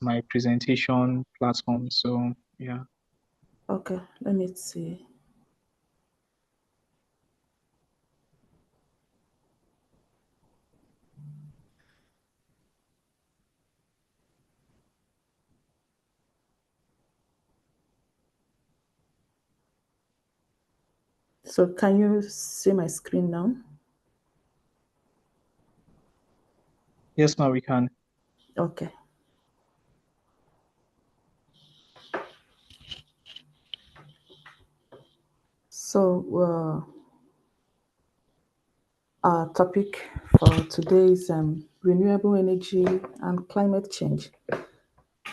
my presentation platform. So yeah. Okay, let me see. So can you see my screen now? Yes, ma'am, we can. Okay. So our topic for today is renewable energy and climate change.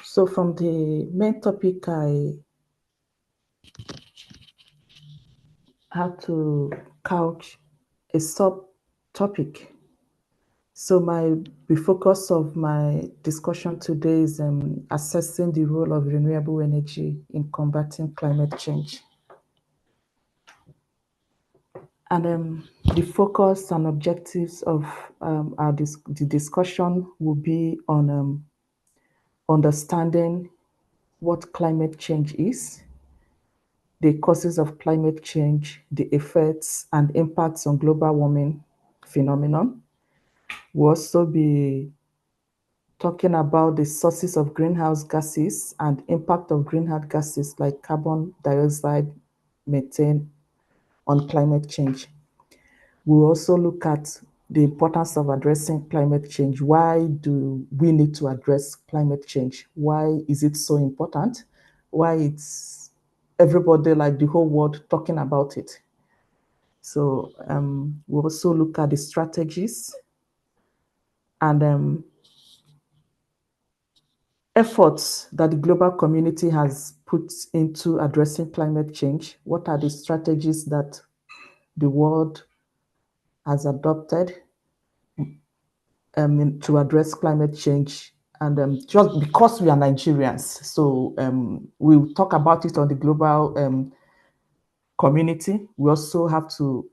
So from the main topic, I had to couch a subtopic. So the focus of my discussion today is assessing the role of renewable energy in combating climate change. And the focus and objectives of the discussion will be on understanding what climate change is, the causes of climate change, the effects and impacts on global warming phenomenon. We'll also be talking about the sources of greenhouse gases and impact of greenhouse gases like carbon dioxide, methane on climate change. We'll also look at the importance of addressing climate change. Why do we need to address climate change? Why is it so important? Why it's everybody, like the whole world, talking about it? So we'll also look at the strategies and efforts that the global community has put into addressing climate change. What are the strategies that the world has adopted to address climate change? And just because we are Nigerians, so we'll talk about it on the global community. We also have to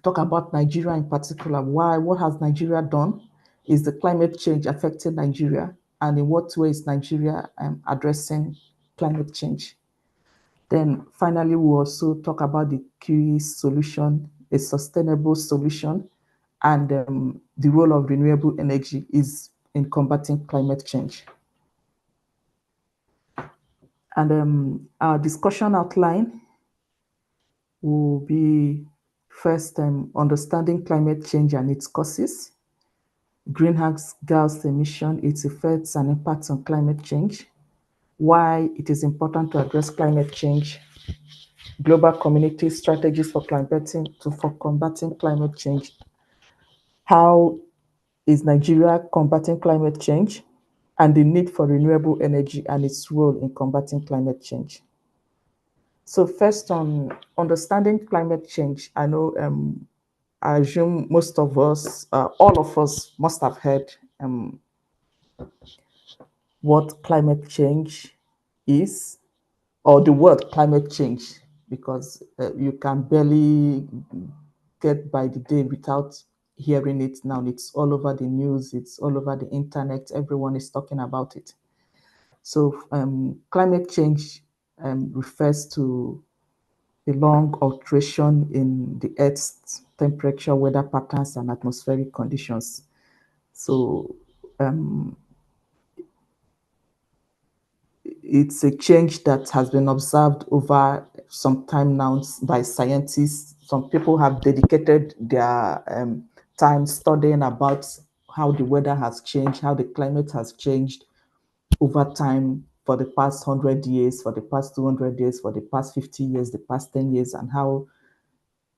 talk about Nigeria in particular. Why? What has Nigeria done? Is the climate change affecting Nigeria? And in what way is Nigeria addressing climate change? Then finally, we'll also talk about the key solution, a sustainable solution, and the role of renewable energy is in combating climate change. And our discussion outline will be first understanding climate change and its causes, greenhouse gas emission, its effects and impacts on climate change, why it is important to address climate change, global community strategies for combating climate change, how is Nigeria combating climate change, and the need for renewable energy and its role in combating climate change. So first on understanding climate change, I know I assume most of us, all of us must have heard what climate change is, or the word climate change, because you can barely get by the day without hearing it now. It's all over the news, it's all over the internet, everyone is talking about it. So climate change refers to a long alteration in the Earth's temperature, weather patterns, and atmospheric conditions. So it's a change that has been observed over some time now by scientists. Some people have dedicated their time studying about how the weather has changed, how the climate has changed over time for the past 100 years, for the past 200 years, for the past 50 years, the past 10 years, and how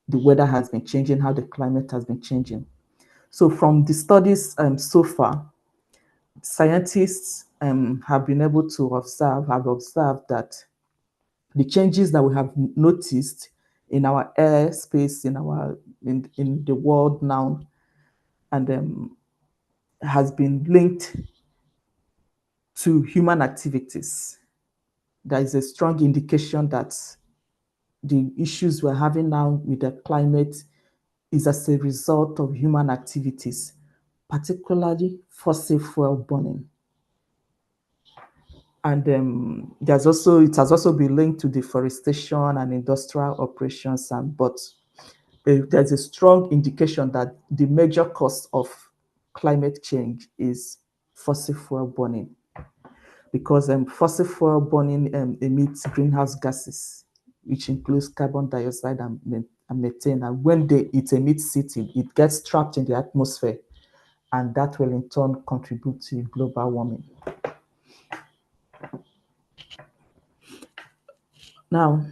the weather has been changing, how the climate has been changing. So from the studies so far, scientists have been able to have observed that the changes that we have noticed in our air space, in the world now, and has been linked to human activities. There is a strong indication that the issues we're having now with the climate is as a result of human activities, particularly fossil fuel burning. And it has also been linked to deforestation and industrial operations. But there's a strong indication that the major cause of climate change is fossil fuel burning, because fossil fuel burning emits greenhouse gases, which includes carbon dioxide and methane. And when it emits it gets trapped in the atmosphere, and that will in turn contribute to global warming. Now,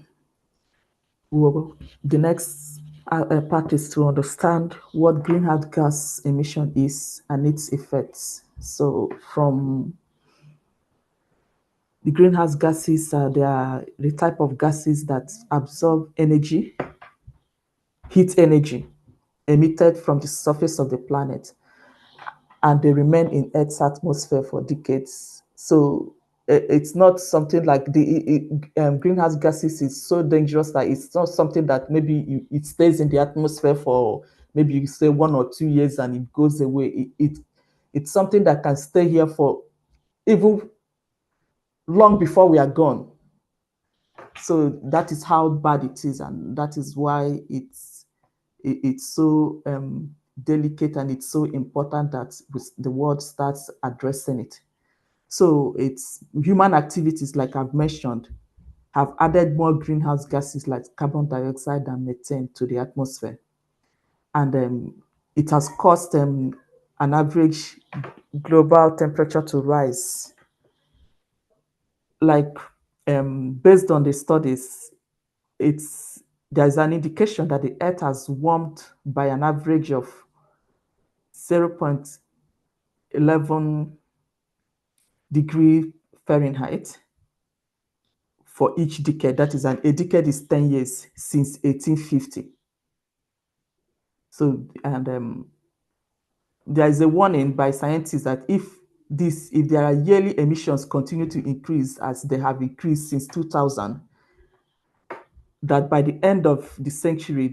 the next part is to understand what greenhouse gas emission is and its effects. So, from the greenhouse gases, they are the type of gases that absorb energy, heat energy, emitted from the surface of the planet, and they remain in Earth's atmosphere for decades. So it's not something like greenhouse gases is so dangerous that it's not something that maybe it stays in the atmosphere for maybe you say 1 or 2 years and it goes away. It's something that can stay here for even long before we are gone. So that is how bad it is, and that is why it's so delicate, and it's so important that the world starts addressing it. So it's human activities, like I've mentioned, have added more greenhouse gases like carbon dioxide and methane to the atmosphere. And it has caused an average global temperature to rise. Like based on the studies, there's an indication that the Earth has warmed by an average of 0.11 degree Fahrenheit for each decade. That is, a decade is 10 years since 1850. So, and there is a warning by scientists that if there are yearly emissions continue to increase as they have increased since 2000, that by the end of the century,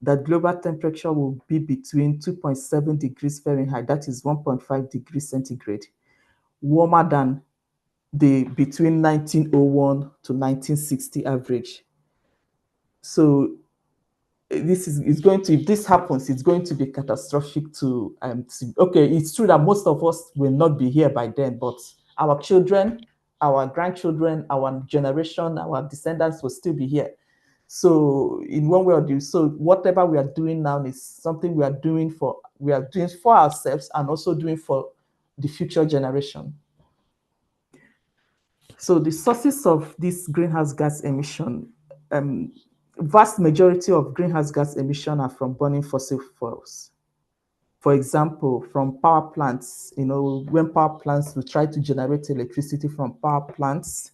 that global temperature will be between 2.7 degrees Fahrenheit, that is 1.5 degrees centigrade, warmer than the between 1901 to 1960 average. So if this happens, it's going to be catastrophic okay, it's true that most of us will not be here by then, but our children, our grandchildren, our generation, our descendants will still be here. So in one way or the other, so whatever we are doing now is something we are doing for ourselves, and also doing for the future generation. So the sources of this greenhouse gas emission, vast majority of greenhouse gas emission are from burning fossil fuels. For example, from power plants, when power plants, we try to generate electricity from power plants,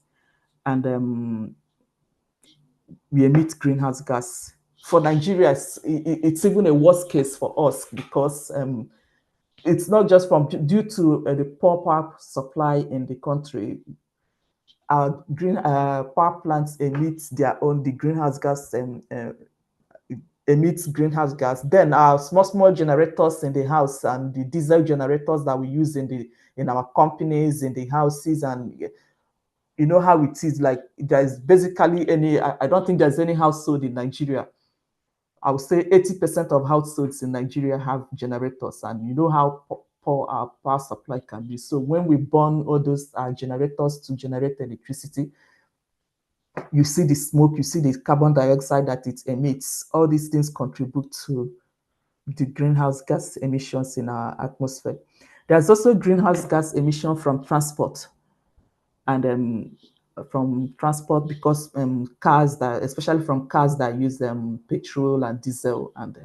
and we emit greenhouse gas. For Nigeria, it's even a worst case for us, because it's not just due to the poor power supply in the country. Our power plants emit the greenhouse gas, emits greenhouse gas. Then our small generators in the house, and the diesel generators that we use in our companies, in the houses, and you know how it is. Like, there's basically I don't think there's any household in Nigeria. I would say 80% of households in Nigeria have generators, and you know how poor our power supply can be. So when we burn all those generators to generate electricity, you see the smoke, you see the carbon dioxide that it emits. All these things contribute to the greenhouse gas emissions in our atmosphere. There's also greenhouse gas emission from transport, and from transport, because especially from cars that use petrol and diesel, and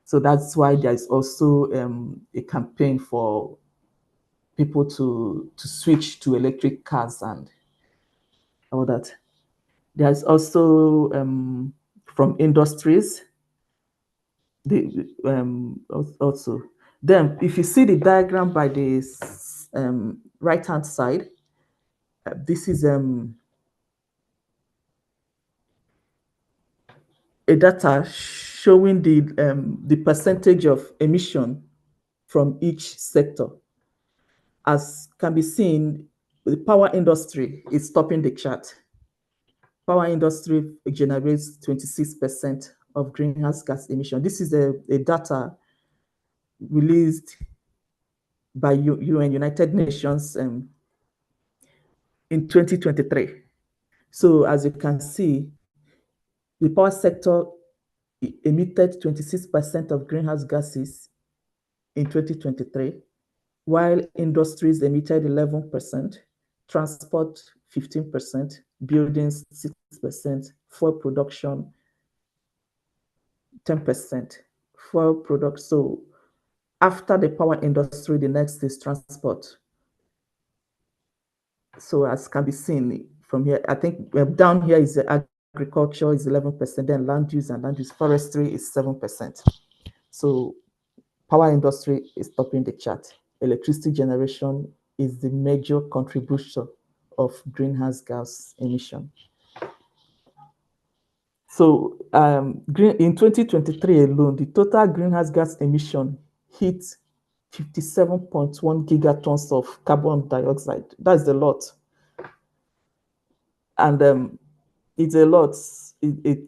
so that's why there's also a campaign for people to switch to electric cars and all that. There's also from industries, also. Then, if you see the diagram by the right-hand side, this is a data showing the percentage of emission from each sector. As can be seen, the power industry is topping the chart. Power industry generates 26% of greenhouse gas emission. This is a data released by UN, United Nations, in 2023. So as you can see, the power sector emitted 26% of greenhouse gases in 2023, while industries emitted 11%, transport 15%, buildings 6%, fuel production 10%. Fuel product. So after the power industry, the next is transport. So as can be seen from here, I think down here is the agriculture is 11%, then land use and land use forestry is 7%. So power industry is topping the chart. Electricity generation is the major contributor of greenhouse gas emission. So in 2023 alone, the total greenhouse gas emission hit 57.1 gigatons of carbon dioxide. That's a lot. And it's a lot.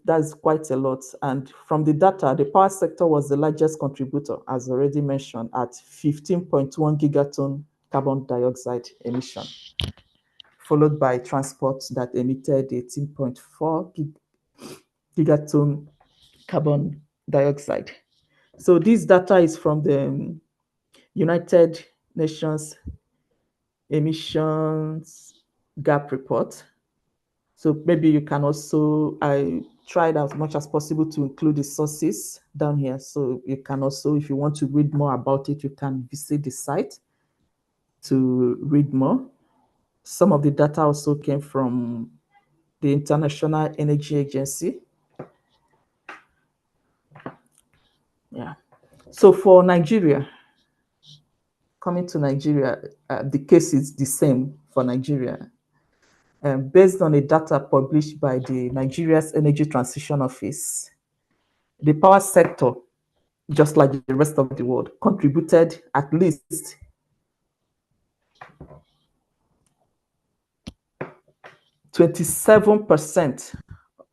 That's quite a lot. And from the data, the power sector was the largest contributor, as already mentioned, at 15.1 gigaton carbon dioxide emission, followed by transport that emitted 18.4 gigaton carbon dioxide. So this data is from the United Nations emissions gap report. So maybe you can also, I tried as much as possible to include the sources down here. So you can also, if you want to read more about it, you can visit the site to read more. Some of the data also came from the International Energy Agency. Yeah. So for Nigeria, coming to Nigeria, the case is the same for Nigeria. Based on the data published by the Nigeria's Energy Transition Office, the power sector, just like the rest of the world, contributed at least 27%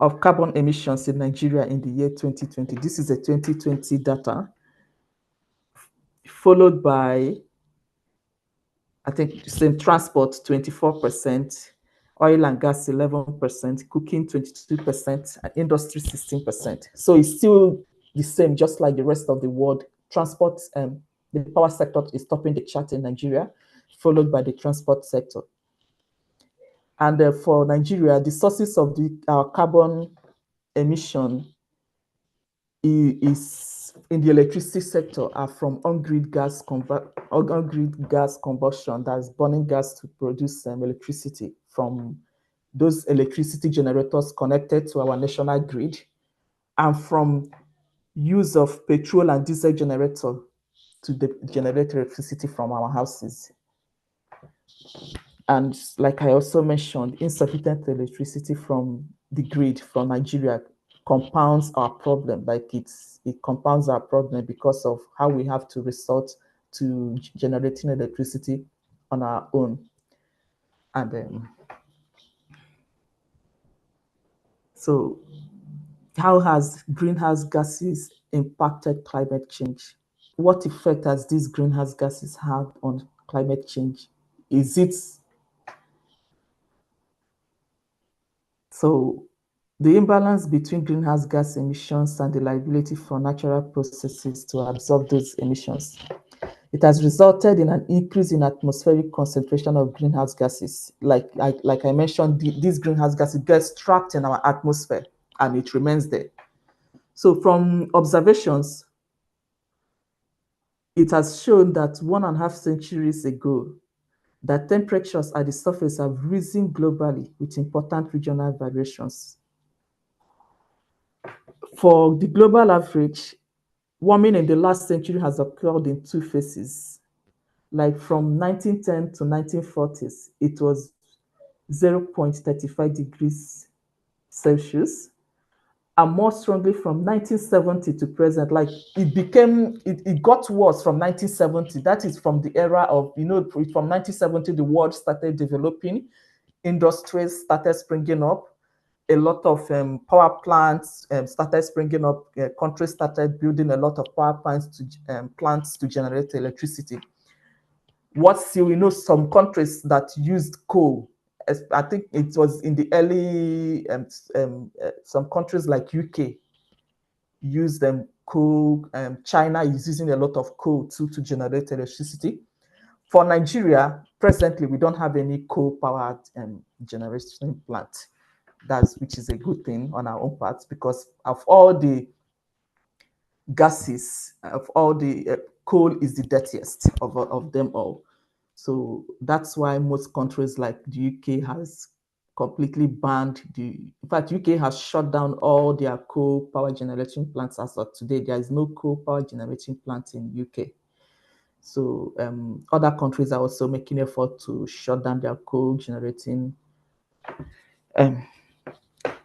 of carbon emissions in Nigeria in the year 2020. This is a 2020 data, followed by, I think, same transport, 24%, oil and gas, 11%, cooking, 22%, and industry, 16%. So it's still the same, just like the rest of the world. Transport, the power sector is topping the chart in Nigeria, followed by the transport sector. And for Nigeria, the sources of our carbon emission is in the electricity sector are from on-grid gas combustion, that's burning gas to produce electricity from those electricity generators connected to our national grid, and from use of petrol and diesel generator to generate electricity from our houses. And like I also mentioned, insufficient electricity from the grid from Nigeria compounds our problem. Like it compounds our problem because of how we have to resort to generating electricity on our own. And so how has greenhouse gases impacted climate change? What effect has these greenhouse gases had on climate change? So the imbalance between greenhouse gas emissions and the liability for natural processes to absorb those emissions, it has resulted in an increase in atmospheric concentration of greenhouse gases. Like I mentioned, these greenhouse gases get trapped in our atmosphere and it remains there. So from observations, it has shown that 1.5 centuries ago, that temperatures at the surface have risen globally with important regional variations. For the global average, warming in the last century has occurred in two phases. Like from 1910 to 1940s, it was 0.35 degrees Celsius. and more strongly from 1970 to present. Like it got worse from 1970. That is from the era of, from 1970, the world started developing, industries started springing up, a lot of power plants started springing up. Countries started building a lot of power plants to generate electricity. Some countries that used coal, I think it was in the early, some countries like UK use coal. China is using a lot of coal too to generate electricity. For Nigeria, presently, we don't have any coal-powered generation plant. Which is a good thing on our own part, because of all the gases, of all the coal is the dirtiest of them all. So that's why most countries like the UK has completely banned in fact, UK has shut down all their coal power generating plants as of today. There is no coal power generating plant in UK. So other countries are also making effort to shut down their coal generating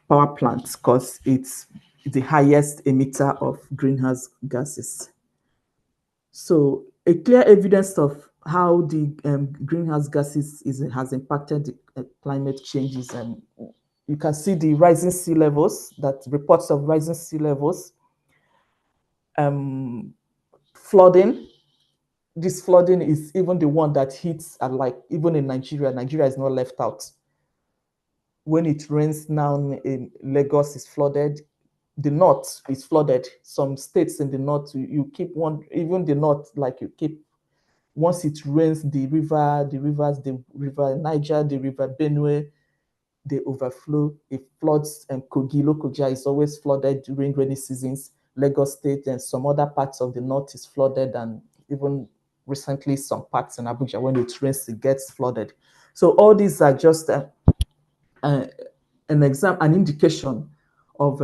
power plants, because it's the highest emitter of greenhouse gases. So a clear evidence of how the greenhouse gases has impacted the climate changes. You can see the rising sea levels, that reports of rising sea levels, flooding. This flooding is even the one that hits, like even in Nigeria. Nigeria is not left out. When it rains now in Lagos is flooded. The north is flooded. Some states in the north, you keep one, even the north, like you keep, once it rains, the river Niger, the river Benue, they overflow. It floods, and Kogi, Lokoja is always flooded during rainy seasons. Lagos State and some other parts of the north is flooded, and even recently some parts in Abuja, when it rains, it gets flooded. So all these are just an indication of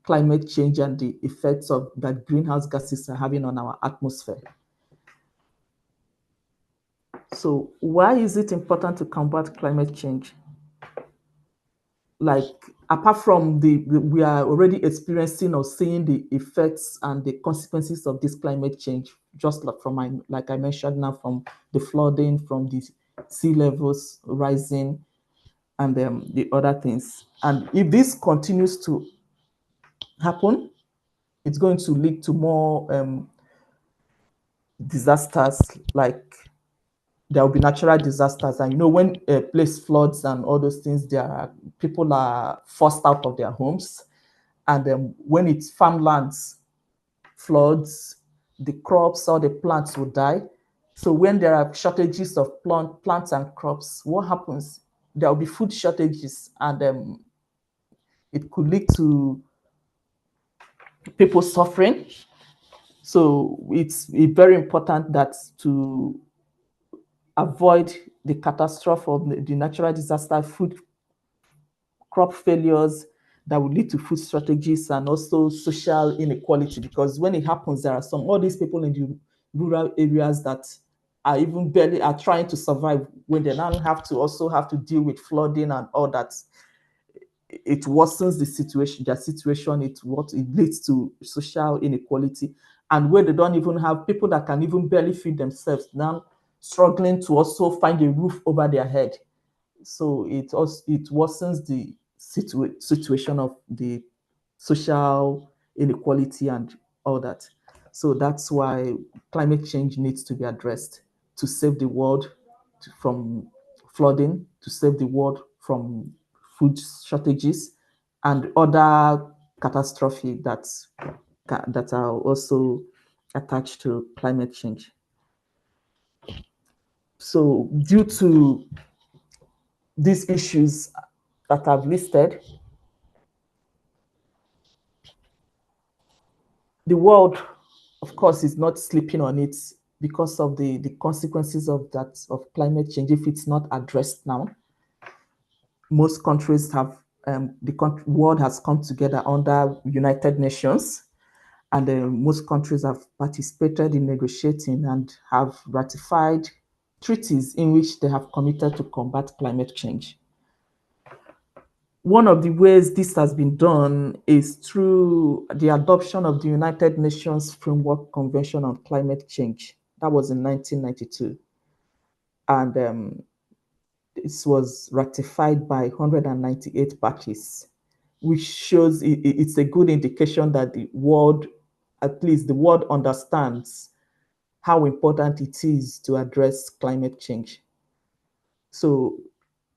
climate change and the effects of that greenhouse gases are having on our atmosphere. So why is it important to combat climate change? Like, apart from we are already experiencing or seeing the effects and the consequences of this climate change, just like I mentioned now, from the flooding, from the sea levels rising, and the other things. And if this continues to happen, it's going to lead to more disasters. Like, there will be natural disasters, and when a place floods and all those things, people are forced out of their homes. And when it's farmlands floods, the crops or the plants will die. So when there are shortages of plants and crops, what happens? There will be food shortages, and it could lead to people suffering. So it's very important that to avoid the catastrophe of the natural disaster, crop failures that will lead to food shortages, and also social inequality. Because when it happens, there are all these people in the rural areas that are even barely are trying to survive. When they now have to deal with flooding and all that, it worsens their situation. It leads to social inequality, and where they don't even have people that can even barely feed themselves, now struggling to also find a roof over their head. So it worsens the situation of the social inequality and all that. So that's why climate change needs to be addressed, to save the world from flooding, to save the world from food shortages and other catastrophes that are also attached to climate change. So due to these issues that I've listed, the world, of course, is not sleeping on it, because of the consequences of climate change. If it's not addressed now, most countries have the world has come together under United Nations, and most countries have participated in negotiating and have ratified treaties in which they have committed to combat climate change. One of the ways this has been done is through the adoption of the United Nations Framework Convention on Climate Change. That was in 1992. And this was ratified by 198 parties, which shows it's a good indication that the world, at least the world, understands how important it is to address climate change. So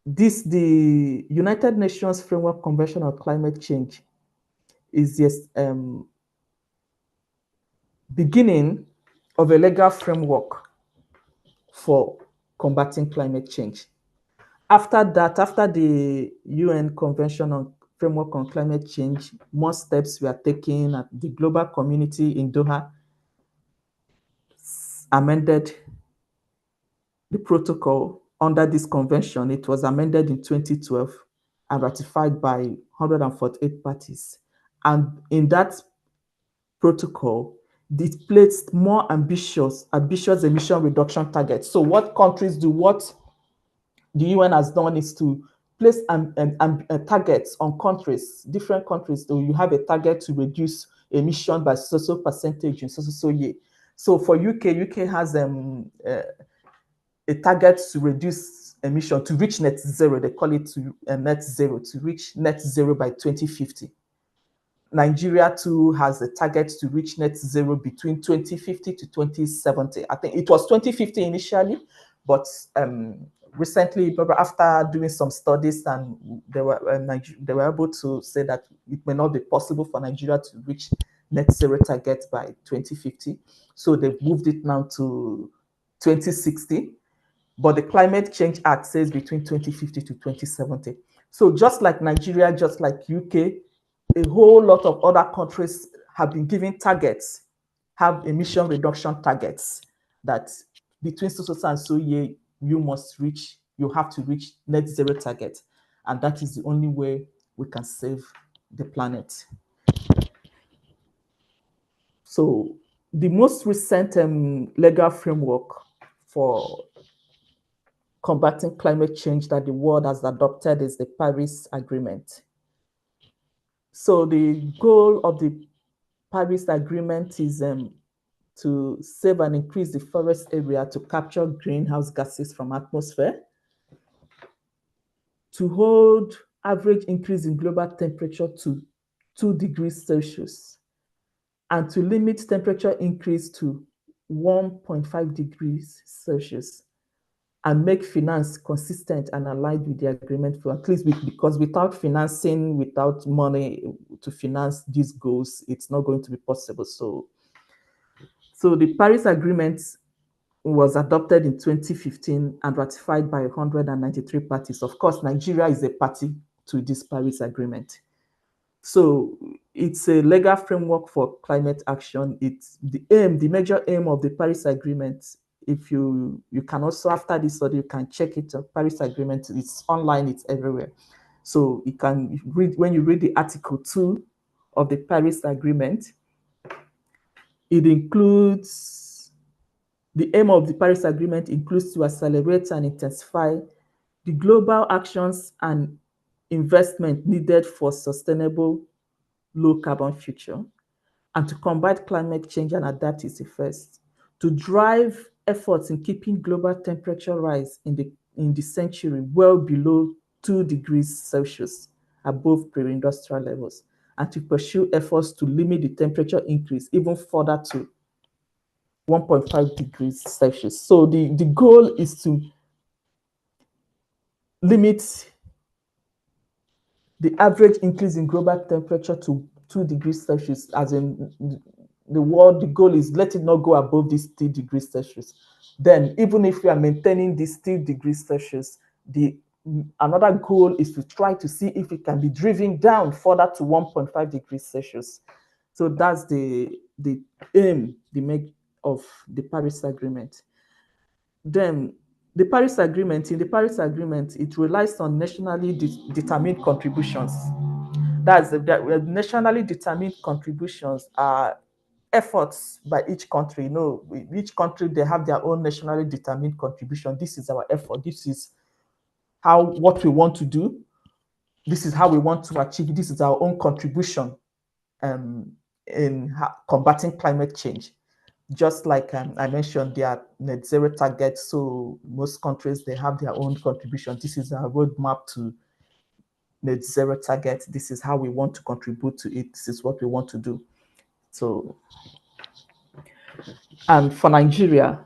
the United Nations Framework Convention on Climate Change is just beginning of a legal framework for combating climate change. After that, after the UN Convention on Framework on Climate Change, more steps were taken at the global community in Doha, amended the protocol under this convention. It was amended in 2012 and ratified by 148 parties. And in that protocol, it placed more ambitious emission reduction targets. So what countries do, what the UN has done is to place targets on countries, different countries. So you have a target to reduce emission by so percentage in so year. So for UK has a target to reduce emission to reach net zero. They call it to net zero, to reach net zero by 2050. Nigeria too has a target to reach net zero between 2050 to 2070. I think it was 2050 initially, but recently, after doing some studies, and they were able to say that it may not be possible for Nigeria to reach net zero target by 2050. So they've moved it now to 2060. But the Climate Change Act says between 2050 to 2070. So just like Nigeria, just like UK, a whole lot of other countries have been given targets, have emission reduction targets that between so and so year, you have to reach net zero target. And that is the only way we can save the planet. So the most recent legal framework for combating climate change that the world has adopted is the Paris Agreement. So the goal of the Paris Agreement is to save and increase the forest area to capture greenhouse gases from atmosphere, to hold average increase in global temperature to 2 degrees Celsius, and to limit temperature increase to 1.5 degrees Celsius, and make finance consistent and aligned with the agreement, for at least because without financing, without money to finance these goals, it's not going to be possible. So the Paris Agreement was adopted in 2015 and ratified by 193 parties. Of course, Nigeria is a party to this Paris Agreement. So it's a legal framework for climate action. It's the major aim of the Paris Agreement. If you can also, after this study, you can check it. Paris Agreement, it's online, it's everywhere. So you can read, when you read the Article 2 of the Paris Agreement, it includes, the aim of the Paris Agreement includes to accelerate and intensify the global actions and investment needed for sustainable low carbon future, and to combat climate change and adapt its effects, to drive efforts in keeping global temperature rise in the century well below 2 degrees Celsius above pre-industrial levels, and to pursue efforts to limit the temperature increase even further to 1.5 degrees Celsius. So the goal is to limit the average increase in global temperature to 2 degrees Celsius, as in the goal is let it not go above this 3 degrees Celsius. Then, even if we are maintaining this 3 degrees Celsius, another goal is to try to see if it can be driven down further to 1.5 degrees Celsius. So that's the aim, the make of the Paris Agreement. Then in the Paris Agreement, it relies on nationally determined contributions. That's nationally determined contributions are efforts by each country. Each country, they have their own nationally determined contribution. This is our effort. This is what we want to do. this is how we want to achieve. This is our own contribution in combating climate change. Just like I mentioned, there are net zero targets. So most countries, they have their own contribution. This is our roadmap to net zero target. This is how we want to contribute to it. This is what we want to do. So, and for Nigeria,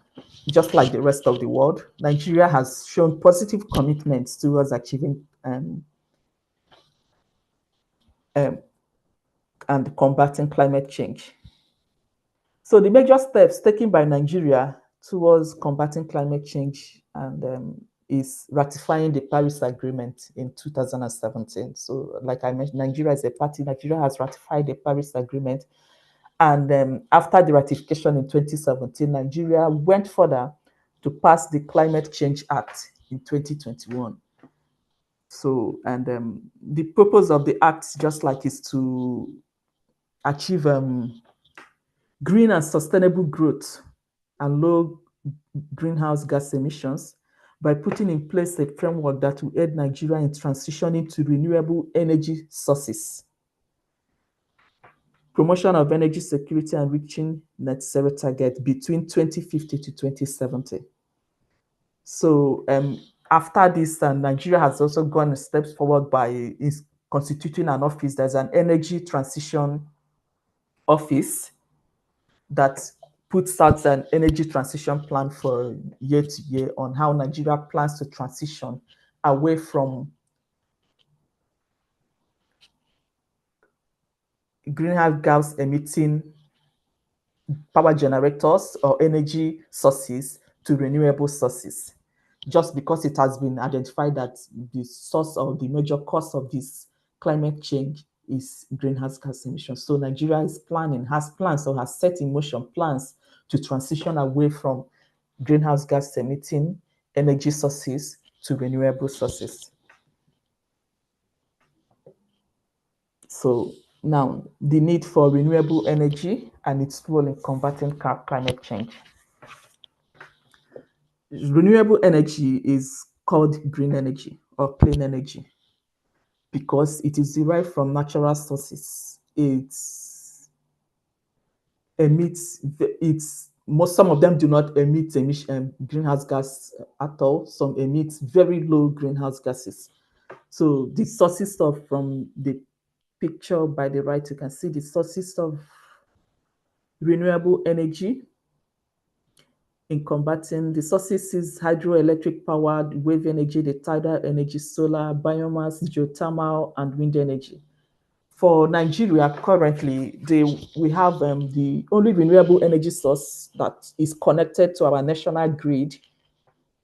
just like the rest of the world, Nigeria has shown positive commitments towards achieving and combating climate change. So the major steps taken by Nigeria towards combating climate change and is ratifying the Paris Agreement in 2017. So like I mentioned, Nigeria is a party. Nigeria has ratified the Paris Agreement. And after the ratification in 2017, Nigeria went further to pass the Climate Change Act in 2021. So, and the purpose of the act, just like, is to achieve green and sustainable growth and low greenhouse gas emissions by putting in place a framework that will aid Nigeria in transitioning to renewable energy sources, promotion of energy security, and reaching net zero target between 2050 to 2070. So after this, Nigeria has also gone a step forward by constituting an office. There's an energy transition office that puts out an energy transition plan for year to year on how Nigeria plans to transition away from greenhouse gas emitting power generators or energy sources to renewable sources. Just because it has been identified that the source or the major cause of this climate change is greenhouse gas emissions. So Nigeria is has plans or has set in motion plans to transition away from greenhouse gas emitting energy sources to renewable sources. So now, the need for renewable energy and its role in combating climate change. Renewable energy is called green energy or clean energy because it is derived from natural sources. Some of them do not emit greenhouse gas at all. Some emit very low greenhouse gases. So the sources of, from the picture by the right, you can see the sources of renewable energy in combating. The sources is hydroelectric powered, wave energy, the tidal energy, solar, biomass, geothermal, and wind energy. For Nigeria, currently, we have the only renewable energy source that is connected to our national grid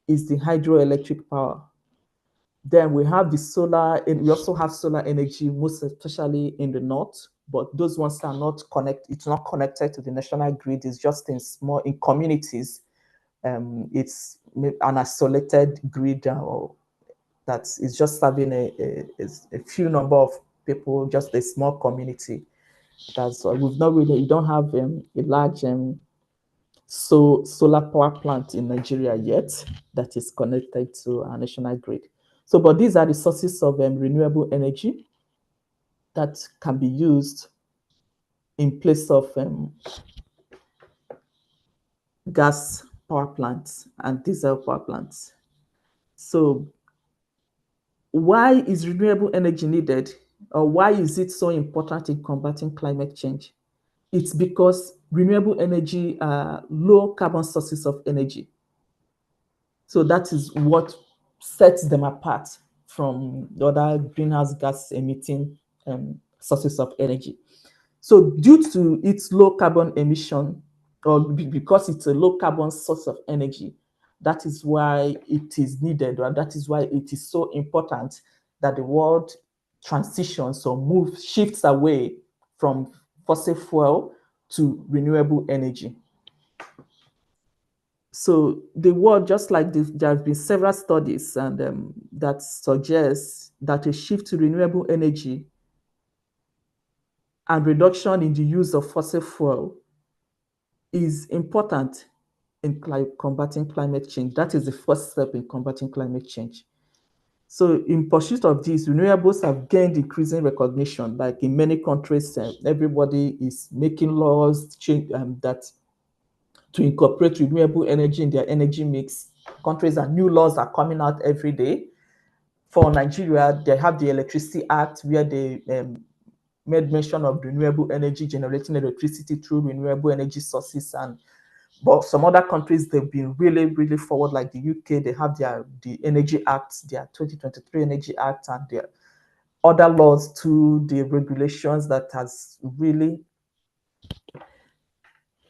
is the hydroelectric power. Then we have the solar, and we also have solar energy, most especially in the north, but those ones are not connected. It's not connected to the national grid. It's just in communities. It's an isolated grid that is just serving a few number of people, just a small community. That's we've not really. We don't have a large solar power plant in Nigeria yet that is connected to our national grid. So, but these are the sources of renewable energy that can be used in place of gas power plants and diesel power plants. So why is renewable energy needed, or why is it so important in combating climate change? It's because renewable energy are low carbon sources of energy. So that is what sets them apart from the other greenhouse gas emitting sources of energy. So due to its low carbon emission, or because it's a low carbon source of energy, that is why it is needed, or that is why it is so important that the world transitions or shifts away from fossil fuel to renewable energy. So the world, just like there have been several studies and that suggest that a shift to renewable energy and reduction in the use of fossil fuel is important in combating climate change. That is the first step in combating climate change. So in pursuit of this, renewables have gained increasing recognition. Like in many countries, everybody is making laws that to incorporate renewable energy in their energy mix. Countries and new laws are coming out every day. For Nigeria, they have the Electricity Act where they made mention of renewable energy, generating electricity through renewable energy sources. And but some other countries, they've been really, really forward, like the UK. They have the Energy Act, their 2023 Energy Act, and their other laws to the regulations that has really,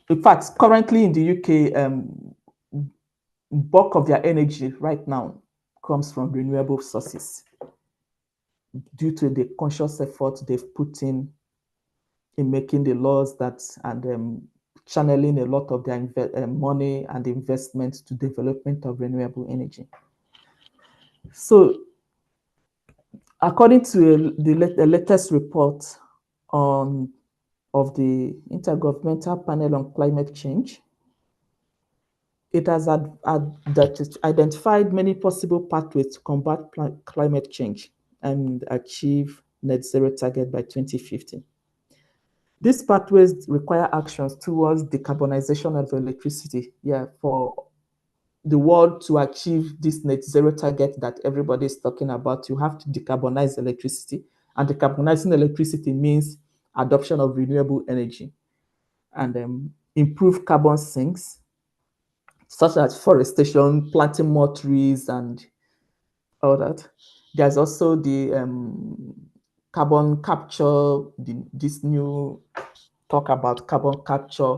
in fact, currently in the UK, bulk of their energy right now comes from renewable sources due to the conscious effort they've put in making the laws that and channeling a lot of their money and investment to development of renewable energy. So, according to the latest report on of the Intergovernmental Panel on Climate Change, it has identified many possible pathways to combat climate change and achieve net zero target by 2050. These pathways require actions towards decarbonization of electricity. Yeah, for the world to achieve this net zero target that everybody is talking about, you have to decarbonize electricity. And decarbonizing electricity means adoption of renewable energy and improve carbon sinks, such as forestation, planting more trees, and all that. There's also the carbon capture, this new talk about carbon capture.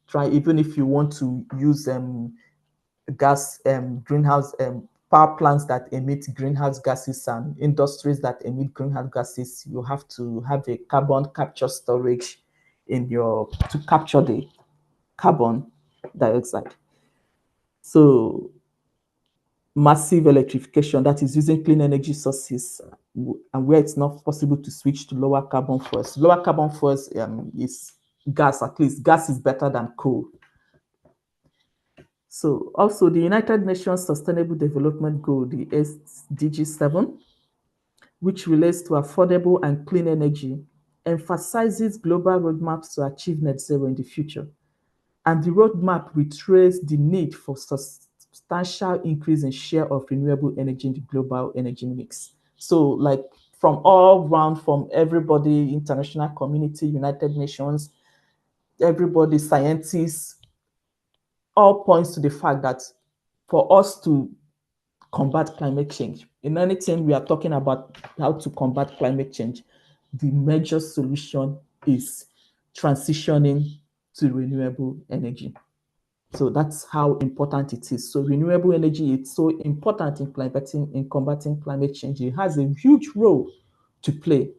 Try even if you want to use gas greenhouse power plants that emit greenhouse gases and industries that emit greenhouse gases, you have to have a carbon capture storage in your to capture the carbon dioxide. So massive electrification, that is using clean energy sources, and where it's not possible to switch to lower carbon fuels. Lower carbon fuels is gas. At least gas is better than coal. So also the United Nations Sustainable Development Goal, the SDG 7, which relates to affordable and clean energy, emphasizes global roadmaps to achieve net zero in the future. And the roadmap reiterates the need for substantial increase in share of renewable energy in the global energy mix. So like from all round, from everybody, international community, United Nations, everybody, scientists, all points to the fact that for us to combat climate change, in anything we are talking about how to combat climate change, the major solution is transitioning to renewable energy. So that's how important it is. So renewable energy is so important in combating climate change. It has a huge role to play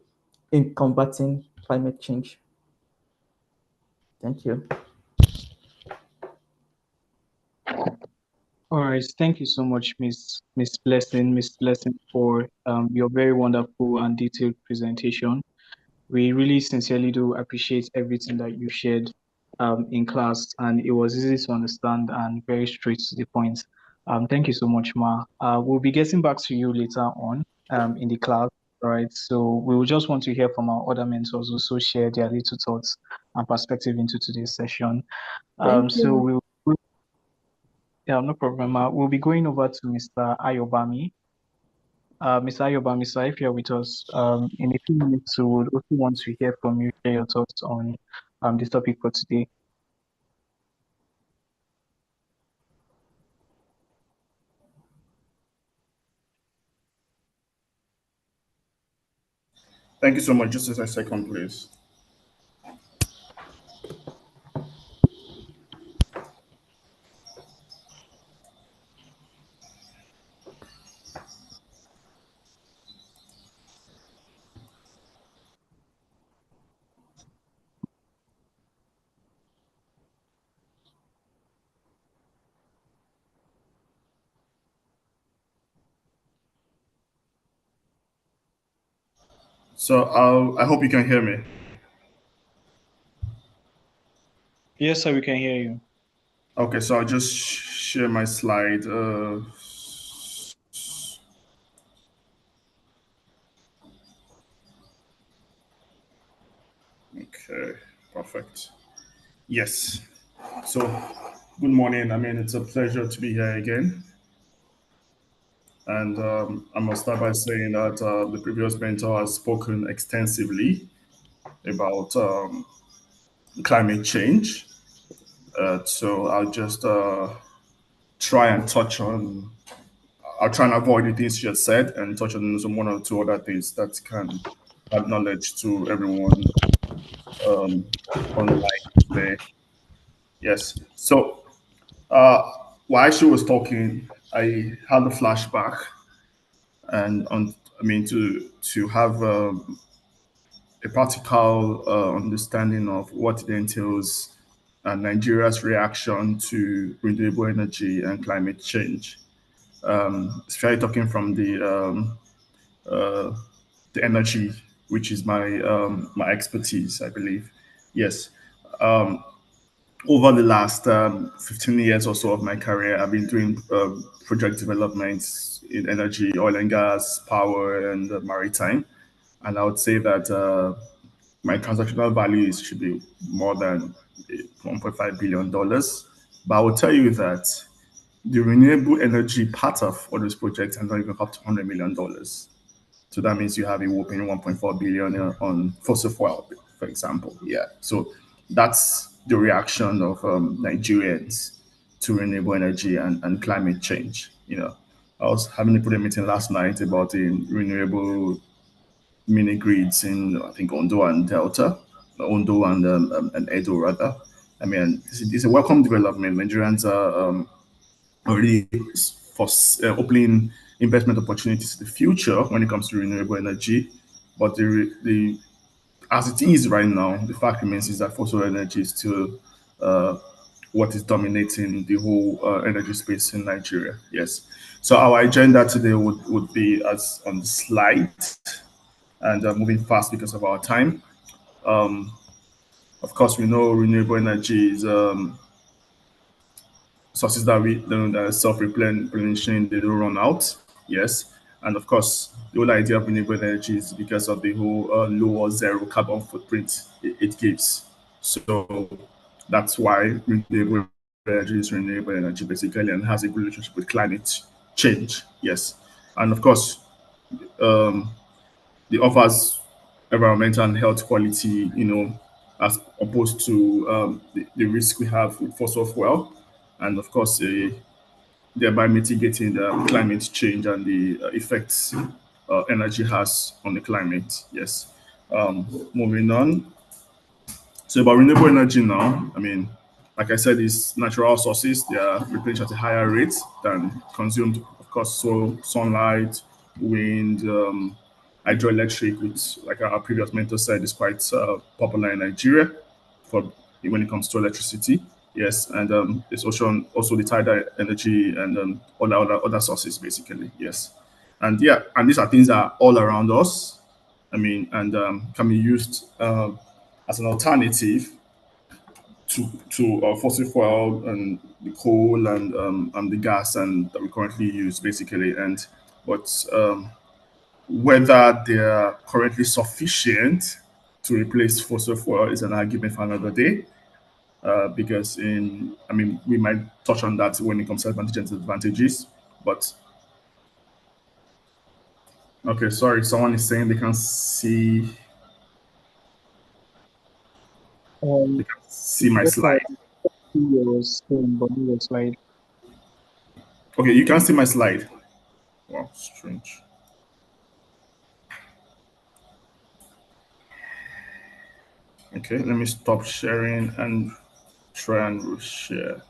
in combating climate change. Thank you. All right. Thank you so much, Miss Blessing, for your very wonderful and detailed presentation. We really sincerely do appreciate everything that you shared in class, and it was easy to understand and very straight to the point. Thank you so much, Ma. We'll be getting back to you later on in the class. All right. So we will just want to hear from our other mentors also share their little thoughts and perspective into today's session. Thank So you. we'll yeah, no problem. We'll be going over to Mr. Ayobami. Mr. Ayobami, sir, if you're with us, in a few minutes, we would also want to hear from you, share your thoughts on this topic for today. Thank you so much. Just as a second, please. So I hope you can hear me. Yes, sir, we can hear you. Okay, so I'll just share my slide. Okay, perfect. Yes. So, good morning. I mean, it's a pleasure to be here again. And I must start by saying that the previous mentor has spoken extensively about climate change. So I'll just try and touch on, I'll try and avoid the things she has said and touch on some one or two other things that can add knowledge to everyone um, online today. Yes. So while she was talking, I had a flashback and I mean to have a practical understanding of what it entails and Nigeria's reaction to renewable energy and climate change. Especially talking from the energy, which is my expertise, I believe. Yes. Over the last 15 years or so of my career, I've been doing project developments in energy, oil and gas, power, and maritime. And I would say that my transactional value should be more than $1.5 billion. But I will tell you that the renewable energy part of all those projects are not even up to $100 million. So that means you have a whopping 1.4 billion on fossil fuel, for example. Yeah. So that's the reaction of Nigerians to renewable energy and climate change. I was having a put a meeting last night about the renewable mini grids in I think Ondo and Delta, Ondo and Edo rather. I mean, it's a welcome development. Nigerians are already for opening investment opportunities in the future when it comes to renewable energy. But the as it is right now, the fact remains is that fossil energy is still uh, what is dominating the whole energy space in Nigeria. Yes. So our agenda today would be as on the slide and moving fast because of our time. Um, of course, we know renewable energy is sources that we don't self-replenishing, they don't run out. Yes, and of course, the whole idea of renewable energy is because of the whole low or zero carbon footprint it gives. So that's why renewable energy is renewable energy basically, and has a good relationship with climate change. Yes, and of course, um, it offers environmental and health quality, as opposed to the risk we have with fossil fuel, and of course, thereby mitigating the climate change and the effects energy has on the climate. Yes. Moving on. So about renewable energy now, I mean, like I said, it's natural sources. They are replenished at a higher rate than consumed, of course, so sunlight, wind, hydroelectric, which, like our previous mentor said, is quite popular in Nigeria for when it comes to electricity. Yes, and it's also the tidal energy and other sources, basically. Yes, and yeah, and these are things that are all around us. I mean, and can be used as an alternative to fossil fuel and the coal and the gas and that we currently use basically but whether they are currently sufficient to replace fossil fuel is an argument for another day because I mean we might touch on that when it comes to advantages and disadvantages, but okay, sorry, someone is saying they Um, can see my just like slide. your screen, but your slide. Okay, you can see my slide. Wow, strange. Okay, let me stop sharing and try and reshare.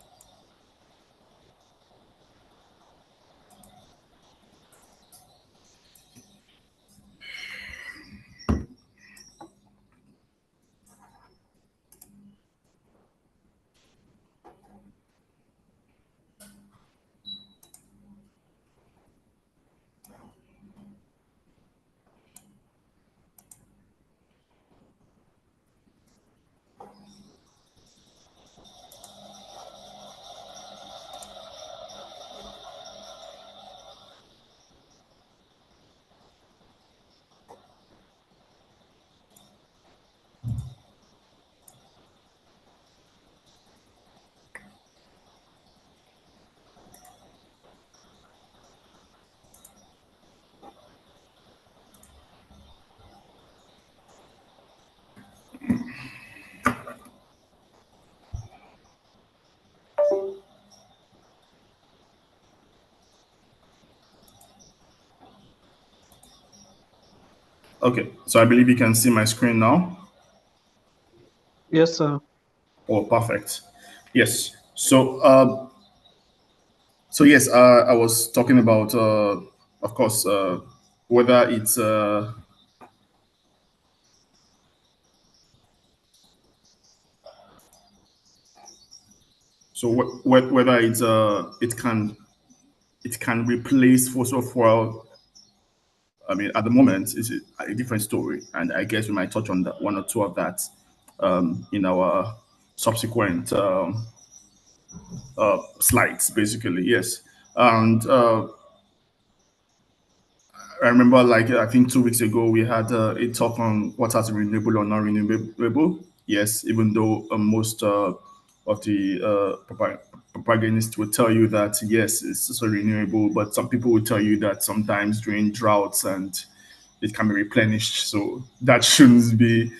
Okay, so I believe you can see my screen now. Yes, sir. Oh, perfect. Yes. So yes, I was talking about, of course, whether it's whether it's it can replace fossil fuel. I mean, at the moment, it's a different story, and I guess we might touch on that, one or two of that, in our subsequent slides, basically. Yes, and I remember, like, I think 2 weeks ago, we had a talk on what has renewable or non-renewable. Yes, even though most of the propagandists will tell you that yes, it's also renewable, but some people will tell you that sometimes during droughts and it can be replenished. So that shouldn't be.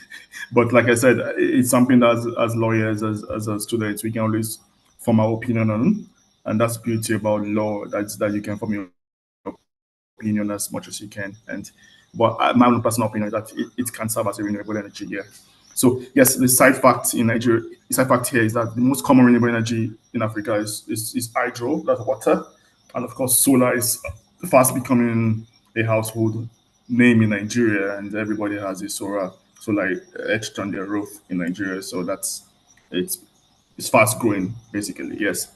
But like I said, it's something that as lawyers, as students, we can always form our opinion on, and that's the beauty about law. That you can form your opinion as much as you can. And but my own personal opinion is that it can serve as a renewable energy. Yeah. So yes, the side fact in Nigeria, the side fact here is that the most common renewable energy in Africa is hydro, that's water, and of course solar is fast becoming a household name in Nigeria, and everybody has a solar etched on their roof in Nigeria. So it's it's fast growing basically. Yes.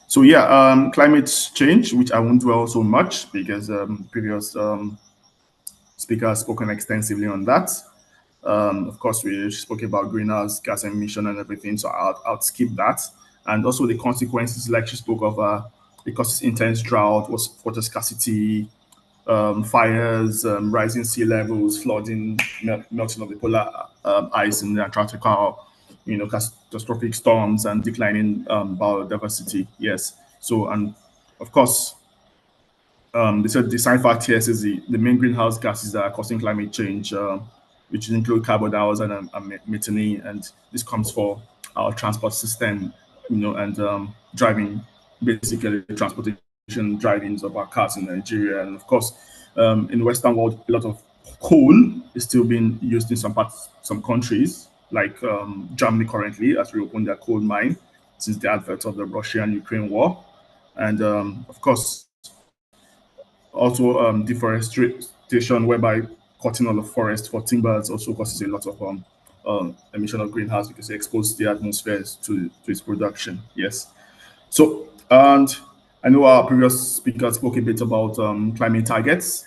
So yeah, climate change, which I won't dwell so much because previous speaker has spoken extensively on that. Of course, we spoke about greenhouse gas emission and everything, so I'll skip that. And also the consequences, like she spoke of, it causes intense drought, water scarcity, fires, rising sea levels, flooding, melting of the polar ice in the Antarctica, catastrophic storms and declining biodiversity. Yes. So, and of course, they said the side fact here says the main greenhouse gases that are causing climate change, which include carbon dioxide and methane, and this comes for our transport system, and driving, basically transportation drivings of our cars in Nigeria, and of course, in the Western world, a lot of coal is still being used in some countries, like Germany currently, has reopened their coal mine since the advent of the Russian-Ukraine war, and of course also, deforestation, whereby cutting all the forest for timbers also causes a lot of emission of greenhouse because it exposes the atmosphere to its production. Yes. So, and I know our previous speaker spoke a bit about climate targets.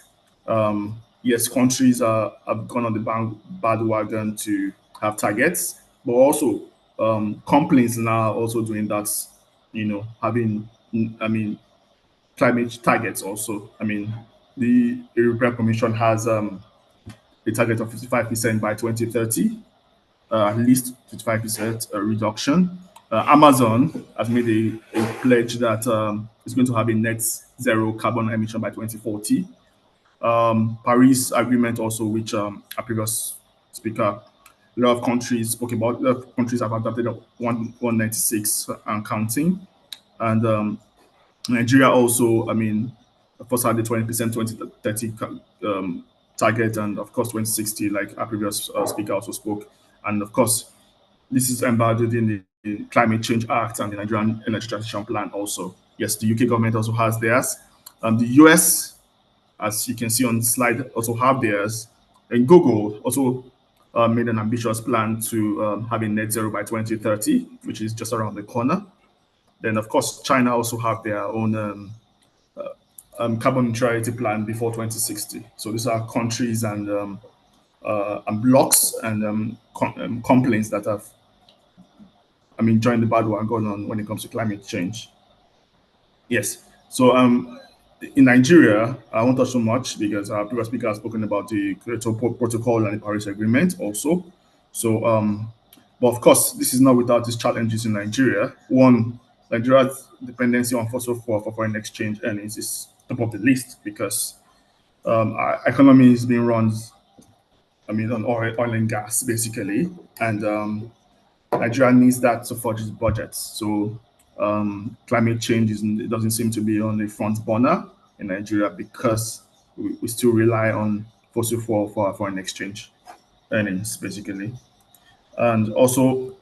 Yes, countries have gone on the bandwagon to have targets, but also companies now are also doing that. Having, I mean, climate targets also. I mean, the European Commission has a target of 55% by 2030, at least 55% reduction. Amazon has made a pledge that it's going to have a net zero carbon emission by 2040. Paris Agreement also, which a previous speaker, a lot of countries spoke about. A lot of countries have adopted 196 and counting. And Nigeria also, I mean, of course, had the 20% 2030 target, and of course, 2060, like our previous speaker also spoke. And of course, this is embodied in the Climate Change Act and the Nigerian Energy Transition Plan also. Yes, the UK government also has theirs. The US, as you can see on the slide, also have theirs. And Google also made an ambitious plan to have a net zero by 2030, which is just around the corner. Then, of course, China also have their own carbon neutrality plan before 2060. So these are countries and blocks and complaints that have, I mean, joined the bandwagon on when it comes to climate change. Yes. So in Nigeria, I won't touch so much because our previous speaker has spoken about the Kyoto Protocol and the Paris Agreement also. So, but of course, this is not without these challenges in Nigeria. One, Nigeria's dependency on fossil fuel for foreign exchange earnings is top of the list because our economy is being run, I mean, on oil and gas basically, and Nigeria needs that to fudge its budgets. So climate change it doesn't seem to be on the front burner in Nigeria because we still rely on fossil fuel for foreign exchange earnings, basically. And also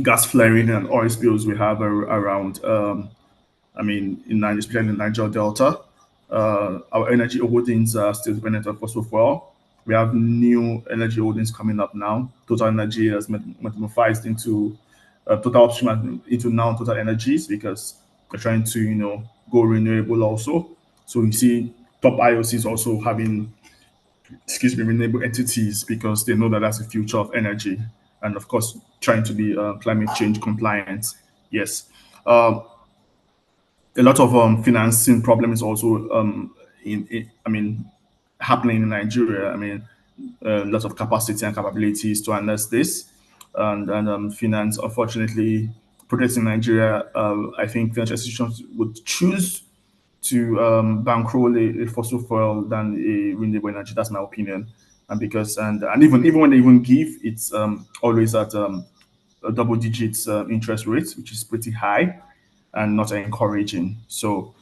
gas flaring and oil spills we have around, in Nigeria, especially in the Niger Delta. Our energy holdings are still dependent on fossil fuel. We have new energy holdings coming up now. Total Energy has metamorphosed into Total Upstream into now Total Energies because they're trying to, go renewable also. So you see top IOCs also having, renewable entities because they know that that's the future of energy. And of course, trying to be climate change compliant. Yes. A lot of financing problem is also happening in Nigeria. Lots of capacity and capabilities to harness this, and finance. Unfortunately, projects in Nigeria, I think financial institutions would choose to bankroll a fossil fuel than a renewable energy. That's my opinion. And because and even when they even give, it's always at a double digits interest rate, which is pretty high and not encouraging. So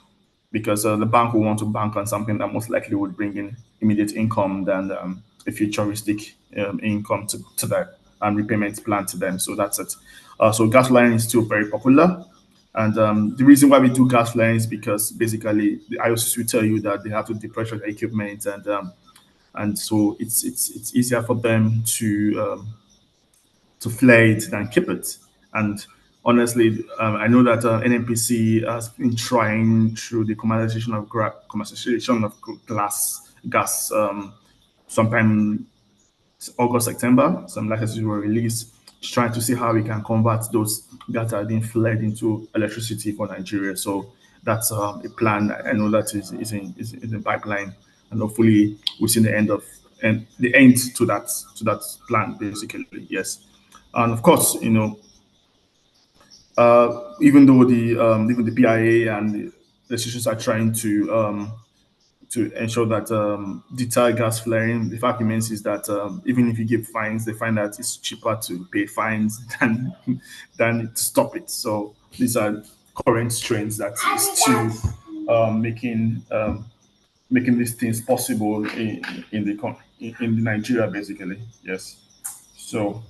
because the bank will want to bank on something that most likely would bring in immediate income than a futuristic income to that and repayment plan to them. So that's it. So gas line is still very popular. And the reason why we do gas line is because basically the IOCs will tell you that they have to depressure the equipment, and so it's easier for them to flare it than keep it. And honestly, I know that NNPC has been trying through the commercialization of glass gas sometime August, September. Some licenses were released, trying to see how we can convert those gas that are being flared into electricity for Nigeria. So that's a plan. I know that is in pipeline, and hopefully we'll see the end to that plan. Basically, yes. And of course, even the PIA and the institutions are trying to ensure that deter gas flaring. The fact remains is that even if you give fines, they find that it's cheaper to pay fines than to stop it. So these are current trends that is still making these things possible in Nigeria, basically. Yes. So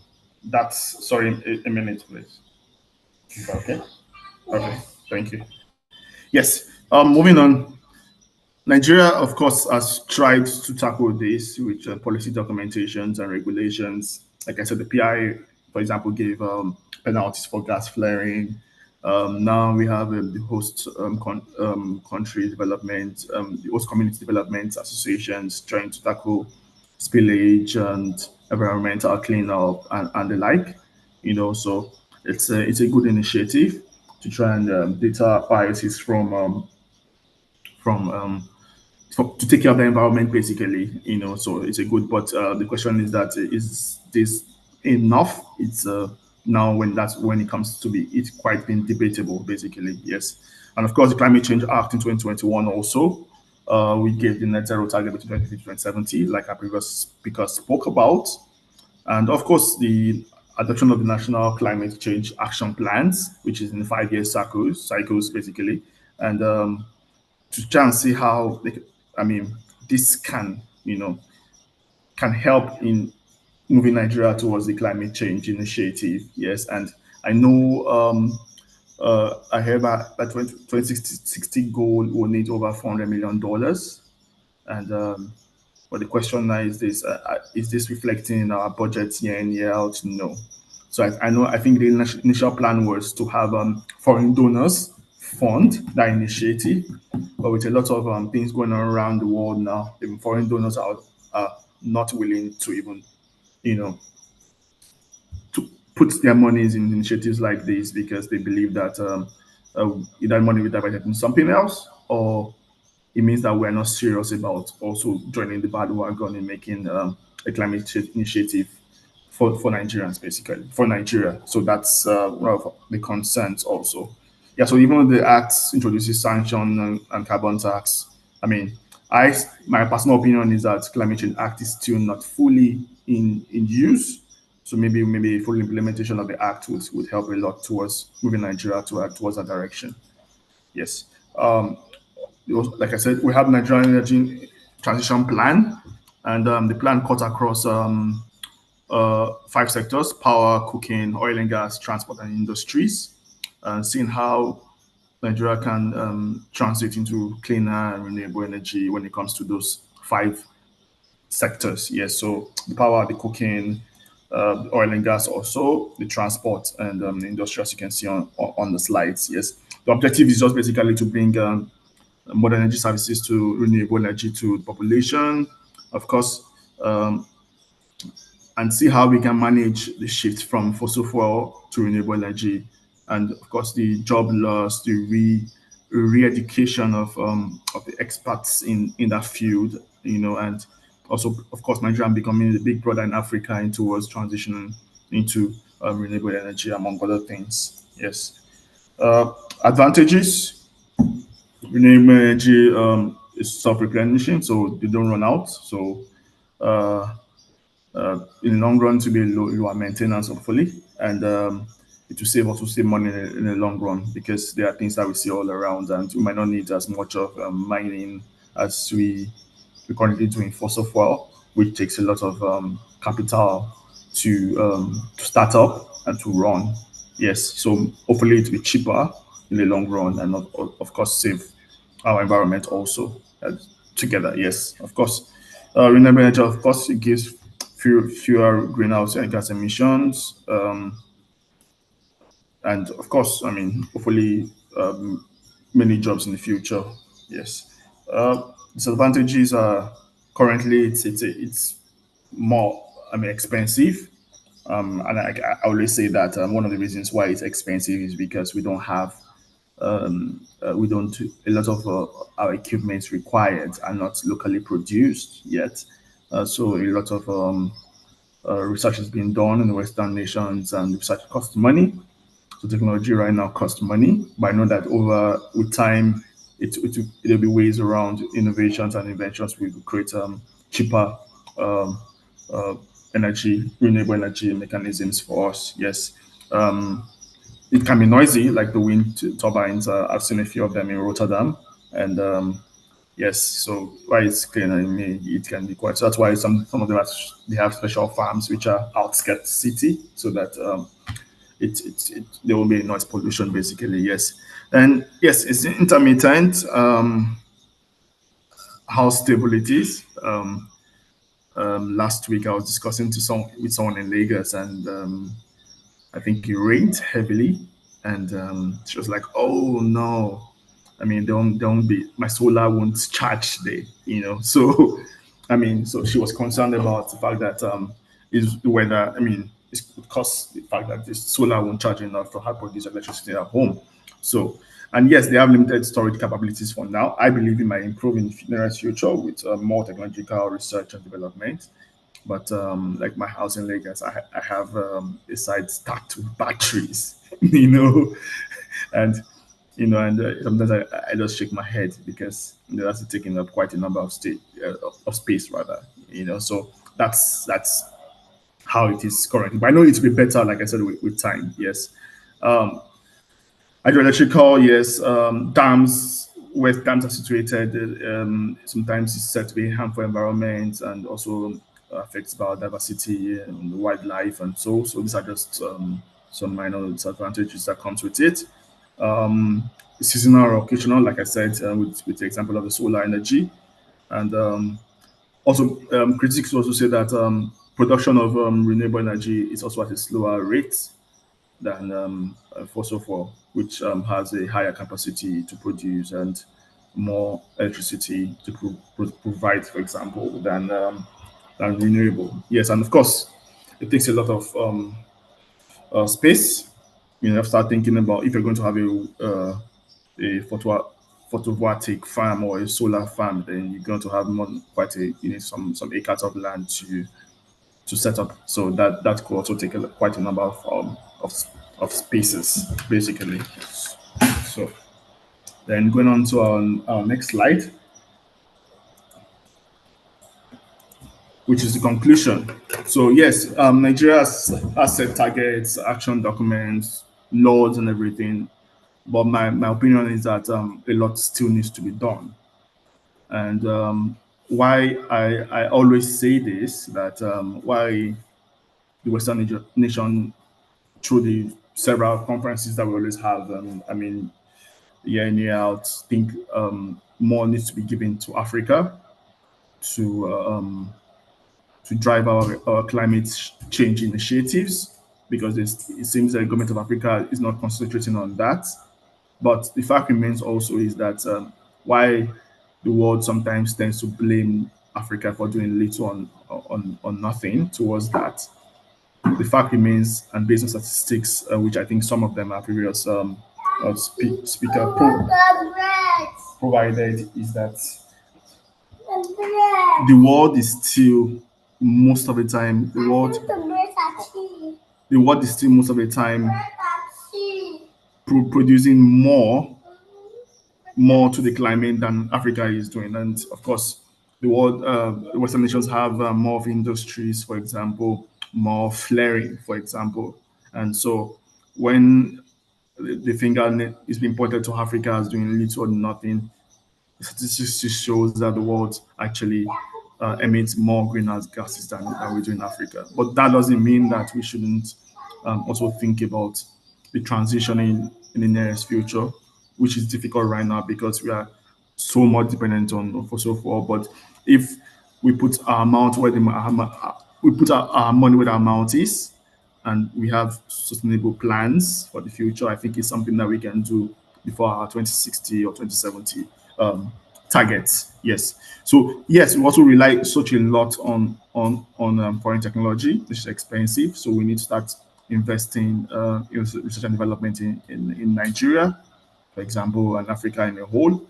that's sorry, a minute, please. Okay. Okay. Thank you. Yes. Moving on. Nigeria, of course, has tried to tackle this with policy documentations and regulations. Like I said, the PI, for example, gave penalties for gas flaring. Now we have the host country development, the host community development associations trying to tackle spillage and environmental cleanup and the like. So it's a good initiative to try and deter biases from to take care of the environment, basically. So it's a good. But the question is that is this enough? It's now when it comes to be, it's quite been debatable, basically. Yes, and of course the Climate Change Act in 2021 also. We gave the net zero target between 2050 and 2070, like our previous speaker spoke about. And of course, the adoption of the National Climate Change Action Plans, which is in 5-year cycles basically. And to try and see how this can help in moving Nigeria towards the climate change initiative. Yes, and I know I heard that 2060 goal will need over $400 million, and but the question now is this reflecting in our budget year in year out? No. So I think the initial plan was to have foreign donors fund that initiative, but with a lot of things going on around the world now, even foreign donors are not willing to even, to put their monies in initiatives like this because they believe that either money will be diverted in something else, or it means that we're not serious about also joining the bandwagon in making a climate change initiative for Nigerians, basically, for Nigeria. So that's one of the concerns also. Yeah, so even though the Act introduces sanction and carbon tax, my personal opinion is that Climate Change Act is still not fully in use. So maybe full implementation of the Act would help a lot towards moving Nigeria towards that direction. Yes. Like I said, we have Nigerian Energy Transition Plan, And the plan cut across 5 sectors: power, cooking, oil and gas, transport, and industries. Seeing how Nigeria can transit into cleaner and renewable energy when it comes to those 5 sectors. Yes, so the power, the cooking, oil and gas, also the transport and the industry, as you can see on the slides. Yes, the objective is just basically to bring modern energy services to renewable energy to the population, of course, um, and see how we can manage the shift from fossil fuel to renewable energy, and of course the job loss, the re-education of the experts in that field, and also of course Nigeria becoming the big brother in Africa in towards transitioning into renewable energy, among other things. Yes. Advantages: renewable energy is self-replenishing, so they don't run out. So uh, in the long run, to be lower maintenance, hopefully, and it will save money in the long run, because there are things that we see all around, and we might not need as much of mining as we currently do in fossil fuel, which takes a lot of capital to start up and to run. Yes, so hopefully it will be cheaper in the long run, and of course save our environment also together. Yes, of course. Renewable energy, of course, it gives fewer greenhouse gas emissions. And of course, I mean, hopefully, many jobs in the future. Yes. Disadvantages are currently it's more, I mean, expensive. And I always say that one of the reasons why it's expensive is because we don't a lot of our equipment required are not locally produced yet. So a lot of research is being done in the Western nations, and research costs money. So technology right now costs money, but I know that over with time, there'll be ways around innovations and inventions we will create cheaper um, uh, renewable energy mechanisms for us. Yes. It can be noisy, like the wind turbines. I've seen a few of them in Rotterdam, and yes, so why it's clean, I mean, it can be quite. So that's why some of them they have special farms which are outskirts city, so that there will be noise pollution basically. Yes, and yes, it's intermittent. How stable it is. Last week I was discussing with someone in Lagos, and I think it rained heavily, and she was like, "Oh no, I mean, don't be my solar won't charge there, you know." So, I mean, so she was concerned about the fact that is the weather. I mean, it's because the fact that this solar won't charge enough to help produce electricity at home. So, and yes, they have limited storage capabilities for now. I believe it might improve in the near future with more technological research and development. But like my house in Lagos, I have a site stacked with batteries, and and sometimes I just shake my head because that's taking up quite a number of of space rather, So that's how it is currently. But I know it will be better, like I said, with time. Yes. Um, Hydroelectrical, yes. Dams, where dams are situated, sometimes it's said to be harmful environment, and also affects biodiversity and wildlife, and so these are just some minor disadvantages that comes with it. Seasonal or occasional, like I said, with the example of the solar energy, and also critics also say that production of renewable energy is also at a slower rate than fossil fuel, which has a higher capacity to produce and more electricity to provide, for example, than renewable. Yes, and of course, it takes a lot of space. You have to start thinking about if you're going to have a photovoltaic farm or a solar farm, then you're going to have you need some acres of land to set up. So that could also take quite a number of of spaces, basically. So then going on to our next slide, which is the conclusion. So yes, Nigeria has set targets, action documents, laws, and everything. But my opinion is that a lot still needs to be done. And why I always say this, that why the Western nation, through the several conferences that we always have, I mean, year in, year out, think more needs to be given to Africa to drive our climate change initiatives, because it seems that the government of Africa is not concentrating on that. But the fact remains also is that why the world sometimes tends to blame Africa for doing little on nothing towards that. The fact remains, and based on statistics, which I think some of them are previous speaker provided, is that the world is still most of the time the world is still most of the time producing more to the climate than Africa is doing. And of course, the Western nations have more of industries, for example, more flaring, for example. And so when the finger is being pointed to Africa as doing little or nothing, statistics just shows that the world actually emits more greenhouse gases than we do in Africa. But that doesn't mean that we shouldn't also think about the transition in the nearest future, which is difficult right now because we are so much dependent on fossil fuel. But if we put our mouth where we put our money where our mouth is, and we have sustainable plans for the future, I think it's something that we can do before our 2060 or 2070 targets. Yes. So yes, we also rely such a lot on foreign technology, which is expensive. So we need to start investing in research and development in Nigeria, for example, and Africa in a whole.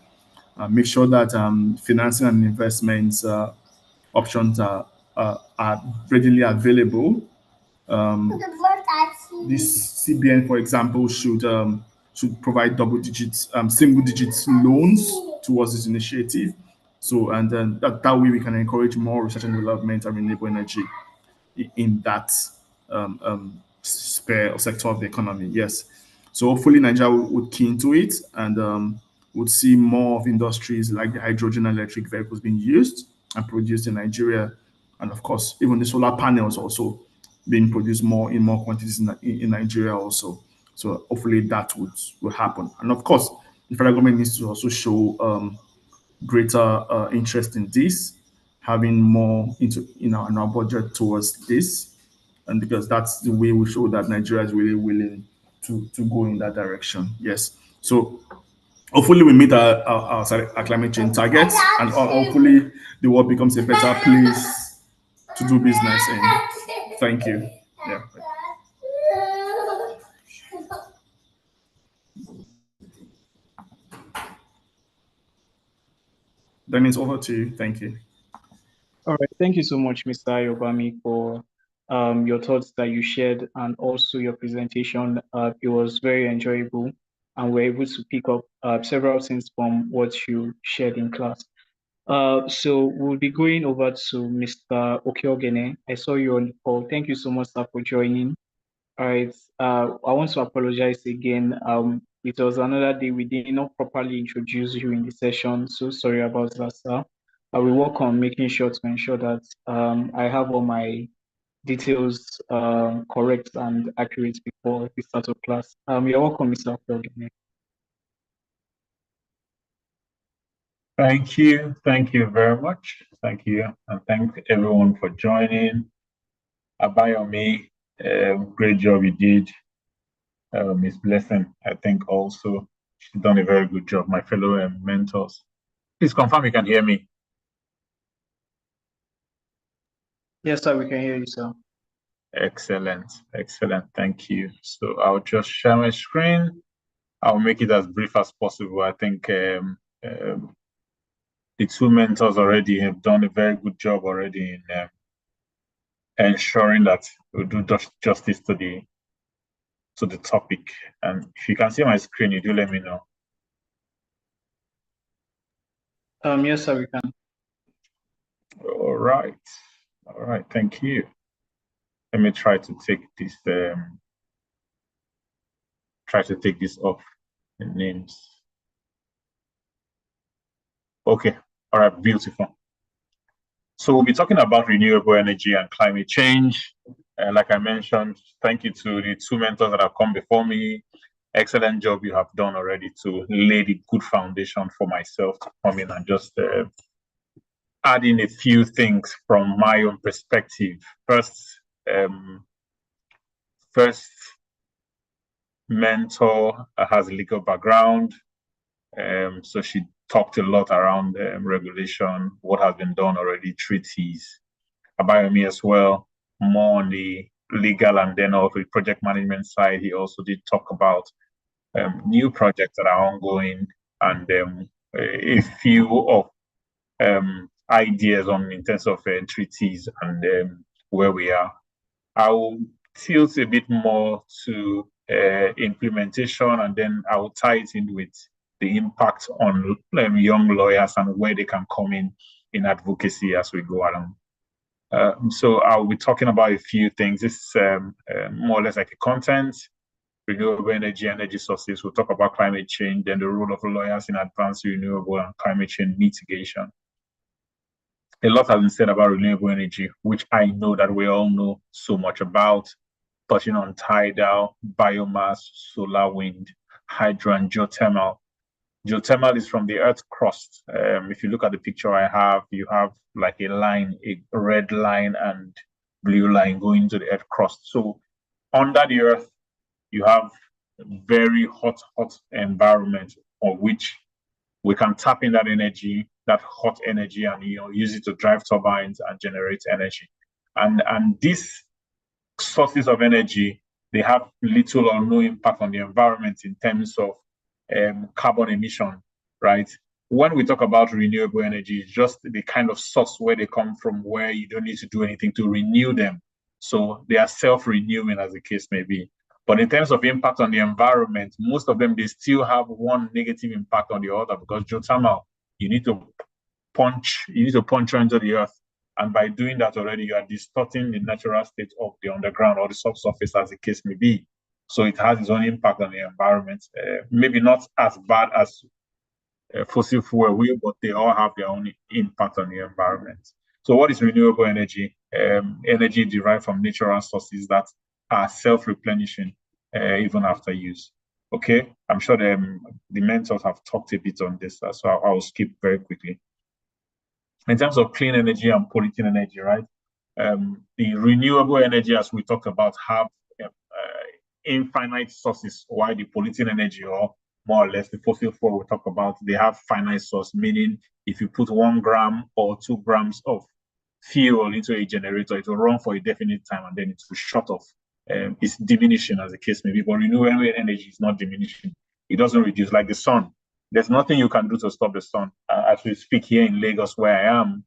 Make sure that financing and investments options are readily available. This CBN, for example, should provide single digit loans towards this initiative. So, and then that way we can encourage more research and development and renewable energy in that spare or sector of the economy. Yes. So hopefully Nigeria would key into it, and would see more of industries like the hydrogen electric vehicles being used and produced in Nigeria. And of course, even the solar panels also being produced in more quantities in Nigeria also. So hopefully that will happen. And of course, the federal government needs to also show greater interest in this, having more in our budget towards this, and because that's the way we show that Nigeria is really willing to go in that direction. Yes. So hopefully we meet our climate change targets, and hopefully the world becomes a better place to do business in. Thank you. Yeah. Then it's over to you. Thank you. All right. Thank you so much, Mr. Ayobami, for your thoughts that you shared and also your presentation. It was very enjoyable, and we're able to pick up several things from what you shared in class. So we'll be going over to Mr. Okiogene. I saw you on the call. Thank you so much, sir, for joining. All right. I want to apologize again. It was another day we did not properly introduce you in the session. So sorry about that, sir. I will work on making sure to ensure that I have all my details correct and accurate before the start of class. You're welcome, Mr. Okiogene. Thank you. Thank you very much. Thank you. And thank everyone for joining. Abayomi, great job you did. Miss Blessing, I think also she's done a very good job. My fellow mentors. Please confirm you can hear me. Yes, sir, we can hear you, sir. Excellent. Excellent. Thank you. So I'll just share my screen. I'll make it as brief as possible. I think the two mentors already have done a very good job already in ensuring that we do justice to the topic. And if you can see my screen, you do let me know. Yes, sir, we can. All right. All right. Thank you. Let me try to take this. Try to take this off the names. Okay. All right. Beautiful. So we'll be talking about renewable energy and climate change. Like I mentioned, thank you to the two mentors that have come before me. Excellent job you have done already to lay the good foundation for myself to come in and just add in a few things from my own perspective. First mentor has a legal background, so she talked a lot around regulation, what has been done already, treaties. Abayomi as well, more on the legal and then also the project management side. He also did talk about new projects that are ongoing and a few of ideas on in terms of treaties and where we are. I will tilt a bit more to implementation, and then I will tie it in with the impact on young lawyers and where they can come in advocacy as we go along. So I'll be talking about a few things. This is more or less like a content, renewable energy sources. We'll talk about climate change, then the role of lawyers in advanced renewable and climate change mitigation. A lot has been said about renewable energy, which I know that we all know so much about, touching on tidal, biomass, solar, wind, hydro, and geothermal. Geothermal is from the Earth's crust. If you look at the picture I have, you have like a line, a red line and blue line going to the Earth's crust. So under the Earth, you have very hot environment on which we can tap in that energy, that hot energy, and use it to drive turbines and generate energy. And these sources of energy, they have little or no impact on the environment in terms of carbon emission, right? When we talk about renewable energy, it's just the kind of source where they come from, where you don't need to do anything to renew them. So they are self-renewing, as the case may be. But in terms of impact on the environment, most of them, they still have one negative impact on the other, because geothermal, you need to punch into the earth. And by doing that already, you are distorting the natural state of the underground or the subsurface, as the case may be. So it has its own impact on the environment. Maybe not as bad as fossil fuel will, but they all have their own impact on the environment. So what is renewable energy? Energy derived from natural sources that are self-replenishing even after use. Okay, I'm sure the mentors have talked a bit on this, so I'll skip very quickly. In terms of clean energy and polluting energy, right? The renewable energy, as we talked about, have infinite sources, while the polluting energy, or more or less the fossil fuel we talk about, they have finite source, meaning if you put 1 gram or 2 grams of fuel into a generator, it will run for a definite time and then it will shut off. It's diminishing, as the case may be, but renewable energy is not diminishing. It doesn't reduce, like the sun. There's nothing you can do to stop the sun. As we speak here in Lagos, where I am,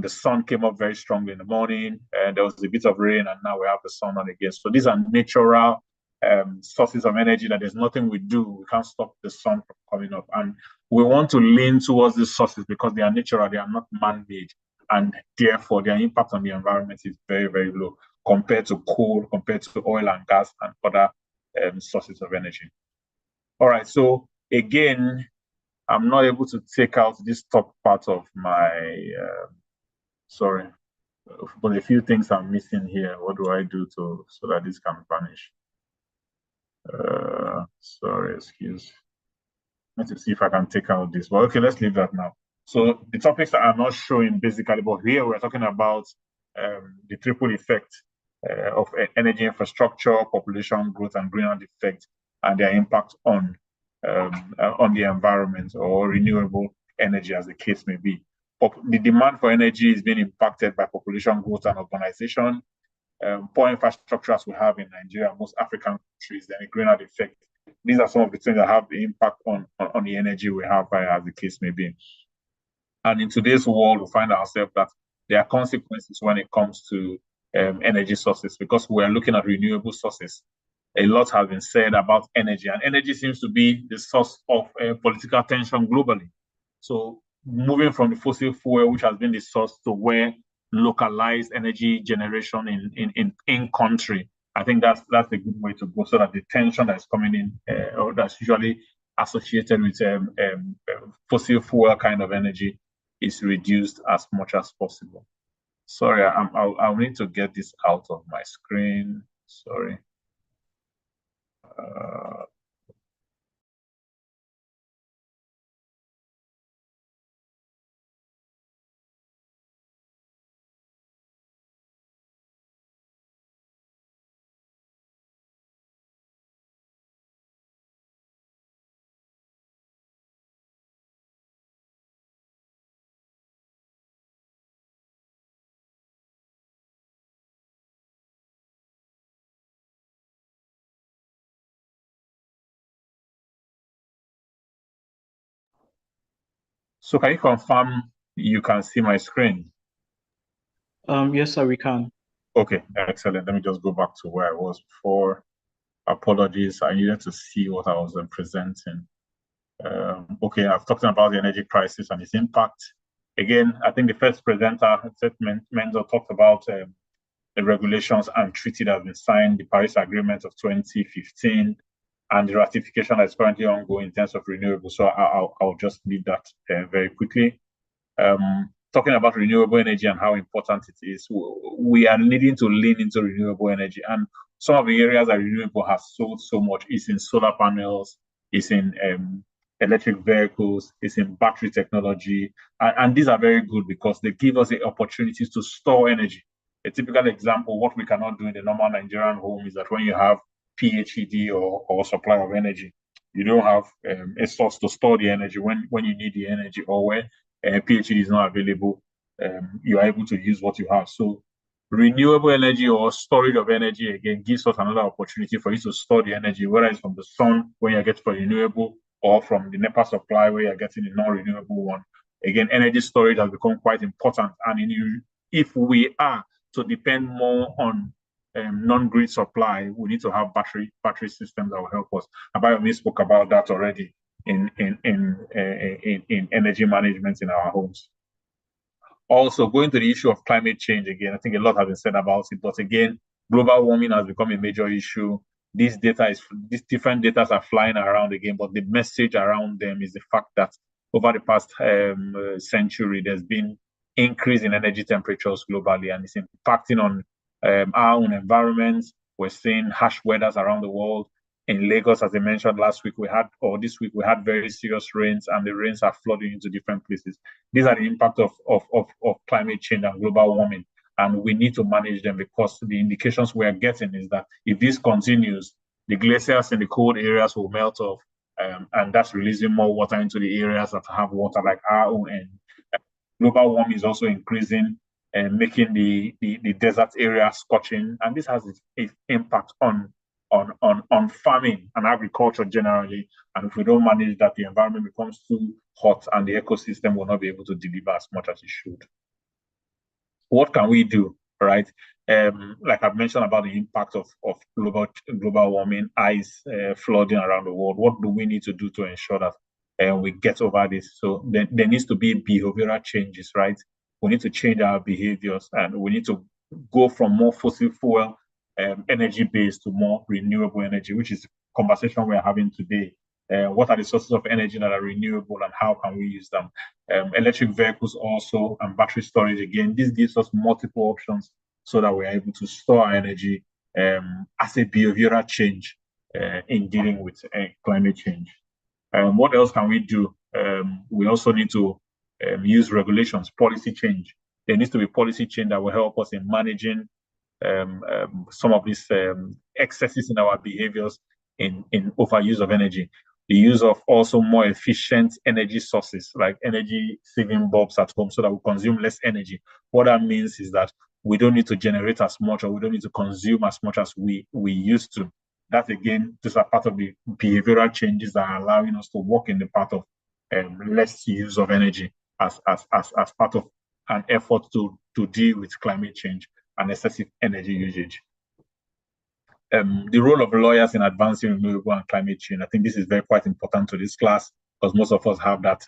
the sun came up very strongly in the morning, and there was a bit of rain, and now we have the sun on again. So these are natural sources of energy that there's nothing we do. We can't stop the sun from coming up. And we want to lean towards these sources because they are natural, they are not man-made, and therefore their impact on the environment is very, very low compared to coal, compared to oil and gas and other sources of energy. All right, so again, I'm not able to take out this top part of my, sorry, but a few things I'm missing here. What do I do so that this can vanish? Sorry, excuse. Let's see if I can take out this. Well, okay, let's leave that now. So the topics that I'm not showing basically, but here we're talking about the triple effect of energy infrastructure, population growth, and greenhouse effect, and their impact on the environment, or renewable energy, as the case may be. The demand for energy is being impacted by population growth and urbanization, poor infrastructure as we have in Nigeria, most African countries, then a greenhouse effect. These are some of the things that have the impact on the energy we have, as the case may be. And in today's world, we find ourselves that there are consequences when it comes to energy sources, because we are looking at renewable sources. A lot has been said about energy, and energy seems to be the source of political tension globally. So moving from the fossil fuel, which has been the source, to where localized energy generation in country, I think that's a good way to go, so that the tension that's coming in, or that's usually associated with fossil fuel kind of energy, is reduced as much as possible. Sorry, I'll need to get this out of my screen. Sorry. So can you confirm you can see my screen? Yes, sir, we can. Okay, excellent. Let me just go back to where I was before. Apologies, I needed to see what I was presenting. Okay, I've talked about the energy crisis and its impact. Again, I think the first presenter, Mentor, talked about the regulations and treaty that have been signed, the Paris Agreement of 2015, and the ratification that is currently ongoing in terms of renewable. So I'll just leave that very quickly. Talking about renewable energy and how important it is, we are needing to lean into renewable energy. And some of the areas that renewable has sold so much is in solar panels, is in electric vehicles, is in battery technology. And these are very good because they give us the opportunities to store energy. A typical example, what we cannot do in the normal Nigerian home is that when you have PHED or supply of energy, you don't have a source to store the energy when you need the energy, or when PHED is not available, you are able to use what you have. So renewable energy or storage of energy, again, gives us another opportunity for you to store the energy, whether it's from the sun when you get for renewable, or from the NEPA supply where you're getting the non-renewable one. Again, energy storage has become quite important. And if we are to depend more on non-grid supply, we need to have battery systems that will help us. Abayomi spoke about that already in energy management in our homes. Also, going to the issue of climate change again, I think a lot has been said about it, but again, global warming has become a major issue. These different data are flying around again, but the message around them is the fact that over the past century, there's been increase in energy temperatures globally, and it's impacting on our own environment. We're seeing harsh weathers around the world. In Lagos, as I mentioned last week, this week we had very serious rains, and the rains are flooding into different places. These are the impact of climate change and global warming, and we need to manage them because the indications we are getting is that if this continues, the glaciers in the cold areas will melt off, and that's releasing more water into the areas that have water, like our own end. Global warming is also increasing and making the desert area scorching, and this has its impact on farming and agriculture generally. And if we don't manage that, the environment becomes too hot and the ecosystem will not be able to deliver as much as it should. What can we do, right? Like I've mentioned about the impact of global warming, ice, flooding around the world. What do we need to do to ensure that we get over this? So there needs to be behavioral changes, right? We need to change our behaviors, and we need to go from more fossil fuel energy based to more renewable energy, which is the conversation we're having today. What are the sources of energy that are renewable, and how can we use them? Electric vehicles also, and battery storage. Again, this gives us multiple options so that we're able to store our energy as a behavioral change in dealing with climate change. What else can we do? We also need to use regulations, policy change. There needs to be policy change that will help us in managing some of these excesses in our behaviors in overuse of energy. The use of also more efficient energy sources, like energy saving bulbs at home, so that we consume less energy. What that means is that we don't need to generate as much, or we don't need to consume as much as we used to. That again, these are part of the behavioral changes that are allowing us to walk in the path of less use of energy as part of an effort to deal with climate change and excessive energy usage. The role of lawyers in advancing renewable and climate change. I think this is quite important to this class because most of us have that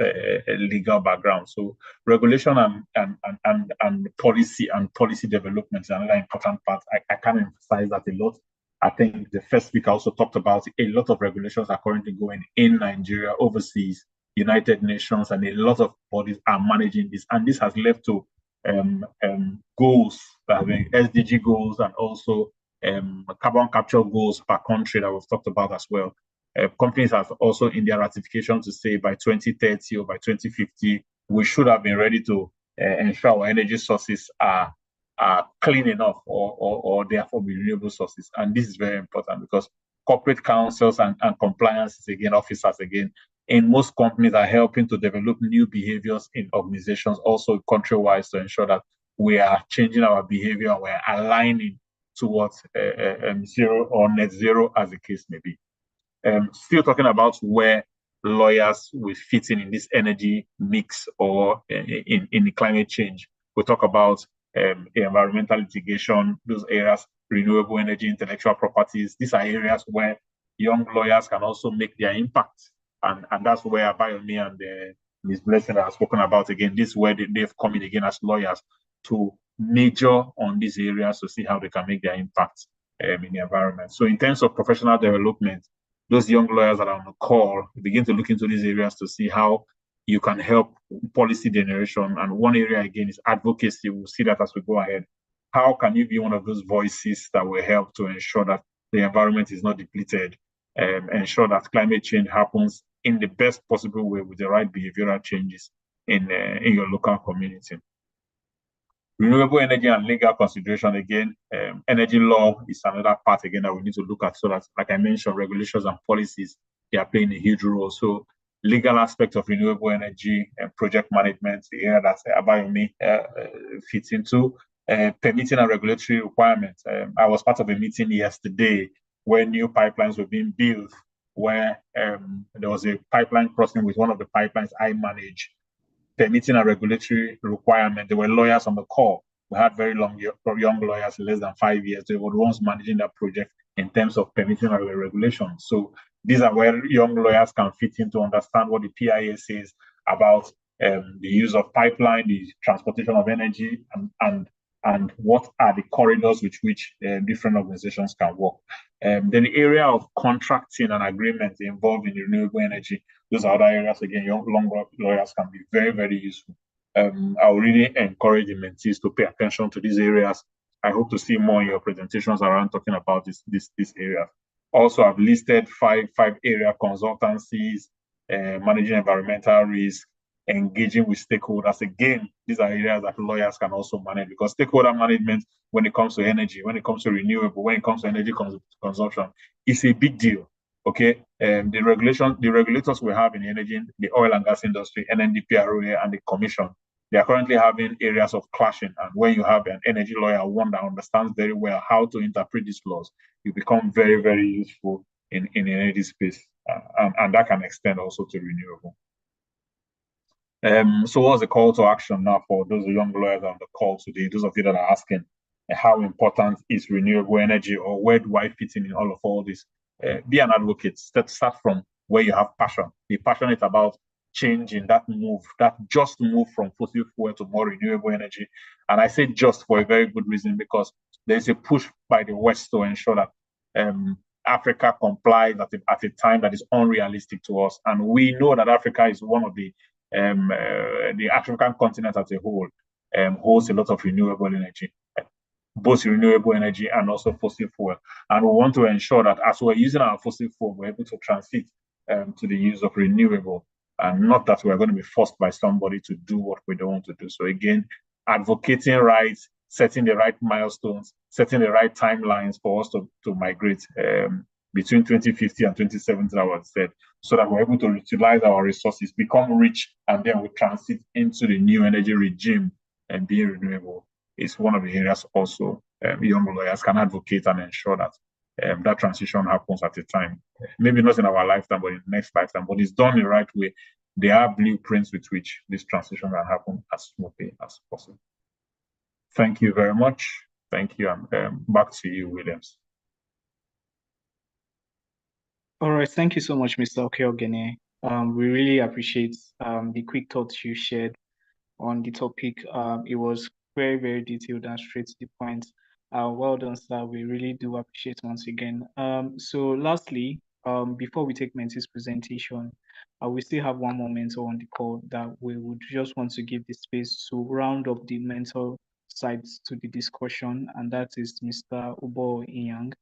legal background. So regulation and policy development is another important part. I can't emphasize that a lot. I think the first speaker also talked about a lot of regulations are currently going in Nigeria, overseas, United Nations, and a lot of bodies are managing this. And this has led to goals that have been SDG goals and also carbon capture goals per country that we've talked about as well. Companies have also in their ratification to say by 2030 or by 2050, we should have been ready to ensure our energy sources are clean enough or therefore be renewable sources. And this is very important because corporate councils and compliance officers in most companies are helping to develop new behaviors in organizations, also country-wise, to ensure that we are changing our behavior, we're aligning towards zero or net zero, as the case may be. Still talking about where lawyers will fit in this energy mix or in the climate change. We talk about environmental litigation, those areas, renewable energy, intellectual properties. These are areas where young lawyers can also make their impact. And that's where Abayomi and Ms. Blessing have spoken about again. This is where they've come in again as lawyers to major on these areas to see how they can make their impact in the environment. So in terms of professional development, those young lawyers that are on the call begin to look into these areas to see how you can help policy generation. And one area again is advocacy. We'll see that as we go ahead. How can you be one of those voices that will help to ensure that the environment is not depleted, ensure that climate change happens in the best possible way with the right behavioral changes in your local community? Renewable energy and legal consideration, again, energy law is another part, again, that we need to look at so that, like I mentioned, regulations and policies, they are playing a huge role. So legal aspect of renewable energy and project management, the area that Abayomi fits into, permitting and regulatory requirements. I was part of a meeting yesterday where new pipelines were being built, where there was a pipeline crossing with one of the pipelines I manage, permitting and regulatory requirement. There were lawyers on the call. We had very young lawyers, less than 5 years. They were the ones managing that project in terms of permitting and regulations. So these are where young lawyers can fit in to understand what the PIA says about the use of pipeline, the transportation of energy, and what are the corridors with which different organizations can work. Then the area of contracting and agreements involved in renewable energy, those are other areas, again, young lawyers can be very, very useful. I will really encourage the mentees to pay attention to these areas. I hope to see more in your presentations around talking about this area. Also, I've listed five area consultancies, managing environmental risk, engaging with stakeholders. Again, these are areas that lawyers can also manage, because stakeholder management, when it comes to energy, when it comes to renewable, when it comes to energy consumption, is a big deal. Okay, the regulators we have in the energy, the oil and gas industry, NNDPROA and the Commission, they are currently having areas of clashing. And when you have an energy lawyer, one that understands very well how to interpret these laws, you become very, very useful in the energy space, and that can extend also to renewable. So what's the call to action now for those young lawyers on the call today, those of you that are asking how important is renewable energy, or where do I fit in all this? Be an advocate. Start from where you have passion. Be passionate about changing that move, that just move from fossil fuel to more renewable energy. And I say just for a very good reason, because there's a push by the West to ensure that Africa complies at a time that is unrealistic to us. And we know that Africa is one of the African continent as a whole holds a lot of renewable energy, both renewable energy and also fossil fuel. And we want to ensure that as we're using our fossil fuel, we're able to transit to the use of renewable, and not that we're going to be forced by somebody to do what we don't want to do. So again, advocating rights, setting the right milestones, setting the right timelines for us to migrate between 2050 and 2070, I would say, so that we're able to utilize our resources, become rich, and then we transit into the new energy regime and being renewable. Is one of the areas also young lawyers can advocate and ensure that that transition happens at a time, maybe not in our lifetime, but in the next lifetime, but it's done the right way. There are blueprints with which this transition can happen as smoothly as possible. Thank you very much. Thank you. And back to you, Williams. All right. Thank you so much, Mr. Okeogene. We really appreciate the quick thoughts you shared on the topic. It was very, very detailed and straight to the point. Well done, sir. We really do appreciate once again. So lastly, before we take Mentee's presentation, We still have one more mentor on the call that we would just want to give the space to round up the mentor sides to the discussion, and that is Mr. Ubo Inyang.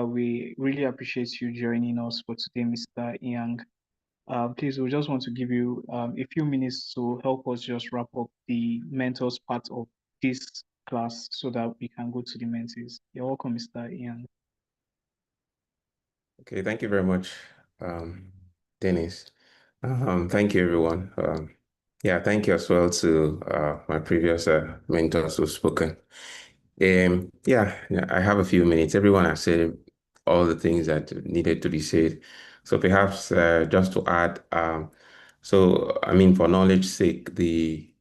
We really appreciate you joining us for today, Mr. Inyang. Please, we just want to give you a few minutes to help us just wrap up the mentors part of this class so that we can go to the mentees. You're welcome, Mr. Ian. Okay, thank you very much, Dennis. Thank you, everyone. Yeah, thank you as well to my previous mentors who've spoken. Yeah, I have a few minutes. Everyone has said all the things that needed to be said. So perhaps just to add, so I mean, for knowledge sake, the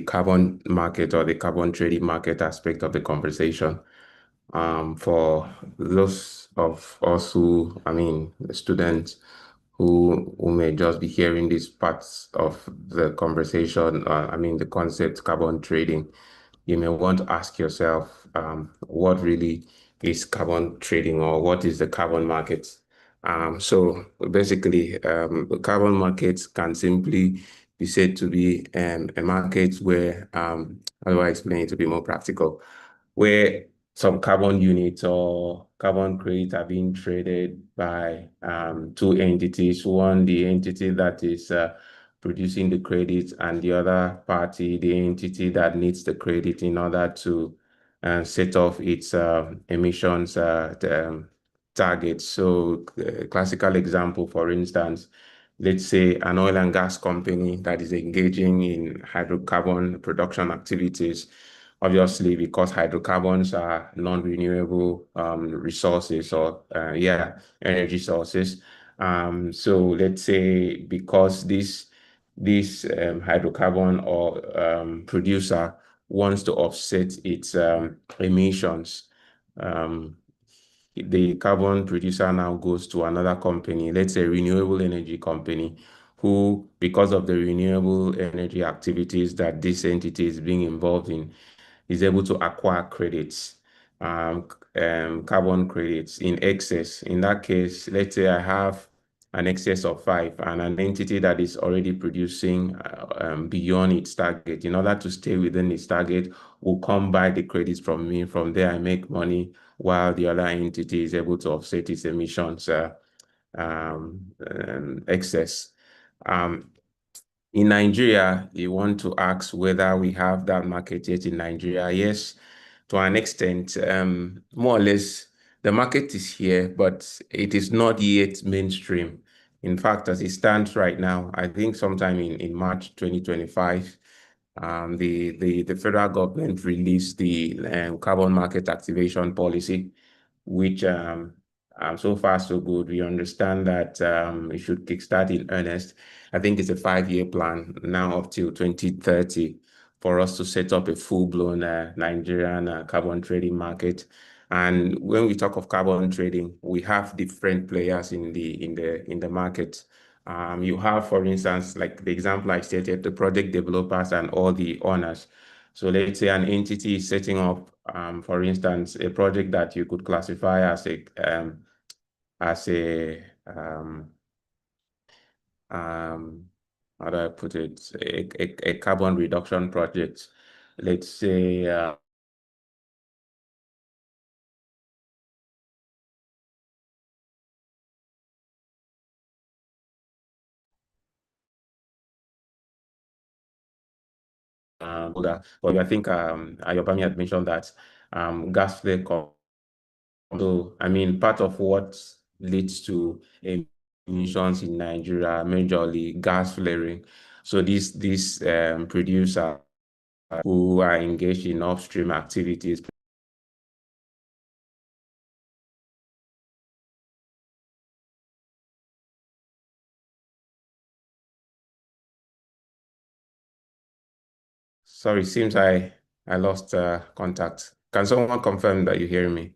carbon market or the carbon trading market aspect of the conversation, for those of us who, I mean, the students who may just be hearing these parts of the conversation, I mean, the concept carbon trading, you may want to ask yourself, what really is carbon trading or what is the carbon market? So basically, the carbon markets can simply be said to be a market where, how do I explain it to be more practical, where some carbon units or carbon credits are being traded by two entities. One, the entity that is producing the credit, and the other party, the entity that needs the credit in order to set off its emissions targets. So, classical example, for instance, let's say an oil and gas company that is engaging in hydrocarbon production activities. Obviously, because hydrocarbons are non-renewable resources or energy sources. So let's say because this hydrocarbon or producer wants to offset its emissions, the carbon producer now goes to another company, let's say a renewable energy company, who, because of the renewable energy activities that this entity is being involved in, is able to acquire credits, carbon credits in excess. In that case, let's say I have an excess of 5 and an entity that is already producing beyond its target. In order to stay within its target, will come buy the credits from me. From there, I make money while the other entity is able to offset its emissions excess. In Nigeria, you want to ask whether we have that market yet in Nigeria. Yes, to an extent, more or less, the market is here, but it is not yet mainstream. In fact, as it stands right now, I think sometime in March 2025, the federal government released the carbon market activation policy, which so far so good. We understand that it should kickstart in earnest. I think it's a 5-year plan now up till 2030 for us to set up a full-blown Nigerian carbon trading market. And when we talk of carbon trading, we have different players in the market. You have, for instance, like the example I stated, the project developers and all the owners. So let's say an entity is setting up, for instance, a project that you could classify as a how do I put it, a carbon reduction project. Let's say but I think Ayobami had mentioned that gas flare. So I mean, part of what leads to emissions in Nigeria, majorly gas flaring. So these producers who are engaged in upstream activities. Sorry, seems I lost contact. Can someone confirm that you hear me?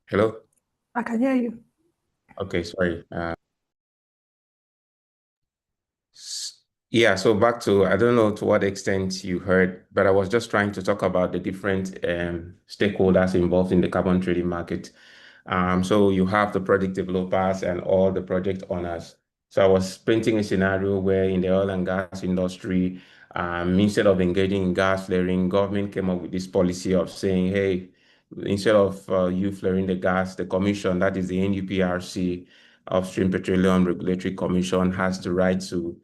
Hello? I can hear you. Okay, sorry. Yeah, so back to, I don't know to what extent you heard, but I was just trying to talk about the different stakeholders involved in the carbon trading market. So you have the project developers and all the project owners. So I was painting a scenario where in the oil and gas industry, instead of engaging in gas flaring, government came up with this policy of saying, hey, instead of you flaring the gas, the commission, that is the NUPRC, Upstream Petroleum Regulatory Commission, has the right to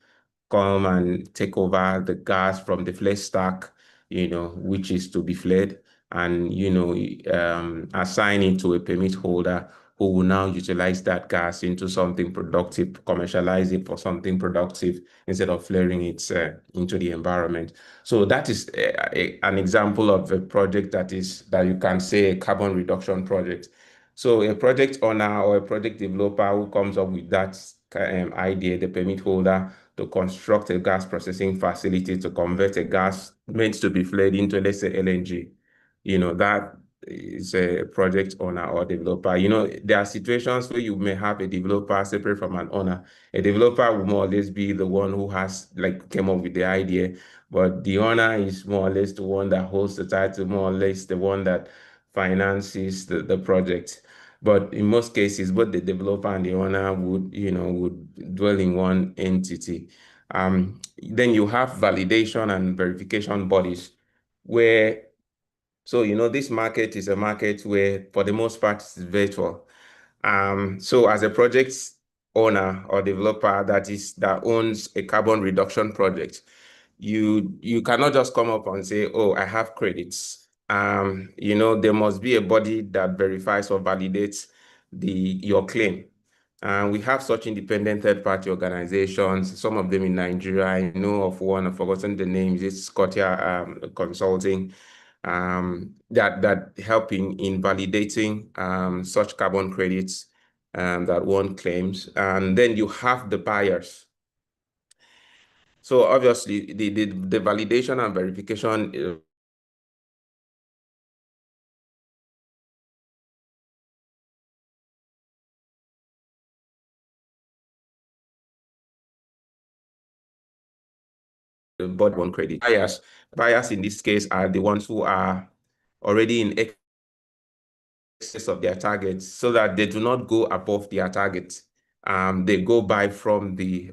come and take over the gas from the flare stack, which is to be flared, and, assign it to a permit holder who will now utilize that gas into something productive, commercialize it for something productive instead of flaring it into the environment. So that is an example of a project that you can say a carbon reduction project. So a project owner or a project developer who comes up with that idea, the permit holder, to construct a gas processing facility to convert a gas meant to be flared into, let's say, LNG. That is a project owner or developer. There are situations where you may have a developer separate from an owner. A developer will more or less be the one who came up with the idea, but the owner is more or less the one that holds the title, more or less the one that finances the project. But in most cases, both the developer and the owner would dwell in one entity. Then you have validation and verification bodies where, this market is a market where, for the most part, it's virtual. So as a project owner or developer that owns a carbon reduction project, you cannot just come up and say, oh, I have credits. There must be a body that verifies or validates your claim. And we have such independent third-party organizations, some of them in Nigeria. I know of one, I've forgotten the name, it's Scotia Consulting, that help in validating such carbon credits that one claims. And then you have the buyers. So obviously, the validation and verification but one credit. Buyers in this case are the ones who are already in excess of their targets, so that they do not go above their targets. They go buy from the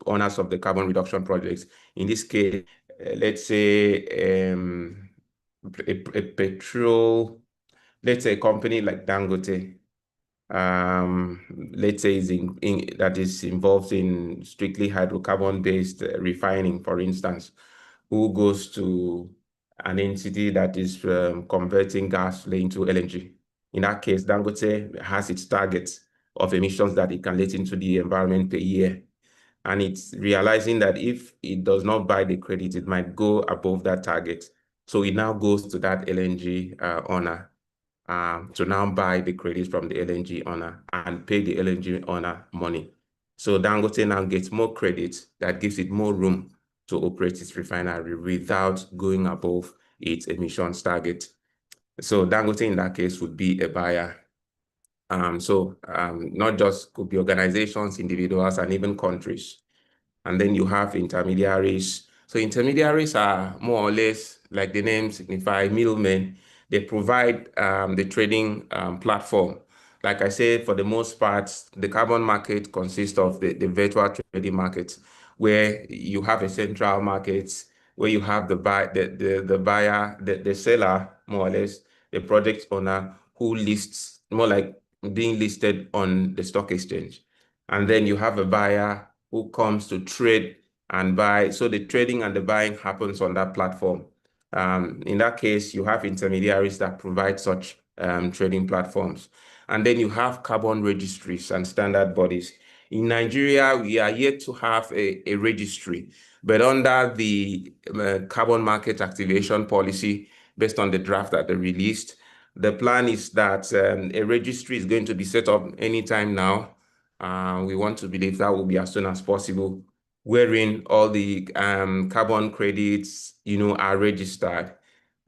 owners of the carbon reduction projects. In this case, let's say a petrol, let's say a company like Dangote, let's say that is involved in strictly hydrocarbon-based refining, for instance, who goes to an entity that is converting gas into LNG. In that case, Dangote has its targets of emissions that it can let into the environment per year. And it's realizing that if it does not buy the credit, it might go above that target. So it now goes to that LNG owner to now buy the credits from the LNG owner and pay the LNG owner money. So Dangote now gets more credits that gives it more room to operate its refinery without going above its emissions target. So Dangote in that case would be a buyer. Not just could be organizations, individuals, and even countries. And then you have intermediaries. So intermediaries are more or less, like the name signify, middlemen. They provide the trading platform. Like I said, for the most part, the carbon market consists of the virtual trading market, where you have a central market, where you have the buyer, the seller, more or less, the project owner who lists, more like being listed on the stock exchange. And then you have a buyer who comes to trade and buy. So the trading and the buying happens on that platform. In that case, you have intermediaries that provide such trading platforms. And then you have carbon registries and standard bodies. In Nigeria, we are yet to have a registry, but under the carbon market activation policy, based on the draft that they released, the plan is that a registry is going to be set up anytime now. We want to believe that will be as soon as possible, wherein all the carbon credits, are registered.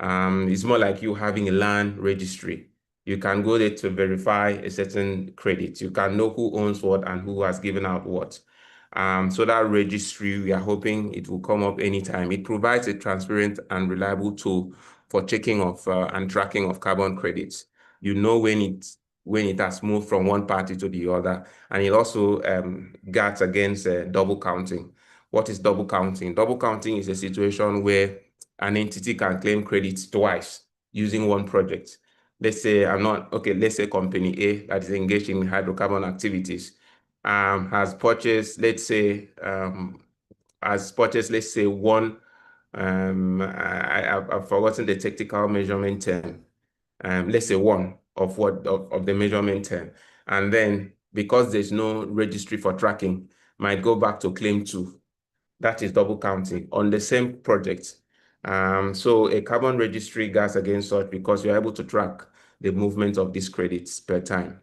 It's more like you having a land registry. You can go there to verify a certain credit. You can know who owns what and who has given out what. So that registry, we are hoping it will come up anytime. It provides a transparent and reliable tool for checking of and tracking of carbon credits. you know when it has moved from one party to the other. And it also guards against double counting. What is double counting? Double counting is a situation where an entity can claim credits twice using one project. Let's say let's say company A that is engaged in hydrocarbon activities has purchased, let's say one, I've forgotten the technical measurement term. Let's say one of the measurement term. And then because there's no registry for tracking, might go back to claim 2. That is double counting on the same project. So a carbon registry guards against such because you're able to track the movement of these credits per time.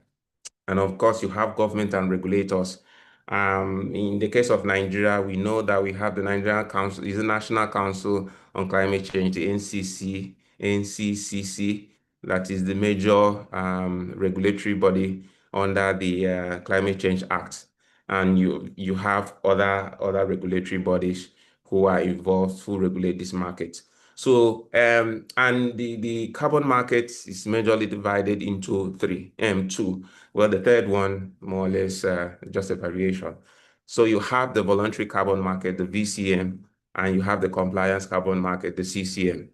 And of course, you have government and regulators. In the case of Nigeria, we know that we have the Nigerian Council, is the National Council on Climate Change, the NCCC, that is the major regulatory body under the Climate Change Act. And you have other regulatory bodies who are involved who regulate this market. So, and the carbon market is majorly divided into two. Well, the third one, more or less, just a variation. So you have the voluntary carbon market, the VCM, and you have the compliance carbon market, the CCM.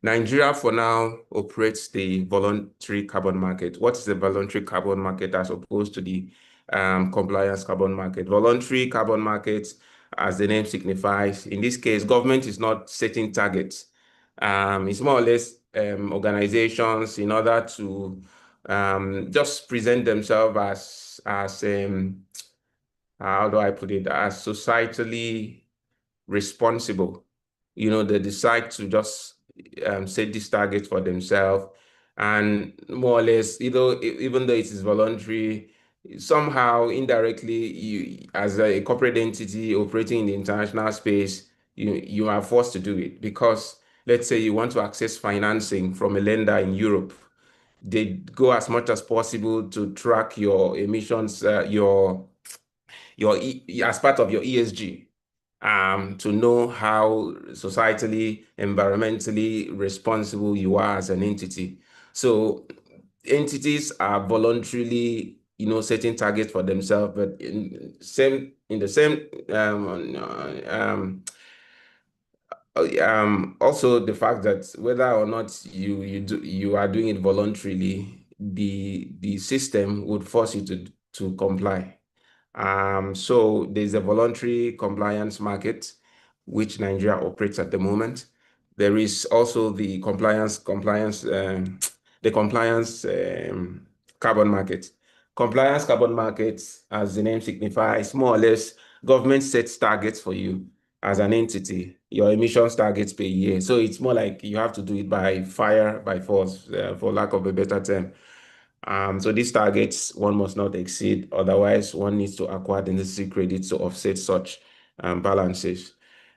Nigeria, for now, operates the voluntary carbon market. What is the voluntary carbon market as opposed to the compliance carbon market? Voluntary carbon market, as the name signifies, in this case, government is not setting targets. It's more or less organizations in order to just present themselves as how do I put it, as societally responsible. They decide to just set these targets for themselves, and more or less, even though it is voluntary, somehow indirectly, you as a corporate entity operating in the international space, you are forced to do it because let's say you want to access financing from a lender in Europe. They go as much as possible to track your emissions, as part of your ESG, to know how societally, environmentally responsible you are as an entity. So entities are voluntarily, setting targets for themselves, but also the fact that whether or not you are doing it voluntarily, the system would force you to comply. So there's a voluntary compliance market, which Nigeria operates at the moment. There is also the compliance carbon market. Compliance carbon market, as the name signifies, more or less, government sets targets for you as an entity, your emissions targets per year. So it's more like you have to do it by fire, by force, for lack of a better term. So these targets one must not exceed, otherwise one needs to acquire the necessary credits to offset such balances.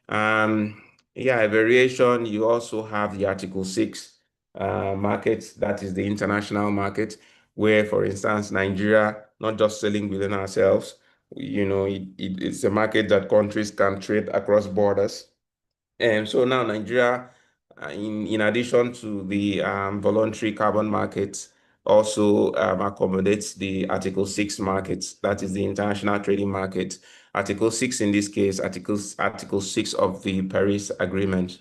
Yeah, a variation, you also have the Article 6 market, that is the international market, where, for instance, Nigeria, not just selling within ourselves, it's a market that countries can trade across borders. And so now Nigeria, in addition to the voluntary carbon market, also accommodates the Article 6 market, that is the international trading market. Article 6 in this case, Article 6 of the Paris Agreement.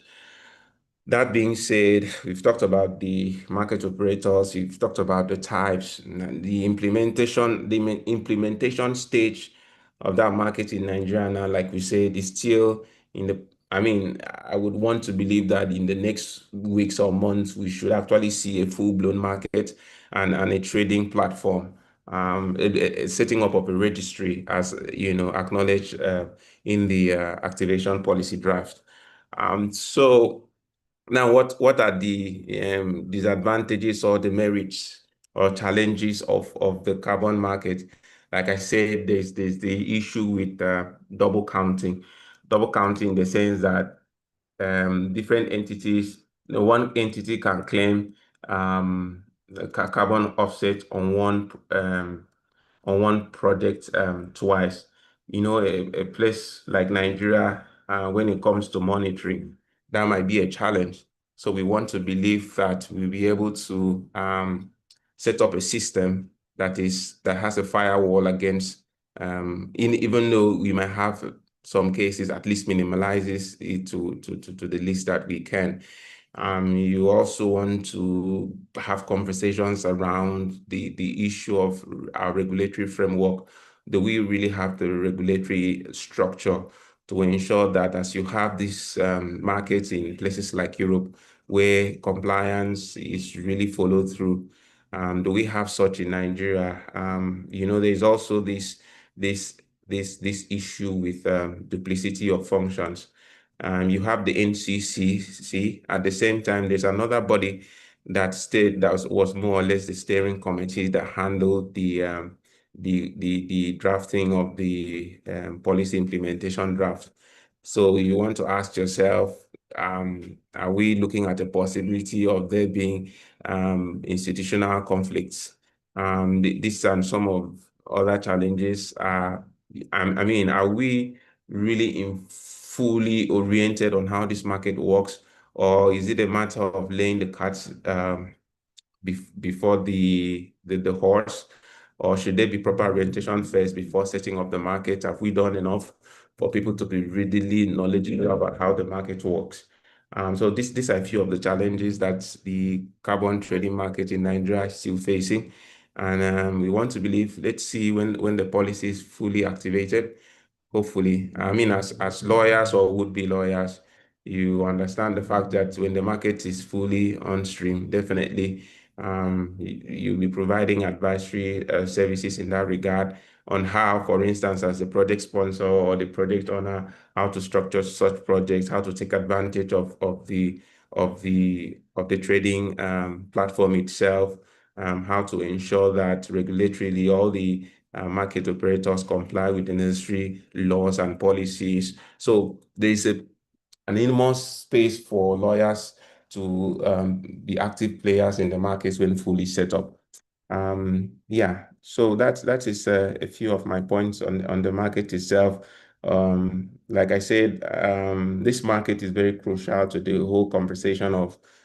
That being said, we've talked about the market operators, we've talked about the types, the implementation stage of that market in Nigeria now, like we said, is still I would want to believe that in the next weeks or months, we should actually see a full-blown market and a trading platform, setting up of a registry, as acknowledged in the activation policy draft. So now, what are the disadvantages or the merits or challenges of the carbon market? Like I said, there's the issue with double counting. Double counting in the sense that different entities, one entity can claim carbon offset on one project twice. A place like Nigeria, when it comes to monitoring, that might be a challenge. So we want to believe that we'll be able to set up a system that has a firewall against, even though we might have some cases, at least minimalizes it to the least that we can. You also want to have conversations around the issue of our regulatory framework. Do we really have the regulatory structure to ensure that as you have these markets in places like Europe, where compliance is really followed through? Do we have such in Nigeria? There's also this this issue with duplicity of functions. You have the NCCC. At the same time, there's another body that was more or less the steering committee that handled the drafting of the policy implementation draft. So you want to ask yourself, are we looking at a possibility of there being institutional conflicts? These and some of other challenges are, I mean, are we really fully oriented on how this market works, or is it a matter of laying the cards before the horse, or should there be proper orientation first before setting up the market? Have we done enough for people to be readily knowledgeable about how the market works? So these are a few of the challenges that the carbon trading market in Nigeria is still facing. And we want to believe, let's see when the policy is fully activated, hopefully. I mean, as lawyers or would-be lawyers, you understand the fact that when the market is fully on stream, definitely you'll be providing advisory services in that regard on how, for instance, as the project sponsor or the project owner, how to structure such projects, how to take advantage of the trading platform itself, how to ensure that regulatorily all the market operators comply with the necessary laws and policies. So there's an enormous space for lawyers to be active players in the markets when fully set up. Yeah, so that is a few of my points on the market itself. Like I said, this market is very crucial to the whole conversation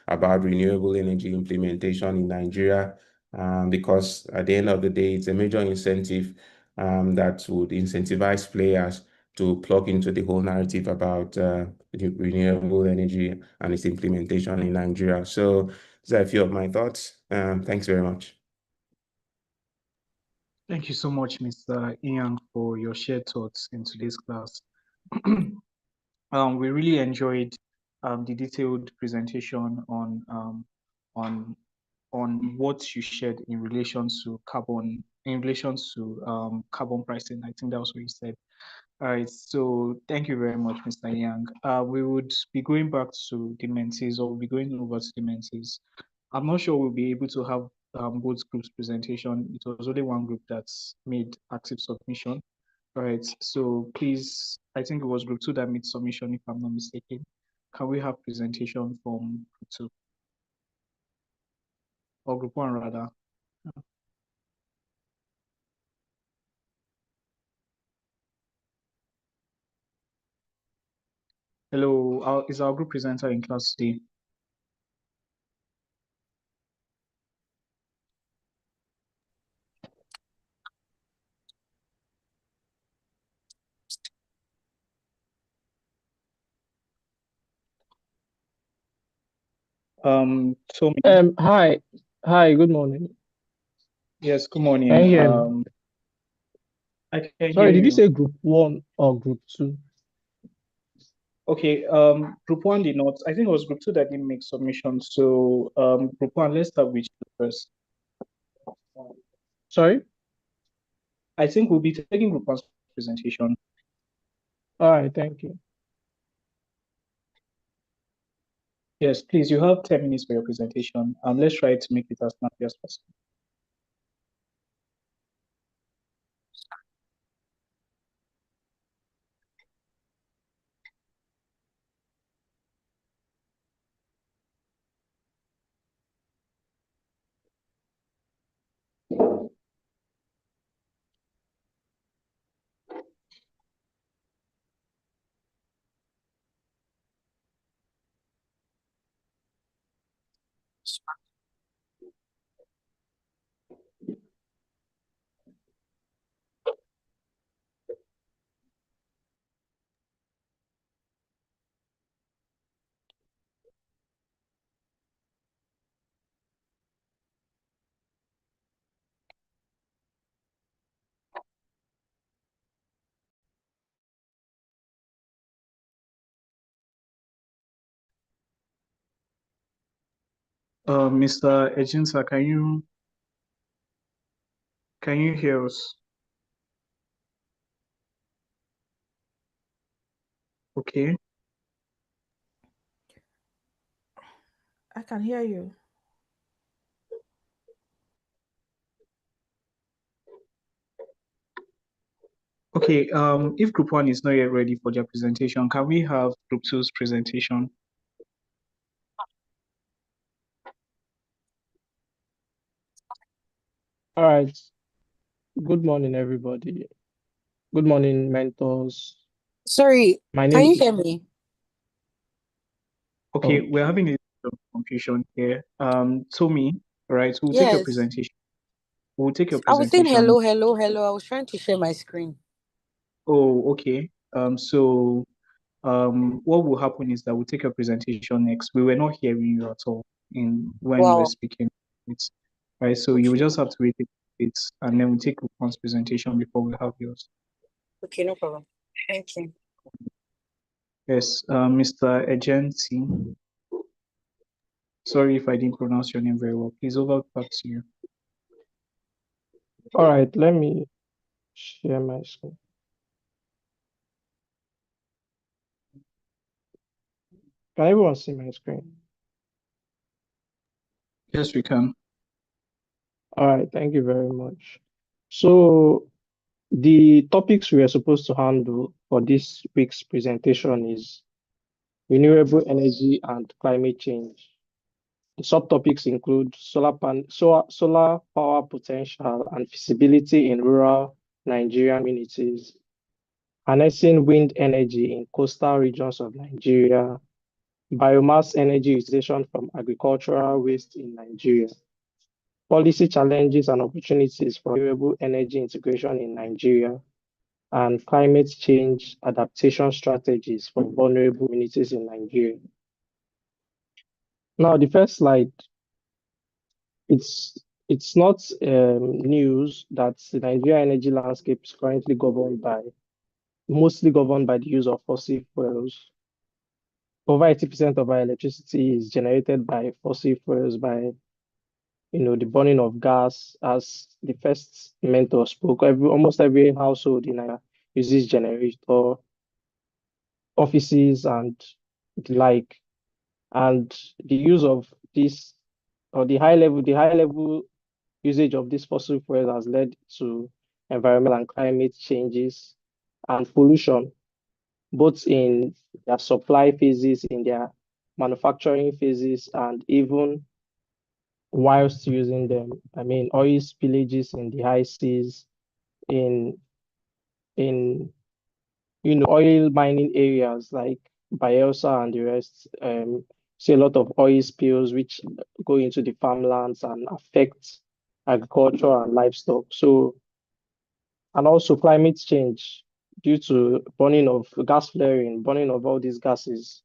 about renewable energy implementation in Nigeria, because at the end of the day, it's a major incentive that would incentivize players to plug into the whole narrative about renewable energy and its implementation in Nigeria. So these are a few of my thoughts. Thanks very much. Thank you so much, Mr. Ian, for your shared thoughts in today's class. We really enjoyed the detailed presentation on what you shared in relation to carbon pricing. I think that was what you said. All right, so thank you very much, Mr. Yang. We would be going back to the mentees, or we'll be going over to the mentees. I'm not sure we'll be able to have both groups presentation. It was only one group that's made active submission. All right, so please, I think it was group 2 that made submission, if I'm not mistaken. Can we have presentation from group 2? Or group 1 rather. Hello, is our group presenter in class today? So Hi, good morning. yes, good morning. Can you hear me? I can Sorry, hear did you you. say group 1 or group 2? Okay, group 1 did not. I think it was group 2 that didn't make submission. So group 1, let's start with you first. Sorry? I think we'll be taking group 1's presentation. All right, thank you. Yes, please, you have 10 minutes for your presentation. Let's try to make it as snappy as possible. Mr. Ejinsa, can you hear us? Okay. I can hear you. Okay, if Group 1 is not yet ready for their presentation, can we have Group 2's presentation? All right. Good morning, everybody. Good morning, mentors. Sorry, My can name you is hear me? Okay, we're okay. having a bit of confusion here. Tommy, right, we'll take your Yes. presentation. We'll take your I was saying presentation. hello, hello, hello. I was trying to share my screen. Oh, okay. What will happen is that we'll take your presentation next. We were not hearing you at all when you were Wow. speaking. It's right. So you will Okay. just have to wait a bit, and then we'll take Rupon's presentation before we have yours. Okay, no problem. Thank you. Yes, Mr. Ejenti. Sorry if I didn't pronounce your name very well. Please, over back to you. All right, let me share my screen. Can everyone see my screen? Yes, we can. All right, thank you very much. So the topics we are supposed to handle for this week's presentation is renewable energy and climate change. The subtopics include solar power potential and feasibility in rural Nigerian communities, harnessing wind energy in coastal regions of Nigeria, biomass energy utilization from agricultural waste in Nigeria, policy challenges and opportunities for renewable energy integration in Nigeria, and climate change adaptation strategies for vulnerable communities in Nigeria. Now, the first slide, it's not news that the Nigerian energy landscape is currently mostly governed by the use of fossil fuels. Over 80% of our electricity is generated by fossil fuels, by the burning of gas. As the first mentor spoke, almost every household in Nigeria uses generator, offices, and the like. And the use of this, or the high level usage of this fossil fuel has led to environmental and climate changes and pollution, both in their supply phases, in their manufacturing phases, and even whilst using them. I mean, oil spillages in the high seas, in in oil mining areas like Bayelsa and the rest. See a lot of oil spills which go into the farmlands and affect agriculture and livestock. So, and also climate change due to burning of gas flaring, burning of all these gases,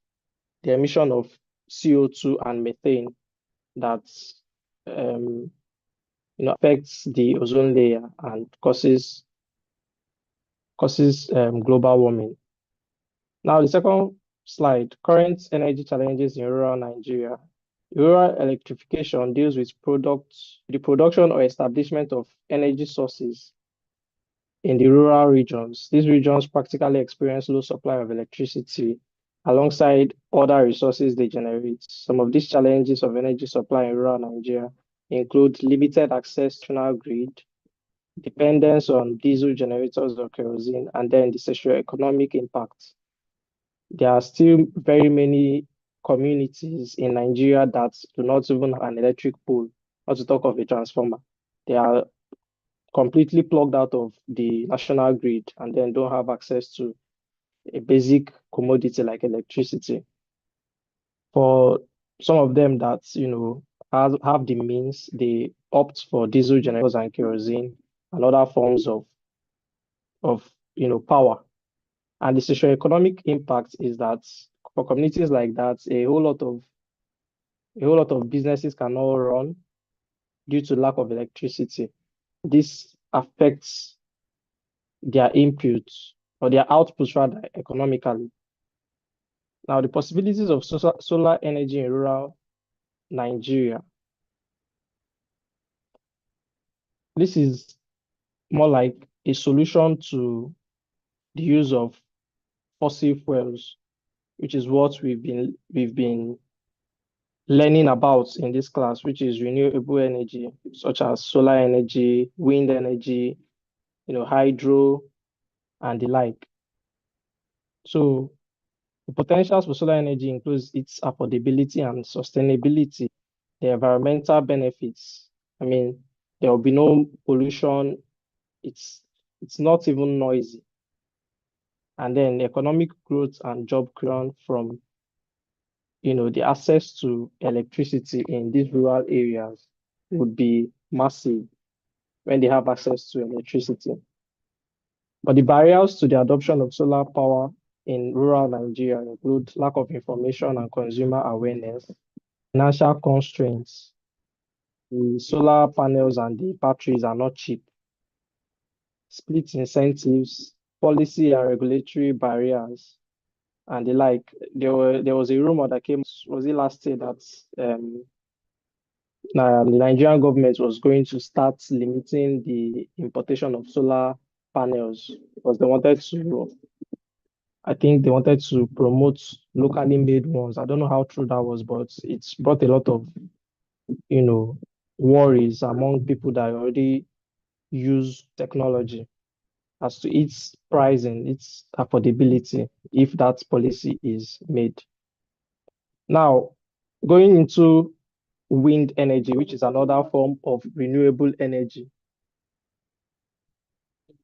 the emission of CO2 and methane that affects the ozone layer and causes global warming. Now, the second slide, current energy challenges in rural Nigeria. Rural electrification deals with the production or establishment of energy sources in the rural regions. These regions practically experience low supply of electricity alongside other resources they generate. Some of these challenges of energy supply in rural Nigeria include limited access to national grid, dependence on diesel generators or kerosene, and then the socio-economic impact. There are still very many communities in Nigeria that do not even have an electric pole, not to talk of a transformer. They are completely plugged out of the national grid and then don't have access to a basic commodity like electricity. For some of them that have the means, they opt for diesel generators and kerosene and other forms of power. And the socioeconomic impact is that for communities like that, a whole lot of businesses cannot run due to lack of electricity. This affects their inputs or their outputs rather economically. Now, the possibilities of solar energy in rural Nigeria. This is more like a solution to the use of fossil fuels, which is what we've been learning about in this class, which is renewable energy, such as solar energy, wind energy, hydro, and the like. So the potentials for solar energy includes its affordability and sustainability, the environmental benefits. I mean, there will be no pollution. It's not even noisy. And then economic growth and job creation from the access to electricity in these rural areas would be massive when they have access to electricity. But the barriers to the adoption of solar power in rural Nigeria include lack of information and consumer awareness, financial constraints. The solar panels and the batteries are not cheap. Split incentives, policy and regulatory barriers, and the like. There was a rumor that came, was it last year, that the Nigerian government was going to start limiting the importation of solar panels because I think they wanted to promote locally made ones. I don't know how true that was, but it's brought a lot of, you know, worries among people that already use technology as to its pricing, its affordability, if that policy is made. Now, going into wind energy, which is another form of renewable energy.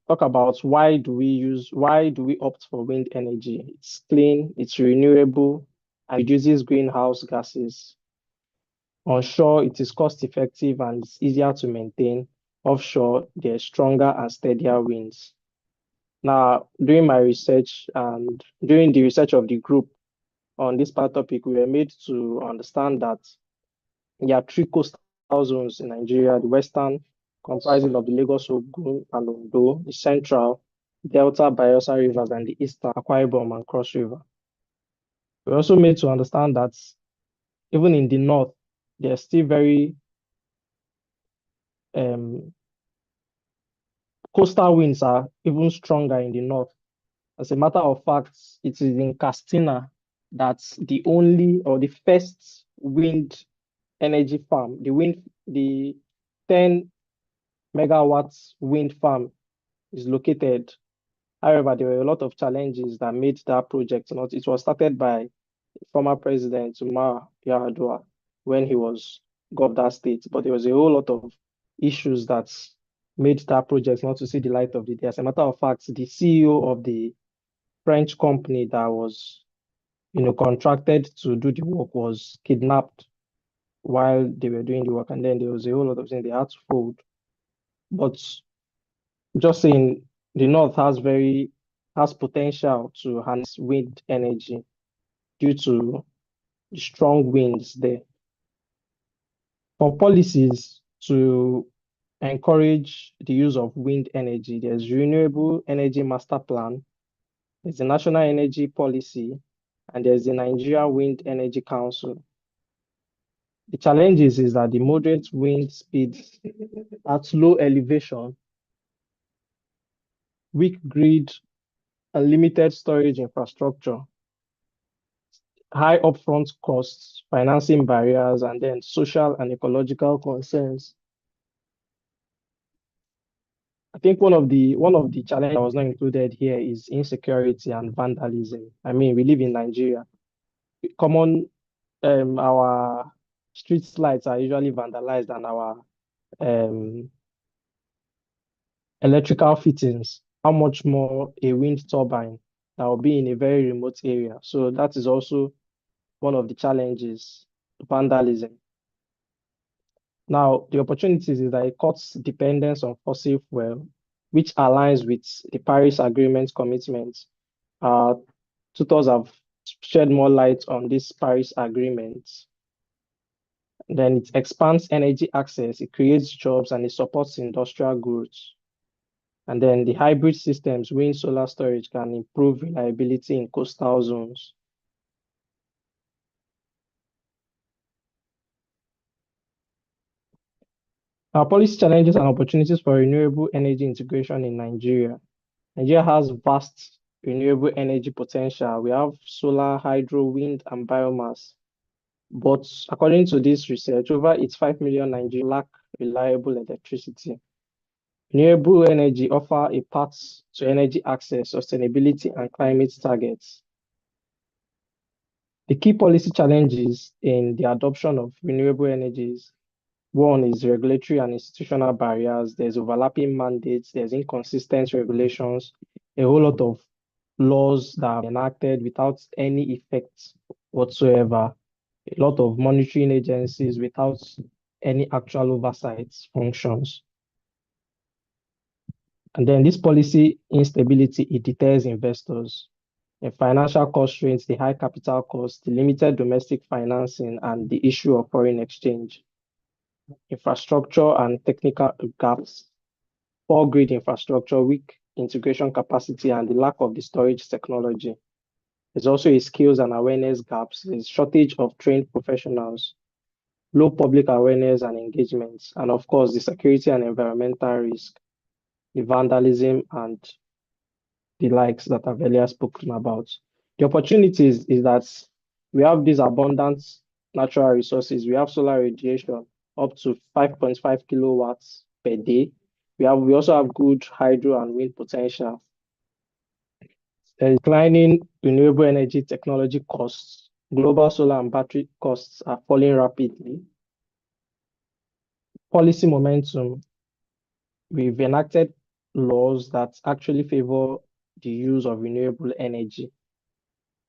Talk about why do we opt for wind energy? It's clean, it's renewable, and reduces greenhouse gases. Onshore, it is cost effective and it's easier to maintain. Offshore, there's stronger and steadier winds. Now, during my research and during the research of the group on this part topic, we were made to understand that there are three coastal zones in Nigeria: the western, comprising of the Lagos, Ogun, and Ondo; the central, Delta, Bayelsa rivers; and the eastern, Akwa Ibom and Cross River. We're also made to understand that even in the north, there's still very coastal winds are even stronger in the north. As a matter of fact, it is in Castina that's the only or the first wind energy farm. The 10 megawatts wind farm is located. However, there were a lot of challenges that made that project not. It was started by former President Umar Yar'Adua when he was governor of that state, but there was a whole lot of issues that made that project not to see the light of the day. As a matter of fact, the CEO of the French company that was, contracted to do the work was kidnapped while they were doing the work, and then there was a whole lot of things they had to fold. But just saying, the north has potential to harness wind energy due to the strong winds there. For policies to encourage the use of wind energy, there's Renewable Energy Master Plan, there's the National Energy Policy, and there's the Nigeria Wind Energy Council. The challenges is that the moderate wind speeds at low elevation, weak grid, and limited storage infrastructure, high upfront costs, financing barriers, and then social and ecological concerns. I think one of the challenges that was not included here is insecurity and vandalism. I mean, we live in Nigeria. Our street lights are usually vandalized, and our electrical fittings. How much more a wind turbine that will be in a very remote area? So that is also one of the challenges, vandalism. Now, the opportunities is that it cuts dependence on fossil fuel, which aligns with the Paris Agreement commitments. Tutors have shed more light on this Paris Agreement. Then it expands energy access, it creates jobs, and it supports industrial growth. And then the hybrid systems, wind, solar storage, can improve reliability in coastal zones. Our policy challenges and opportunities for renewable energy integration in Nigeria. Nigeria has vast renewable energy potential. We have solar, hydro, wind, and biomass. But according to this research, over 85 million Nigerians lack reliable electricity. Renewable energy offer a path to energy access, sustainability, and climate targets. The key policy challenges in the adoption of renewable energies: one is regulatory and institutional barriers. There's overlapping mandates, there's inconsistent regulations, a whole lot of laws that are enacted without any effect whatsoever, a lot of monitoring agencies without any actual oversight functions. And then this policy instability, it deters investors. The financial constraints, the high capital costs, the limited domestic financing, and the issue of foreign exchange. Infrastructure and technical gaps, poor grid infrastructure, weak integration capacity, and the lack of the storage technology. There's also a skills and awareness gaps. There's shortage of trained professionals, low public awareness and engagement, and of course, the security and environmental risk, the vandalism, and the likes that I've earlier spoken about. The opportunities is that we have these abundant natural resources. We have solar radiation up to 5.5 kilowatts per day. We also have good hydro and wind potential. Declining renewable energy technology costs. Global solar and battery costs are falling rapidly. Policy momentum. We've enacted laws that actually favor the use of renewable energy.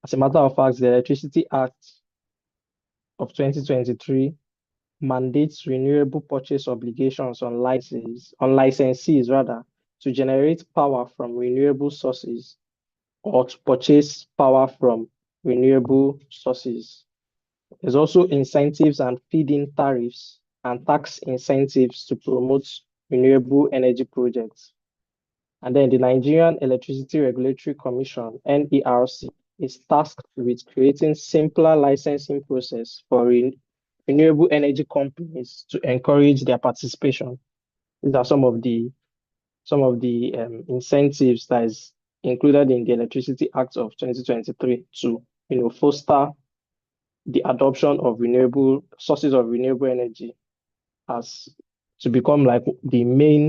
As a matter of fact, the Electricity Act of 2023 mandates renewable purchase obligations on licensees to generate power from renewable sources or to purchase power from renewable sources. There's also incentives and feed-in tariffs and tax incentives to promote renewable energy projects. And then the Nigerian Electricity Regulatory Commission, NERC, is tasked with creating simpler licensing process for renewable energy companies to encourage their participation. These are some of the incentives that is included in the Electricity Act of 2023 to foster the adoption of renewable sources of renewable energy as to become like the main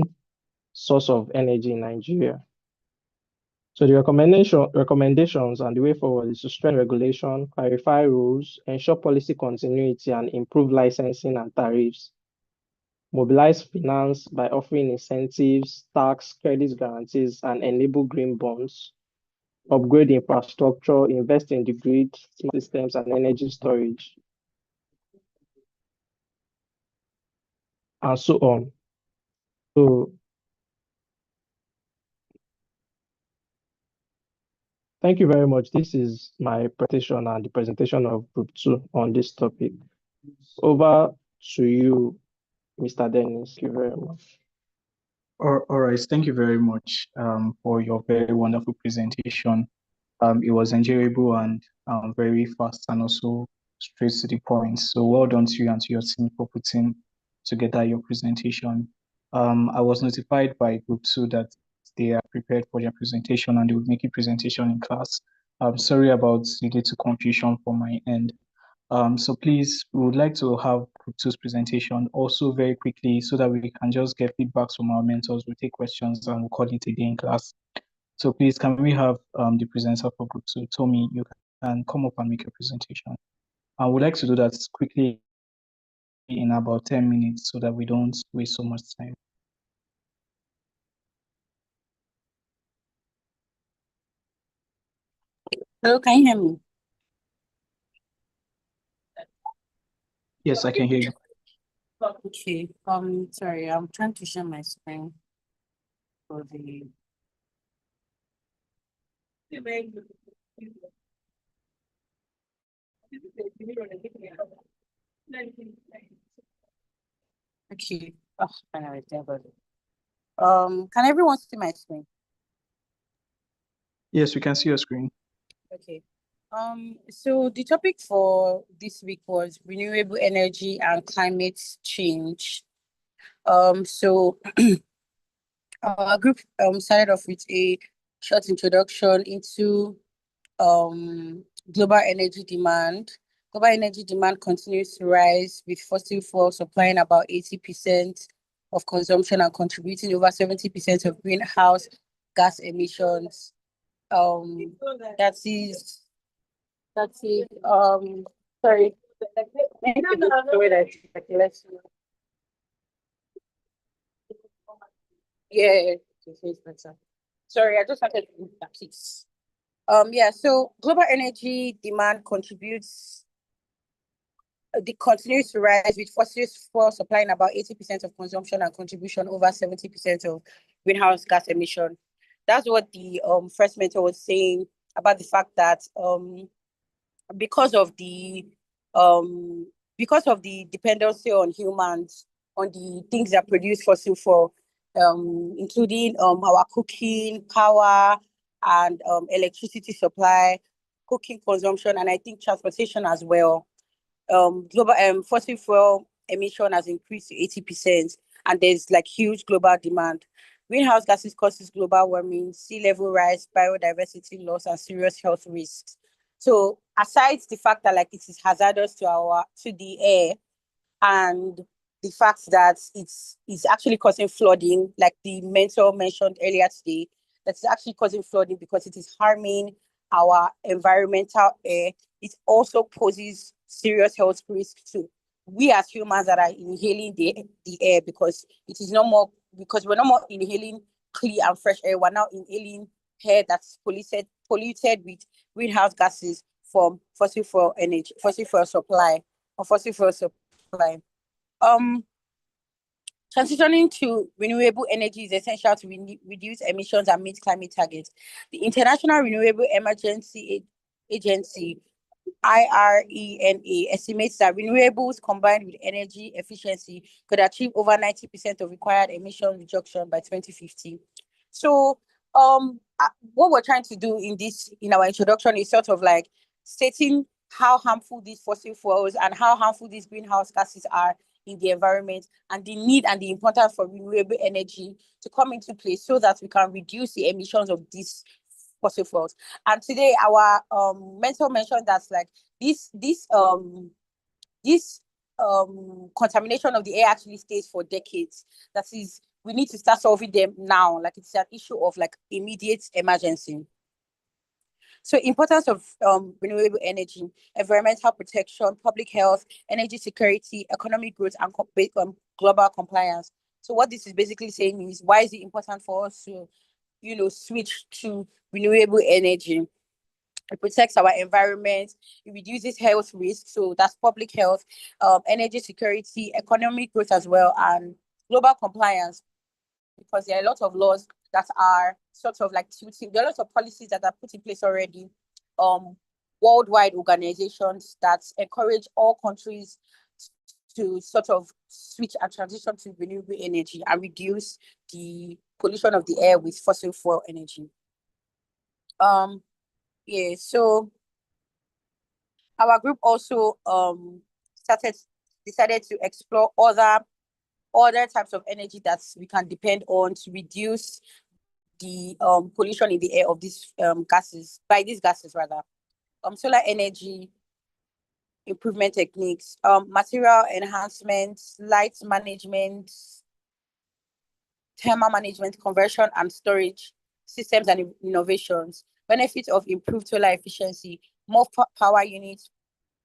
source of energy in Nigeria. So the recommendations and the way forward is to strengthen regulation, clarify rules, ensure policy continuity, and improve licensing and tariffs. Mobilize finance by offering incentives, tax, credit guarantees, and enable green bonds. Upgrade infrastructure, invest in the grid, smart systems, and energy storage, and so on. So thank you very much. This is my presentation and the presentation of Group 2 on this topic. Over to you, Mr. Dennis. Thank you very much. All right, thank you very much for your very wonderful presentation. It was enjoyable and very fast and also straight to the point. So well done to you and to your team for putting together your presentation. I was notified by Group 2 that they are prepared for their presentation and they will make a presentation in class. I'm sorry about the little confusion from my end. So please, we would like to have Group 2's presentation also very quickly so that we can just get feedbacks from our mentors. We'll take questions and we'll call it a day in class. So please, can we have the presenter for Group 2, Tommy, you can come up and make a presentation. I would like to do that quickly in about 10 minutes so that we don't waste so much time. Hello, can you hear me? Yes, I can hear you. Okay. Sorry, I'm trying to share my screen for the. Okay. Oh, finally, thank God. Can everyone see my screen? Yes, we can see your screen. Okay. So the topic for this week was renewable energy and climate change. So our group started off with a short introduction into global energy demand. Global energy demand continues to rise, with fossil fuel supplying about 80% of consumption and contributing over 70% of greenhouse gas emissions. That is sorry. Yeah, it is better. Sorry, I just wanted to move that, please. Yeah, so global energy demand contributes the continues to rise, with fossil fuel supplying about 80% of consumption and contribution over 70% of greenhouse gas emission. That's what the first mentor was saying about the fact that because of the dependency on humans on the things that produce fossil fuel, including our cooking power and electricity supply, cooking consumption, and I think transportation as well. Global fossil fuel emission has increased to 80%, and there's like huge global demand. Greenhouse gases causes global warming, sea level rise, biodiversity loss, and serious health risks. So aside the fact that like it is hazardous to the air, and the fact that it's actually causing flooding, like the mentor mentioned earlier today, that's actually causing flooding because it is harming our environmental air. It also poses serious health risks to we as humans that are inhaling the air, because it is no more, because we're no more inhaling clean and fresh air. We're now inhaling air that's polluted with greenhouse gases from fossil fuel energy, fossil fuel supply, or fossil fuel supply. Transitioning to renewable energy is essential to reduce emissions and meet climate targets. The International Renewable Emergency Agency, IRENA, estimates that renewables combined with energy efficiency could achieve over 90% of required emission reduction by 2050. So, what we're trying to do in our introduction is sort of like stating how harmful these fossil fuels and how harmful these greenhouse gases are in the environment, and the need and the importance for renewable energy to come into place so that we can reduce the emissions of these fossil fuels. And today our mentor mentioned that like this contamination of the air actually stays for decades. That is, we need to start solving them now. Like it's an issue of like immediate emergency. So importance of renewable energy, environmental protection, public health, energy security, economic growth, and global compliance. So what this is basically saying is, why is it important for us to, switch to renewable energy? It protects our environment, it reduces health risks, so that's public health, energy security, economic growth as well, and global compliance, because there are a lot of laws that are sort of like tilting. There are lots of policies that are put in place already, worldwide organizations that encourage all countries to sort of switch and transition to renewable energy and reduce the pollution of the air with fossil fuel energy. Yeah, so our group also decided to explore other types of energy that we can depend on to reduce the pollution in the air of these gases, rather. Solar energy improvement techniques, material enhancement, light management, thermal management, conversion and storage systems and innovations. Benefits of improved solar efficiency, more power units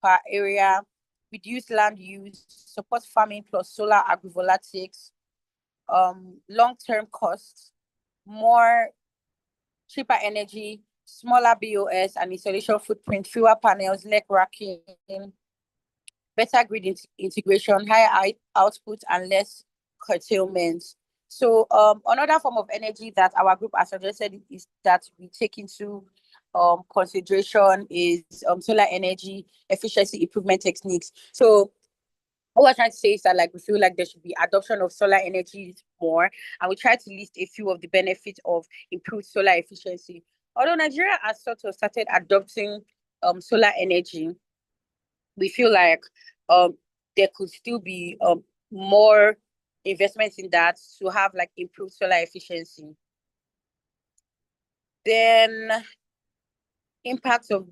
per area, reduce land use, support farming plus solar agrivoltaics, long-term costs, more cheaper energy, smaller BOS and installation footprint, fewer panels, leg racking, better grid integration, higher output, and less curtailment. So another form of energy that our group has suggested is that we take into consideration is solar energy efficiency improvement techniques. So what we're trying to say is that like we feel like there should be adoption of solar energy more, and we try to list a few of the benefits of improved solar efficiency. Although Nigeria has sort of started adopting solar energy, we feel like there could still be more investments in that to have like improved solar efficiency. Then impacts of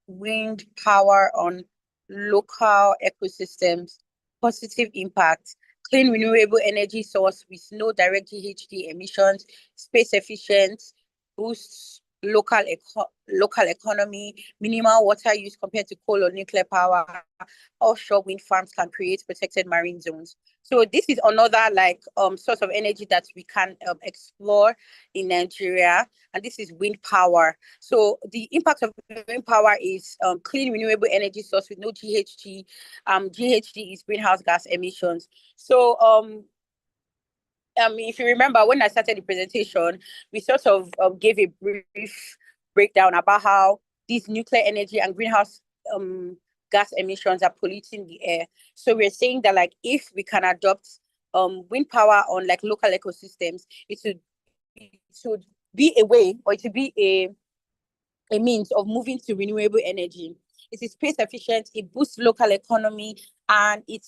wind power on local ecosystems, positive impact, clean renewable energy source with no direct GHG emissions, space efficient, boosts local economy, minimal water use compared to coal or nuclear power. Offshore wind farms can create protected marine zones. So this is another like source of energy that we can explore in Nigeria, and this is wind power. So the impact of wind power is clean renewable energy source with no GHG. GHG is greenhouse gas emissions. So if you remember, when I started the presentation, we sort of gave a brief breakdown about how these nuclear energy and greenhouse gas emissions are polluting the air. So we're saying that like if we can adopt wind power on like local ecosystems, it should be a way, or it should be a means of moving to renewable energy. It is space efficient, it boosts local economy, and it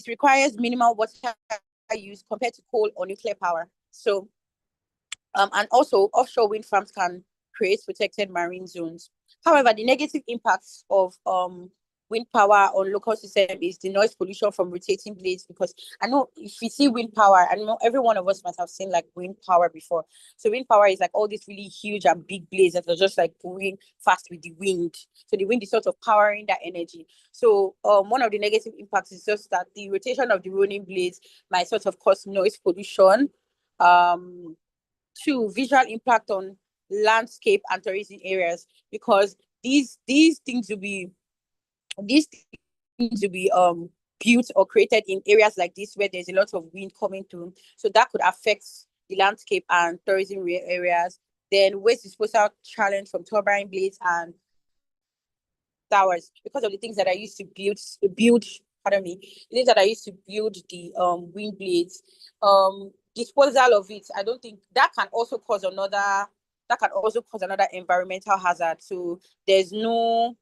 requires minimal water use compared to coal or nuclear power. So, and also offshore wind farms can create protected marine zones. However, the negative impacts of wind power on local system is the noise pollution from rotating blades, because I know if you see wind power, I know every one of us must have seen like wind power before. So wind power is like all these really huge and big blades that are just like going fast with the wind. So the wind is sort of powering that energy. So one of the negative impacts is just that the rotation of the rolling blades might sort of cause noise pollution. Two, visual impact on landscape and tourism areas, because these things will be built or created in areas like this where there's a lot of wind coming through. So that could affect the landscape and tourism areas. Then waste disposal challenge from turbine blades and towers, because of the things that I used to build the things that I used to build the wind blades. Disposal of it, I don't think that can also cause another environmental hazard. So there's no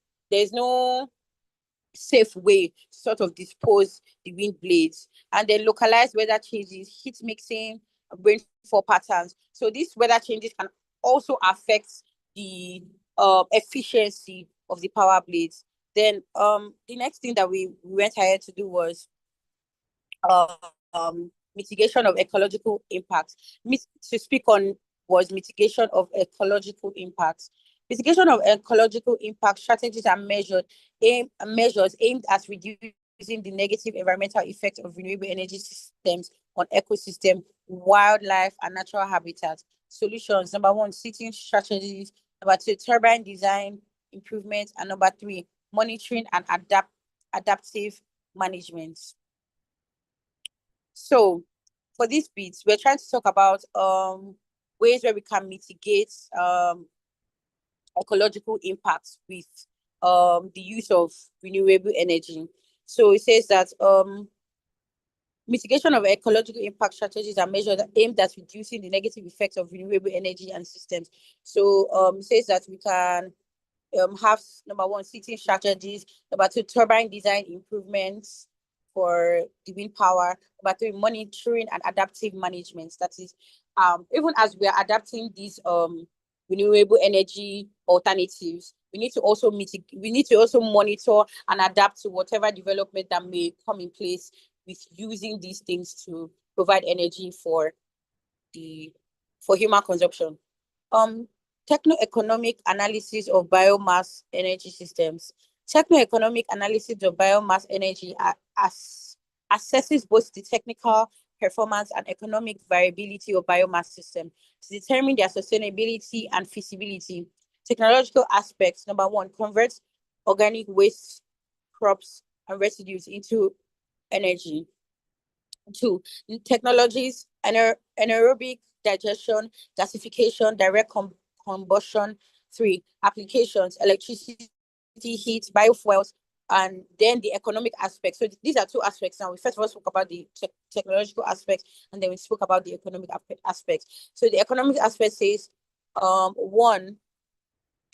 safe way to sort of dispose the wind blades. And then localized weather changes, heat mixing, rainfall patterns. So these weather changes can also affect the efficiency of the power blades. Then the next thing that we went ahead to do was mitigation of ecological impacts. To speak on was mitigation of ecological impacts. Mitigation of ecological impact strategies are measures aimed at reducing the negative environmental effects of renewable energy systems on ecosystem, wildlife, and natural habitats. Solutions: number one, seating strategies. Number two, turbine design improvements. And number three, monitoring and adaptive management. So for this bit, we're trying to talk about ways where we can mitigate ecological impacts with the use of renewable energy. So it says that mitigation of ecological impact strategies are measures aimed at reducing the negative effects of renewable energy and systems. So it says that we can have, number one, seating strategies. Number two, turbine design improvements for the wind power. Number three, monitoring and adaptive management. That is, even as we are adapting these renewable energy alternatives, we need to also monitor and adapt to whatever development that may come in place with using these things to provide energy for human consumption. Techno-economic analysis of biomass energy systems. Techno-economic analysis of biomass energy assesses both the technical performance and economic viability of biomass system to determine their sustainability and feasibility. Technological aspects: number one, converts organic waste, crops, and residues into energy. Two, technologies: anaerobic digestion, gasification, direct combustion. Three, applications: electricity, heat, biofuels. And then the economic aspects. So these are two aspects. Now we first of all spoke about the technological aspects, and then we spoke about the economic aspects. So the economic aspect says, one,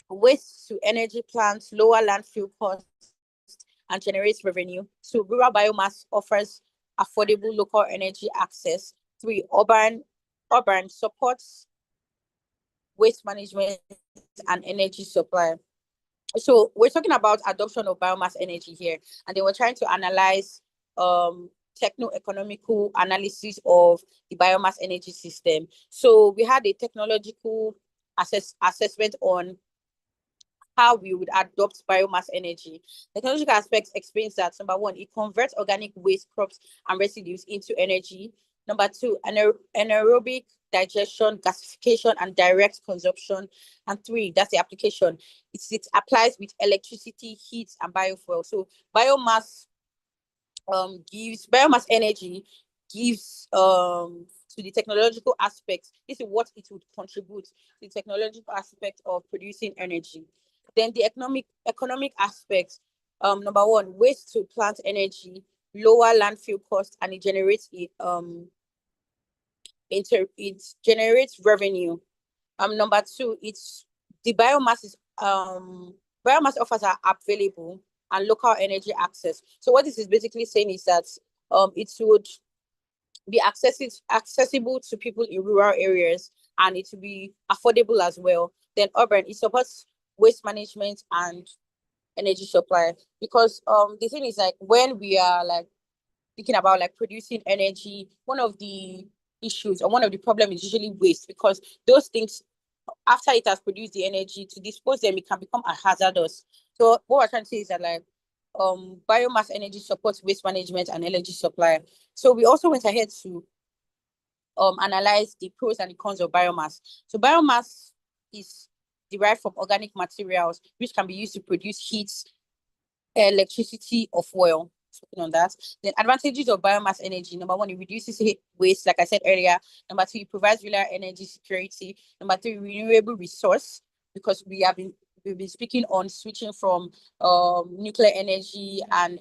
waste to energy plants, lower landfill costs, and generates revenue. So rural biomass offers affordable local energy access. 3, urban supports waste management and energy supply. So we're talking about adoption of biomass energy here, and they were trying to analyze techno-economical analysis of the biomass energy system. So we had a technological assessment on how we would adopt biomass energy. The technological aspect explains that, number 1, it converts organic waste, crops, and residues into energy. Number 2, anaerobic digestion, gasification, and direct consumption. And 3, that's the application. It applies with electricity, heat, and biofuel. So biomass energy gives to the technological aspect. This is what it would contribute to the technological aspect of producing energy. Then the economic aspect, number 1, waste to plant energy, lower landfill cost, and it generates revenue. Number 2, it's the biomass offers are available and local energy access. So what this is basically saying is that it would be accessible to people in rural areas, and it will be affordable as well. Then urban, it supports waste management and energy supply, because the thing is, like, when we are like thinking about like producing energy, one of the issues or one of the problems is usually waste, because those things, after it has produced the energy, to dispose them, it can become hazardous. So what we're trying to say is that, like, biomass energy supports waste management and energy supply. So we also went ahead to analyze the pros and the cons of biomass. So biomass is derived from organic materials, which can be used to produce heat, electricity, or fuel. Speaking on that, then advantages of biomass energy: number 1, it reduces waste, like I said earlier. Number 2, it provides reliable energy security. Number 3, renewable resource, because we've been speaking on switching from nuclear energy and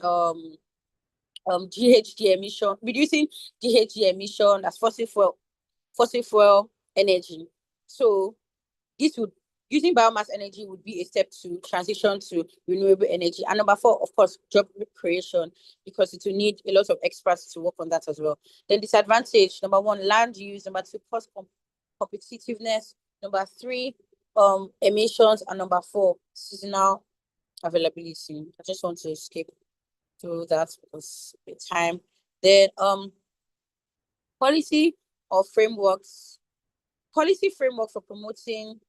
GHG emission, reducing GHG emission as fossil fuel energy. So using biomass energy would be a step to transition to renewable energy. And number 4, of course, job creation, because it will need a lot of experts to work on that as well. Then disadvantage: number 1, land use. Number 2, cost competitiveness. Number 3, emissions. And number 4, seasonal availability. I just want to skip through that because it's time. Then policy framework for promoting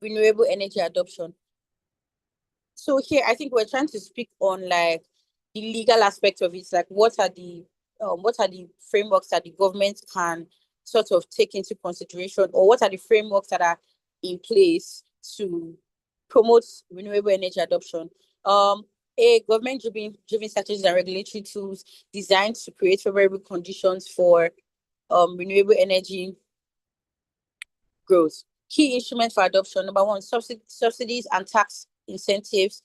renewable energy adoption. So here, I think we're trying to speak on like the legal aspect of it, like what are the frameworks that the government can sort of take into consideration, or what are the frameworks that are in place to promote renewable energy adoption. Government-driven strategies and regulatory tools designed to create favorable conditions for renewable energy growth. Key instruments for adoption: number 1, subsidies and tax incentives.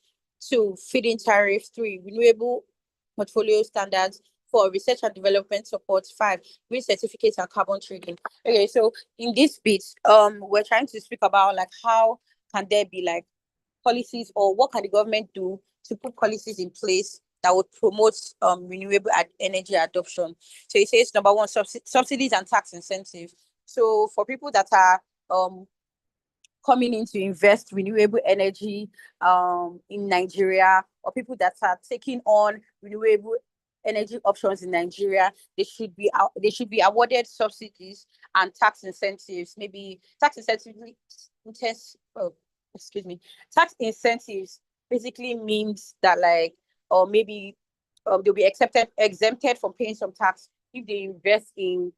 2, feed-in tariffs. 3, renewable portfolio standards. 4, research and development support. 5, green certificates and carbon trading. Okay, so in this bit, we're trying to speak about like how can there be like policies, or what can the government do to put policies in place that would promote renewable energy adoption. So it says, number 1, subsidies and tax incentives. So for people that are coming in to invest renewable energy in Nigeria, or people that are taking on renewable energy options in Nigeria, they should be awarded subsidies and tax incentives. Maybe tax incentives basically means that, like, or maybe they'll be exempted from paying some tax if they invest in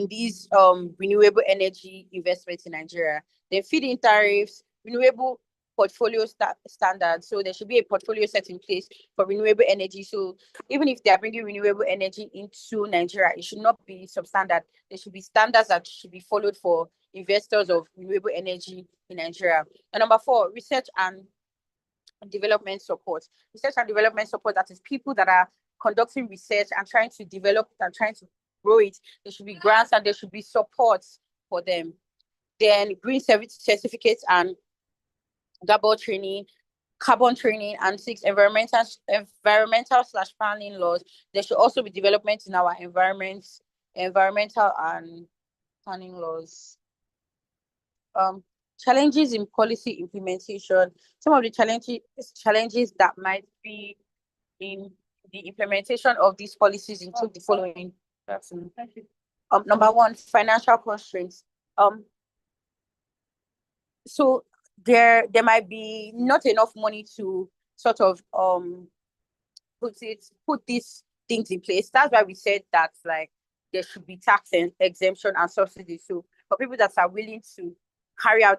these renewable energy investments in Nigeria. Then feed-in tariffs, renewable portfolio standards. So there should be a portfolio set in place for renewable energy. So even if they are bringing renewable energy into Nigeria, it should not be substandard. There should be standards that should be followed for investors of renewable energy in Nigeria. And number 4, research and development support. Research and development support, that is people that are conducting research and trying to develop and trying to grow it. There should be grants and there should be support for them. Then green certificates and double training, carbon training, and 6, environmental/planning laws. There should also be development in our environmental and planning laws. Challenges in policy implementation. Some of the challenges that might be in the implementation of these policies include the following. Number one, financial constraints. So there might be not enough money to sort of put these things in place. That's why we said that like there should be tax exemption and subsidies. So for people that are willing to carry on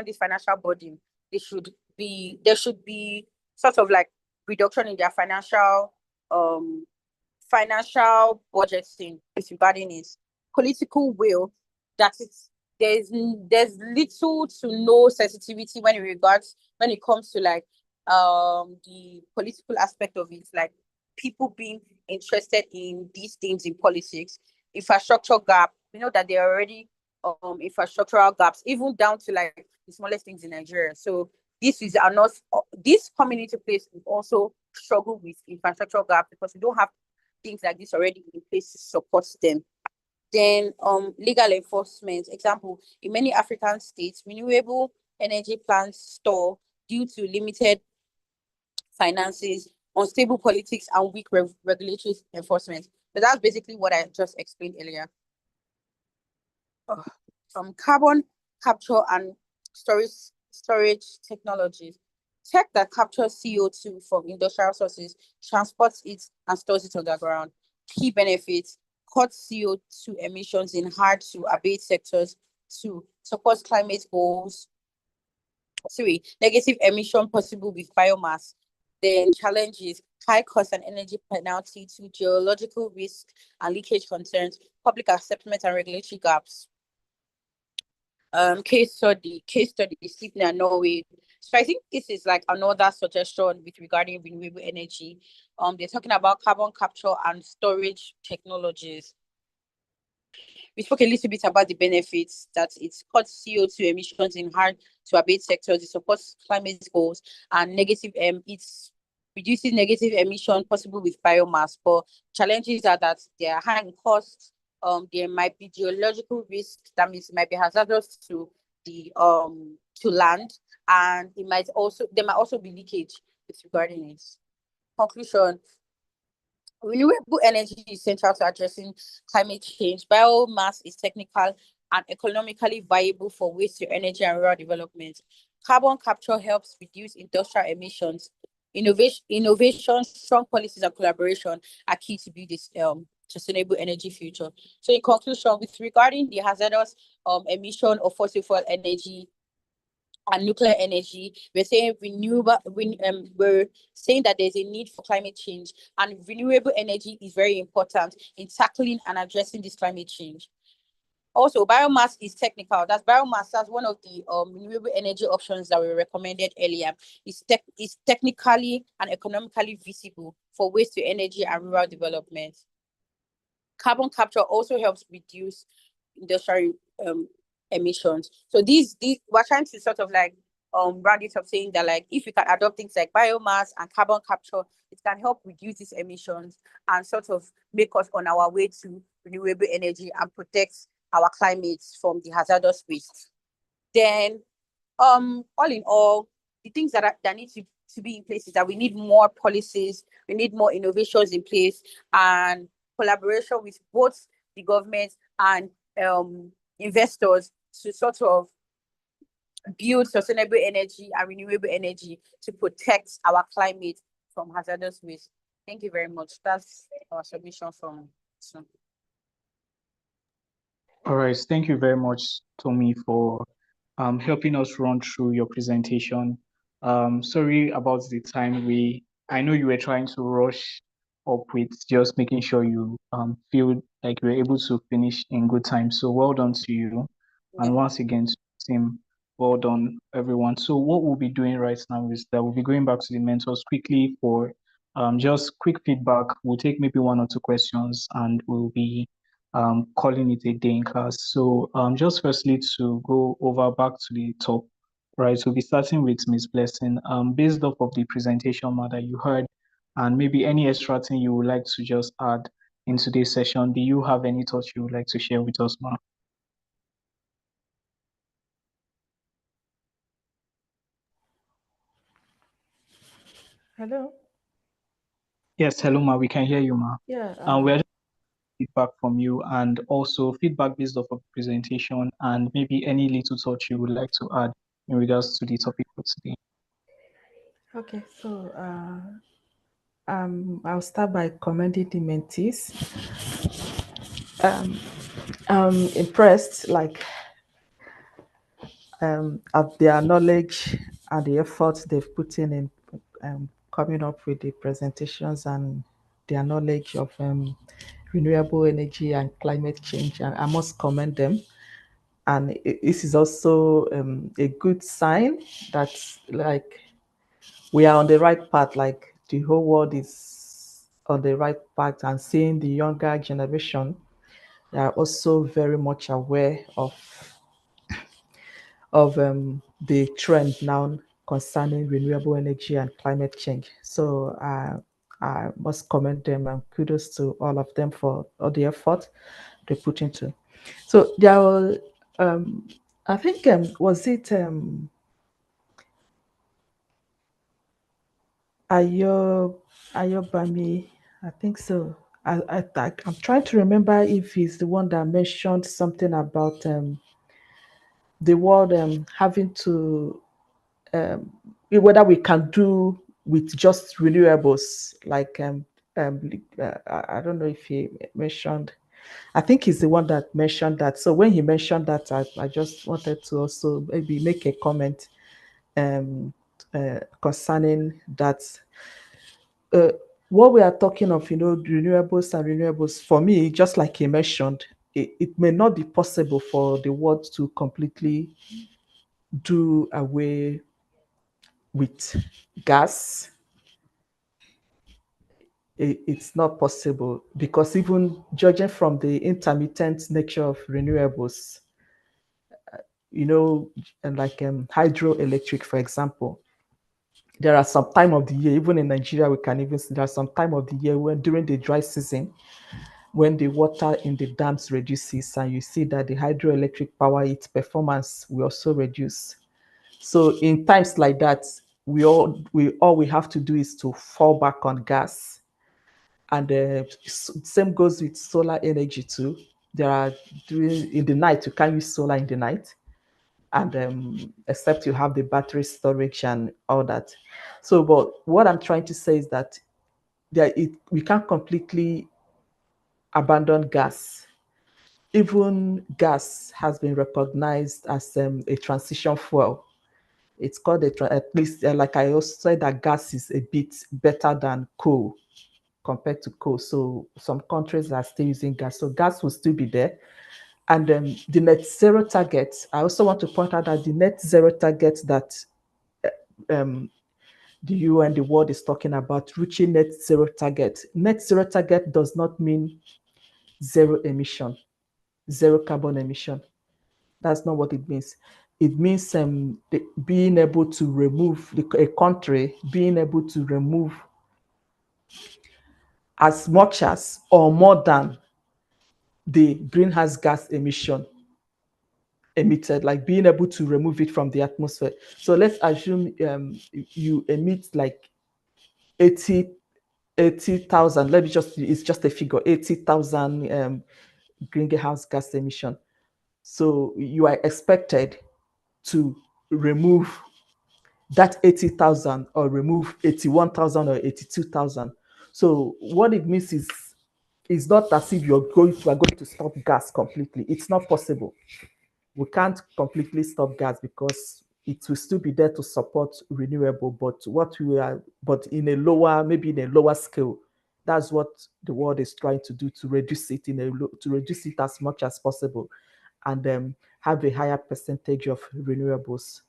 this financial burden, there should be sort of like reduction in their financial budgeting regarding it. Political will, that it's there's little to no sensitivity when it comes to like the political aspect of it, like people being interested in these things in politics. Infrastructure gap, we know that there are already infrastructural gaps, even down to like the smallest things in Nigeria. So this coming into place will also struggle with infrastructure gap because we don't have things like this already in place to support them. Then legal enforcement. Example, in many African states, renewable energy plants stall due to limited finances, unstable politics, and weak regulatory enforcement. But that's basically what I just explained earlier. Carbon capture and storage technologies. Tech that captures CO2 from industrial sources, transports it, and stores it underground. Key benefits: cut CO2 emissions in hard to abate sectors. 2, supports climate goals. 3, negative emission possible with biomass. Then challenges: high cost and energy penalty. 2, geological risk and leakage concerns, public acceptance and regulatory gaps. Case study, Sweden and Norway. So I think this is like another suggestion with regarding renewable energy. They're talking about carbon capture and storage technologies. We spoke a little bit about the benefits, that it cuts CO2 emissions in hard to abate sectors, it supports climate goals, and it reduces negative emission possible with biomass. But challenges are that they are high in cost. There might be geological risk, that means it might be hazardous to the to land, and there might also be leakage with regarding it. Conclusion: renewable energy is central to addressing climate change. Biomass is technical and economically viable for waste to energy and rural development. Carbon capture helps reduce industrial emissions. Innovation, strong policies, and collaboration are key to build this sustainable energy future. So in conclusion, with regarding the hazardous emission of fossil fuel energy and nuclear energy, we're saying we're saying that there's a need for climate change, and renewable energy is very important in tackling and addressing this climate change. Also, biomass is technical. That's one of the renewable energy options that we recommended earlier. It's technically and economically feasible for waste to energy and rural development. Carbon capture also helps reduce industrial emissions. So these we're trying to sort of like round it up, saying that like if we can adopt things like biomass and carbon capture, it can help reduce these emissions and sort of make us on our way to renewable energy and protect our climate from the hazardous waste. Then all in all, the things that need to be in place is that we need more policies, we need more innovations in place, and collaboration with both the government and investors to sort of build sustainable energy and renewable energy to protect our climate from hazardous waste. Thank you very much. That's our submission from Sun. All right, thank you very much, Tommy, for helping us run through your presentation. Sorry about the time. I know you were trying to rush up with just making sure you feel like you were able to finish in good time. So well done to you. And once again, team, well done, everyone. So what we'll be doing right now is that we'll be going back to the mentors quickly for just quick feedback. We'll take maybe 1 or 2 questions, and we'll be calling it a day in class. So just firstly, to go over back to the top, Right, so we'll be starting with Ms. Blessing. Based off of the presentation that you heard, and maybe any extra thing you would like to just add in today's session, do you have any thoughts you would like to share with us, ma? Hello. Yes, hello, ma. We can hear you, ma. Yeah. And we're just feedback from you, and also feedback based off of the presentation, and maybe any little thoughts you would like to add in regards to the topic for today. Okay. So I'll start by commending the mentees. I'm impressed, like, at their knowledge and the efforts they've put in coming up with the presentations and their knowledge of renewable energy and climate change. I must commend them. And this is also a good sign that, like, we are on the right path, like the whole world is on the right path, and seeing the younger generation, they are also very much aware of the trend now concerning renewable energy and climate change. So I must commend them, and kudos to all of them for all the effort they put into. So there were, I think, was it Ayobami? I think so. I'm trying to remember if he's the one that mentioned something about the world having to whether we can do with just renewables, like I don't know if he mentioned. I think he's the one that mentioned that. So when he mentioned that, I just wanted to also maybe make a comment concerning that. What we are talking of, renewables and renewables, for me, just like he mentioned, it may not be possible for the world to completely do away with gas. It's not possible, because even judging from the intermittent nature of renewables, and like hydroelectric, for example, there are some time of the year, even in Nigeria, we can even see there's some time of the year when during the dry season, when the water in the dams reduces, and you see that the hydroelectric power, its performance will also reduce. So in times like that, all we have to do is to fall back on gas. And same goes with solar energy too. There are in the night, you can't use solar in the night, and except you have the battery storage and all that. So, but what I'm trying to say is that we can't completely abandon gas. Even gas has been recognized as a transition fuel. It's called at least, like I also said, that gas is a bit better than coal compared to coal. So some countries are still using gas. So gas will still be there. And the net zero target, I also want to point out that the net zero target that the UN, the world is talking about, reaching net zero target. Net zero target does not mean zero emission, zero carbon emission. That's not what it means. It means being able to remove, a country being able to remove as much as or more than the greenhouse gas emission emitted, like being able to remove it from the atmosphere. So let's assume you emit like 80,000, it's just a figure, 80,000 greenhouse gas emission. So you are expected to remove that 80,000 or remove 81,000 or 82,000. So what it means is, it's not as if you are going to stop gas completely. It's not possible. We can't completely stop gas, because it will still be there to support renewable, but maybe in a lower scale. That's what the world is trying to do, to reduce it to reduce it as much as possible, and have a higher percentage of renewables.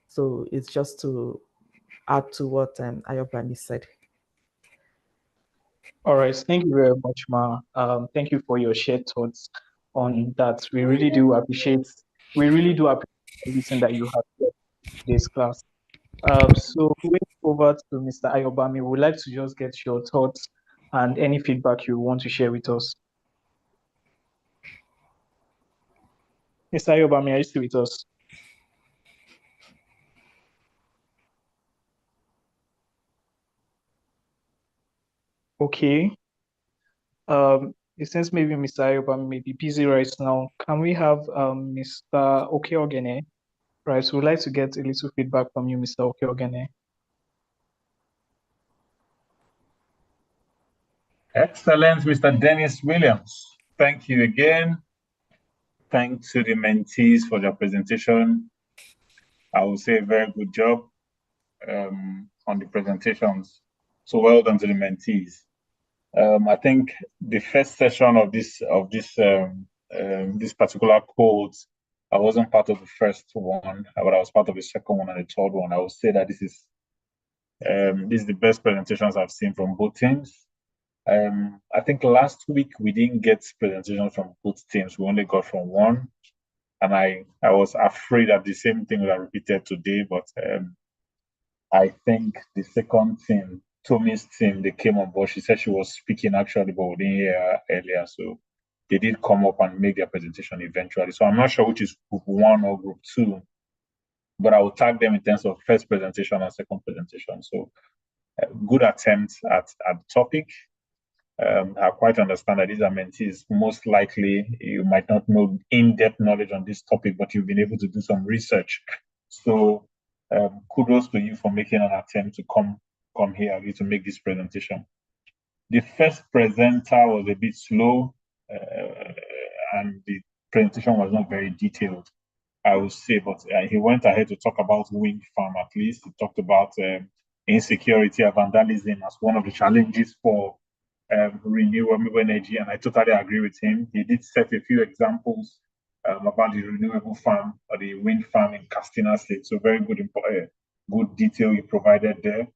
So it's just to add to what Ayobami said. All right, thank you very much, Ma. Thank you for your shared thoughts on that. We really do appreciate everything that you have said. today's class. So going over to Mr. Ayobami, we would like to just get your thoughts and any feedback you want to share with us. Mr. Ayobami, are you still with us? Okay. It seems maybe Mr. Ayobami may be busy right now. Can we have Mr. Okeogene? Right, so we'd like to get a little feedback from you, Mr. Okeogene. Excellent, Mr. Dennis Williams. Thank you again. Thanks to the mentees for their presentation. I will say a very good job on the presentations. So well done to the mentees. I think the first session of this particular code, I wasn't part of the first one, but I was part of the second one and the third one. I would say that this is the best presentations I've seen from both teams. I think last week we didn't get presentations from both teams. We only got from one, and I was afraid that the same thing would have repeated today. But I think the second team, Tommy's team, they came on board. She said she was speaking actually, but we didn't hear her earlier. So they did come up and make their presentation eventually. So I'm not sure which is group one or group two, but I will tag them in terms of first presentation and second presentation. So good attempt at the topic. I quite understand that these are mentees. Most likely, you might not know in-depth knowledge on this topic, but you've been able to do some research. So kudos to you for making an attempt to come here to make this presentation. The first presenter was a bit slow, and the presentation was not very detailed, I would say, but he went ahead to talk about wind farm at least. He talked about insecurity and vandalism as one of the challenges for renewable energy, and I totally agree with him. He did set a few examples about the renewable farm or the wind farm in Castina State, so very good, good detail he provided there.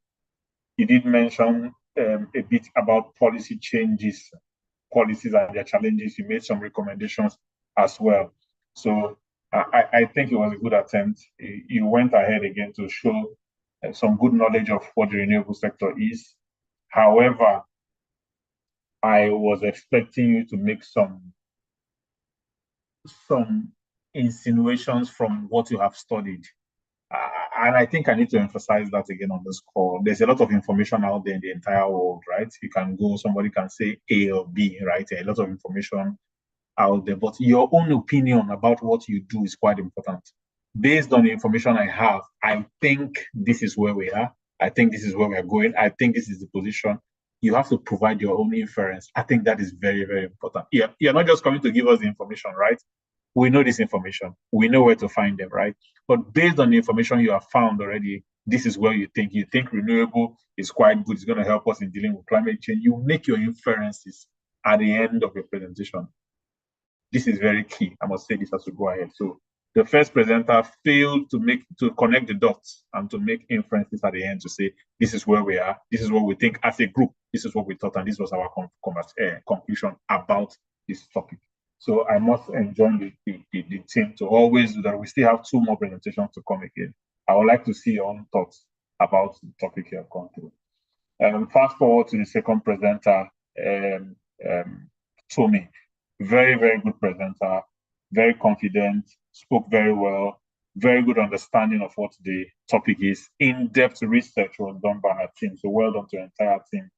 He did mention a bit about policies and their challenges. He made some recommendations as well. So I think it was a good attempt. He went ahead again to show some good knowledge of what the renewable sector is. However, I was expecting you to make some insinuations from what you have studied. And I think I need to emphasize that again on this call. There's a lot of information out there in the entire world, right? You can go, somebody can say A or B, right? A lot of information out there, but your own opinion about what you do is quite important. Based on the information I have, I think this is where we are. I think this is where we're going. I think this is the position. You have to provide your own inference. I think that is very, very important. You're not just coming to give us the information, right? We know this information. We know where to find them, right? But based on the information you have found already, this is where you think renewable is quite good. It's going to help us in dealing with climate change. You make your inferences at the end of your presentation. This is very key. I must say this as we go ahead. So the first presenter failed to connect the dots and to make inferences at the end to say, this is where we are. This is what we think as a group. This is what we thought. And this was our conclusion about this topic. So I must enjoin the team to always do that. We still have 2 more presentations to come again. I would like to see your own thoughts about the topic you have gone through. Fast forward to the second presenter, Tommy. Very, very good presenter, very confident, spoke very well, very good understanding of what the topic is. In-depth research was done by her team, so well done to the entire team.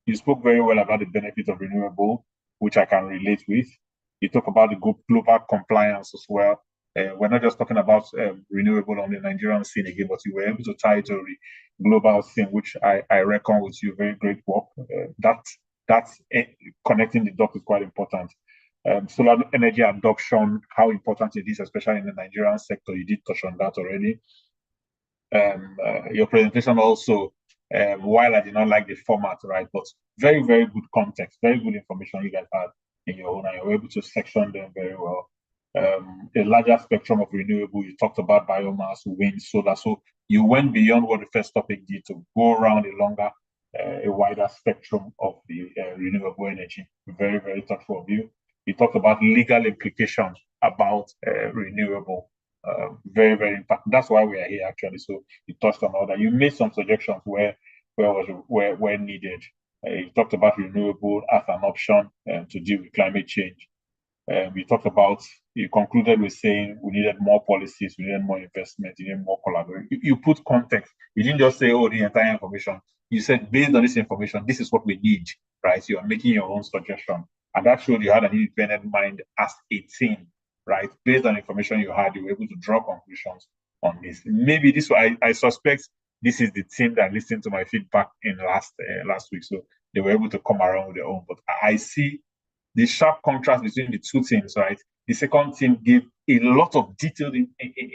You spoke very well about the benefits of renewable, which I can relate with. You talk about the global compliance as well. We're not just talking about renewable on the Nigerian scene again, but you were able to tie it to the global scene, which I reckon with you, very great work. That's connecting the dots is quite important. Solar energy adoption, how important it is, especially in the Nigerian sector. You did touch on that already. Your presentation also, while I did not like the format, right, but very, very good context, very good information you guys had in your own, and you were able to section them very well. A larger spectrum of renewable, you talked about biomass, wind, solar, so you went beyond what the first topic did to go around a wider spectrum of the renewable energy. Very, very thoughtful of you. You talked about legal implications about renewable. very, very impactful. That's why we are here actually. So you touched on all that. You made some suggestions where needed. You talked about renewable as an option to deal with climate change. We talked about, you concluded with saying we needed more policies, we needed more investment, we needed more collaboration. You put context. You didn't just say, oh, the entire information. You said, based on this information, this is what we need, right? You are making your own suggestion. And that showed you had an independent mind as a team, right? Based on information you had, you were able to draw conclusions on this. Maybe this, I suspect this is the team that listened to my feedback in last week. So they were able to come around with their own. But I see the sharp contrast between the two teams, right? The second team gave a lot of detailed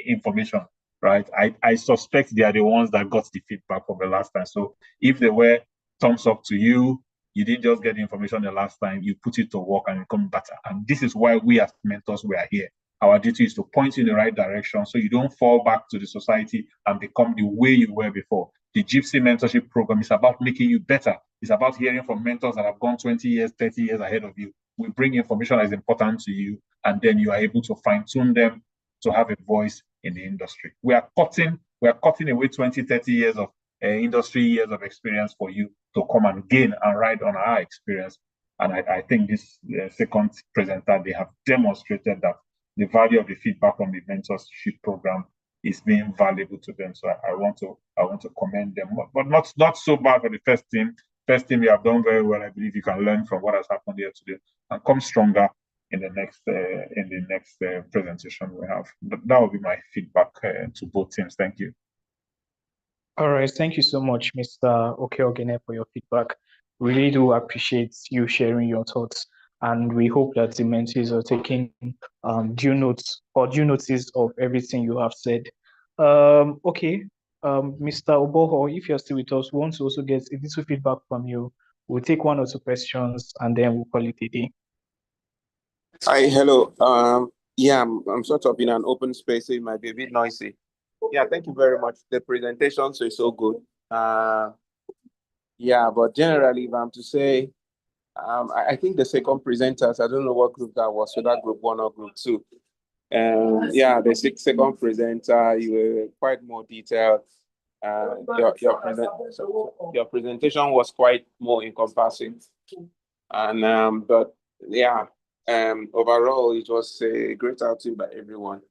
information, right? I suspect they are the ones that got the feedback from the last time. So if they were thumbs up to you, you didn't just get the information the last time, you put it to work and it become better. And this is why we as mentors, we are here. Our duty is to point you in the right direction so you don't fall back to the society and become the way you were before. The JIIPCC mentorship program is about making you better. It's about hearing from mentors that have gone 20 years, 30 years ahead of you. We bring information that is important to you, and then you are able to fine-tune them to have a voice in the industry. We are cutting away 20, 30 years of industry years of experience for you to come and gain and ride on our experience. And I think this second presenter, they have demonstrated that the value of the feedback from the mentorship program is being valuable to them. So I want to commend them, but not so bad for the first team. First team, you have done very well. I believe you can learn from what has happened here today and come stronger in the next presentation we have. That will be my feedback to both teams. Thank you. All right, thank you so much, Mr. Okeogene, for your feedback. Really do appreciate you sharing your thoughts, and we hope that the mentees are taking due notice of everything you have said. Okay, Mr. Oboho, if you're still with us, we want to also get a little feedback from you. We'll take one or two questions, and then we'll call it a day. Hi, hello. Yeah, I'm sort of in an open space, so it might be a bit noisy. Yeah, thank you very much. The presentation is so good. Yeah, but generally, if I'm to say, I think the second presenters, I don't know what group that was, whether group 1 or group 2. Yeah, the second presenter, you were quite more detailed. Your presentation was quite more encompassing. And but yeah, overall, it was a great outing by everyone.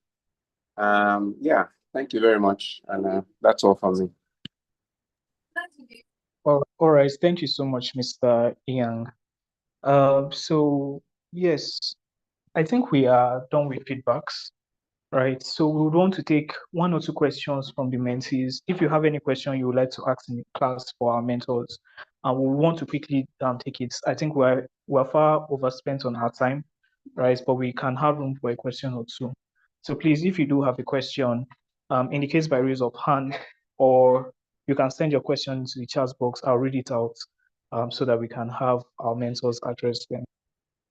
Yeah, thank you very much. And that's all from me. All right, thank you so much, Mr. Yang. So yes, I think we are done with feedbacks, right? So we would want to take one or two questions from the mentees. If you have any question you would like to ask in the class for our mentors, and we want to quickly take it. I think we're far overspent on our time, right? But we can have room for a question or two. So please, if you do have a question, indicate by raise of hand, or you can send your question into the chat box. I'll read it out so that we can have our mentors address them.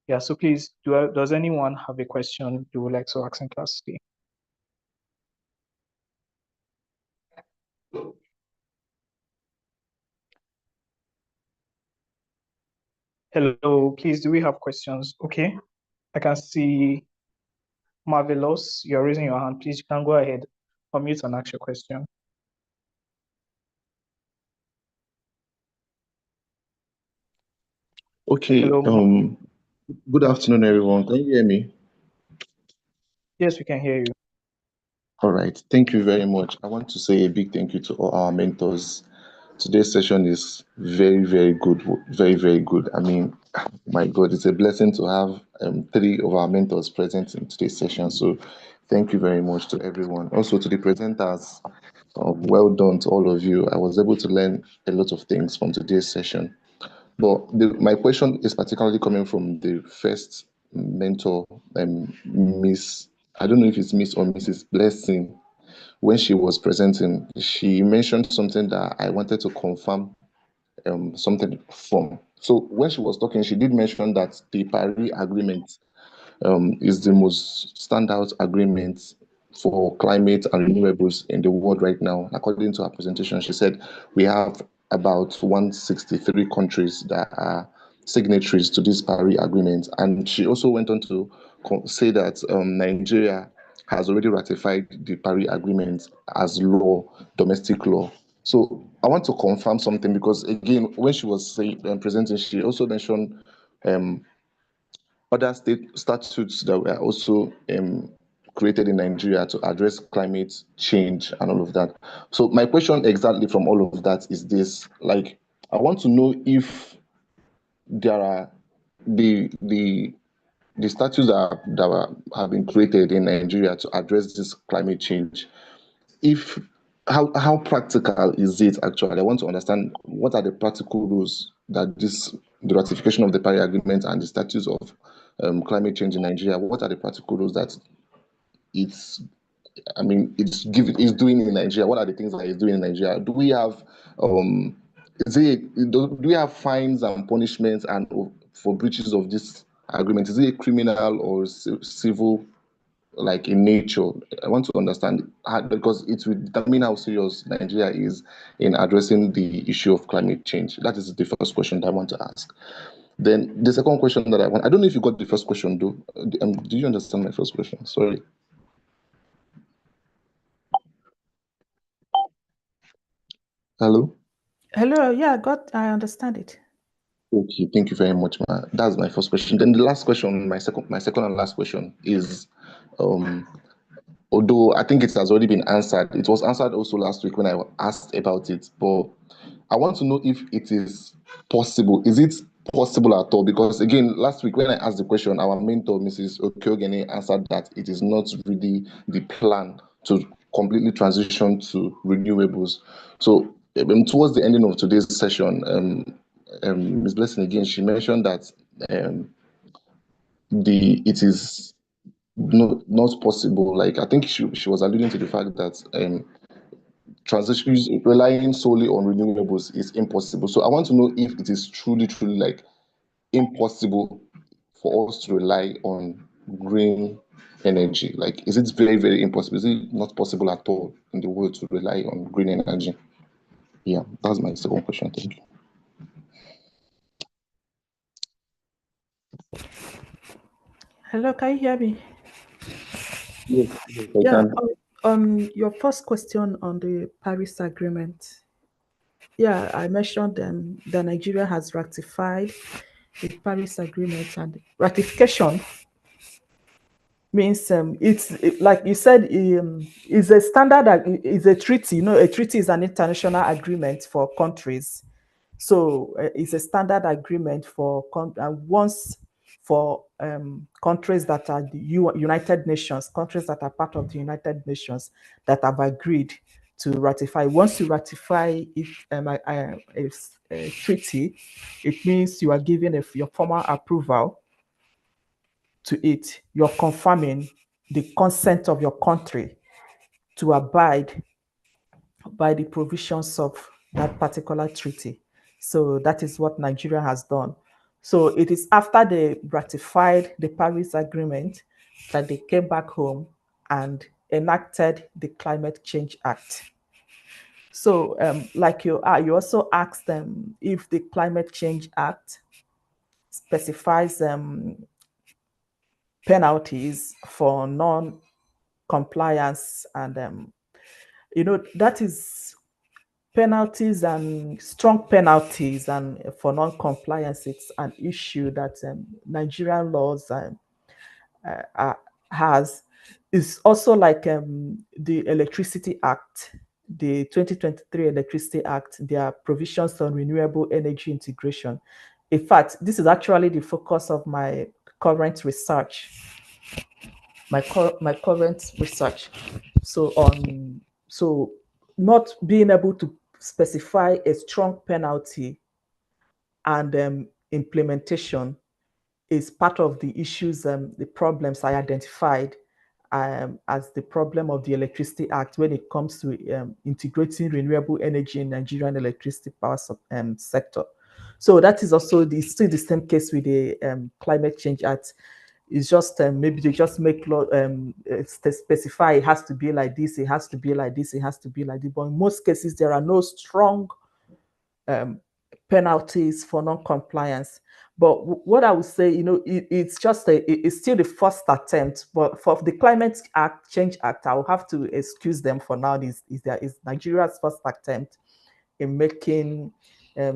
Yeah, so please, does anyone have a question you would like to ask in class today? Hello, please, do we have questions? Okay, I can see Marvelous, you're raising your hand. Please, you can go ahead, unmute and ask your question. Okay, Hello. Good afternoon, everyone. Can you hear me? Yes, we can hear you. All right, thank you very much. I want to say a big thank you to all our mentors. Today's session is very, very good, very, very good. I mean, my God, it's a blessing to have 3 of our mentors present in today's session. So thank you very much to everyone. Also to the presenters, well done to all of you. I was able to learn a lot of things from today's session. But my question is particularly coming from the first mentor, Miss, I don't know if it's Miss or Mrs. Blessing. When she was presenting, she mentioned something that I wanted to confirm something from. So when she was talking, she did mention that the Paris Agreement is the most standout agreement for climate and renewables in the world right now. According to her presentation, she said we have about 163 countries that are signatories to this Paris Agreement. And she also went on to say that Nigeria has already ratified the Paris Agreement as law, domestic law. So I want to confirm something because again, when she was presenting, she also mentioned other state statutes that were also created in Nigeria to address climate change and all of that. So my question exactly from all of that is this: like, I want to know if there are the statutes have been created in Nigeria to address this climate change. If how practical is it actually? I want to understand what are the practical rules that the ratification of the Paris Agreement and the statutes of climate change in Nigeria. What are the practical rules that it's it's doing in Nigeria? What are the things that it's doing in Nigeria? Do we have do we have fines and punishments and for breaches of this agreement? Is it criminal or civil, like in nature? I want to understand because it will determine how serious Nigeria is in addressing the issue of climate change. That is the first question that I want to ask. Then the second question that I don't know if you got the first question, though. Do you understand my first question? Sorry. Hello? Hello, yeah, I understand it. Okay, thank you very much, ma. That's my first question. Then the last question, my second and last question is, although I think it has already been answered, it was answered also last week when I asked about it, but I want to know if it is possible. Is it possible at all? Because again, last week when I asked the question, our mentor, Mrs. Okeogene, answered that it is not really the plan to completely transition to renewables. So towards the ending of today's session, Ms. Blessing again, she mentioned that it is not possible. Like I think she was alluding to the fact that transition relying solely on renewables is impossible. So I want to know if it is truly like impossible for us to rely on green energy. Like, is it very, very impossible? Is it not possible at all in the world to rely on green energy? Yeah, that's my second question. Thank you. Hello, can you hear me? Yes, I Yeah, can. on your first question on the Paris Agreement, yeah, I mentioned that Nigeria has ratified the Paris Agreement, and ratification means like you said, it's a standard, it's a treaty. You know, a treaty is an international agreement for countries. So it's a standard agreement for once for countries that are the United Nations, countries that are part of the United Nations that have agreed to ratify. Once you ratify a treaty, it means you are giving your formal approval to it. You're confirming the consent of your country to abide by the provisions of that particular treaty. So that is what Nigeria has done. So it is after they ratified the Paris Agreement that they came back home and enacted the Climate Change Act. So like you also asked them if the Climate Change Act specifies penalties for non-compliance, and that is penalties and strong penalties, and for non-compliance, it's an issue that Nigerian laws has. Is also like the Electricity Act, the 2023 Electricity Act. There are provisions on renewable energy integration. In fact, this is actually the focus of my current research. My current research. So not being able to specify a strong penalty and implementation is part of the issues, the problems I identified as the problem of the Electricity Act when it comes to integrating renewable energy in Nigerian electricity power sector. So that is also still the same case with the Climate Change Act. It's just maybe they just make law specify it has to be like this, it has to be like this, it has to be like this. But in most cases, there are no strong penalties for non-compliance. But what I would say, it's just it's still the first attempt. But for the Climate Change Act, I will have to excuse them for now. Is Nigeria's first attempt in making a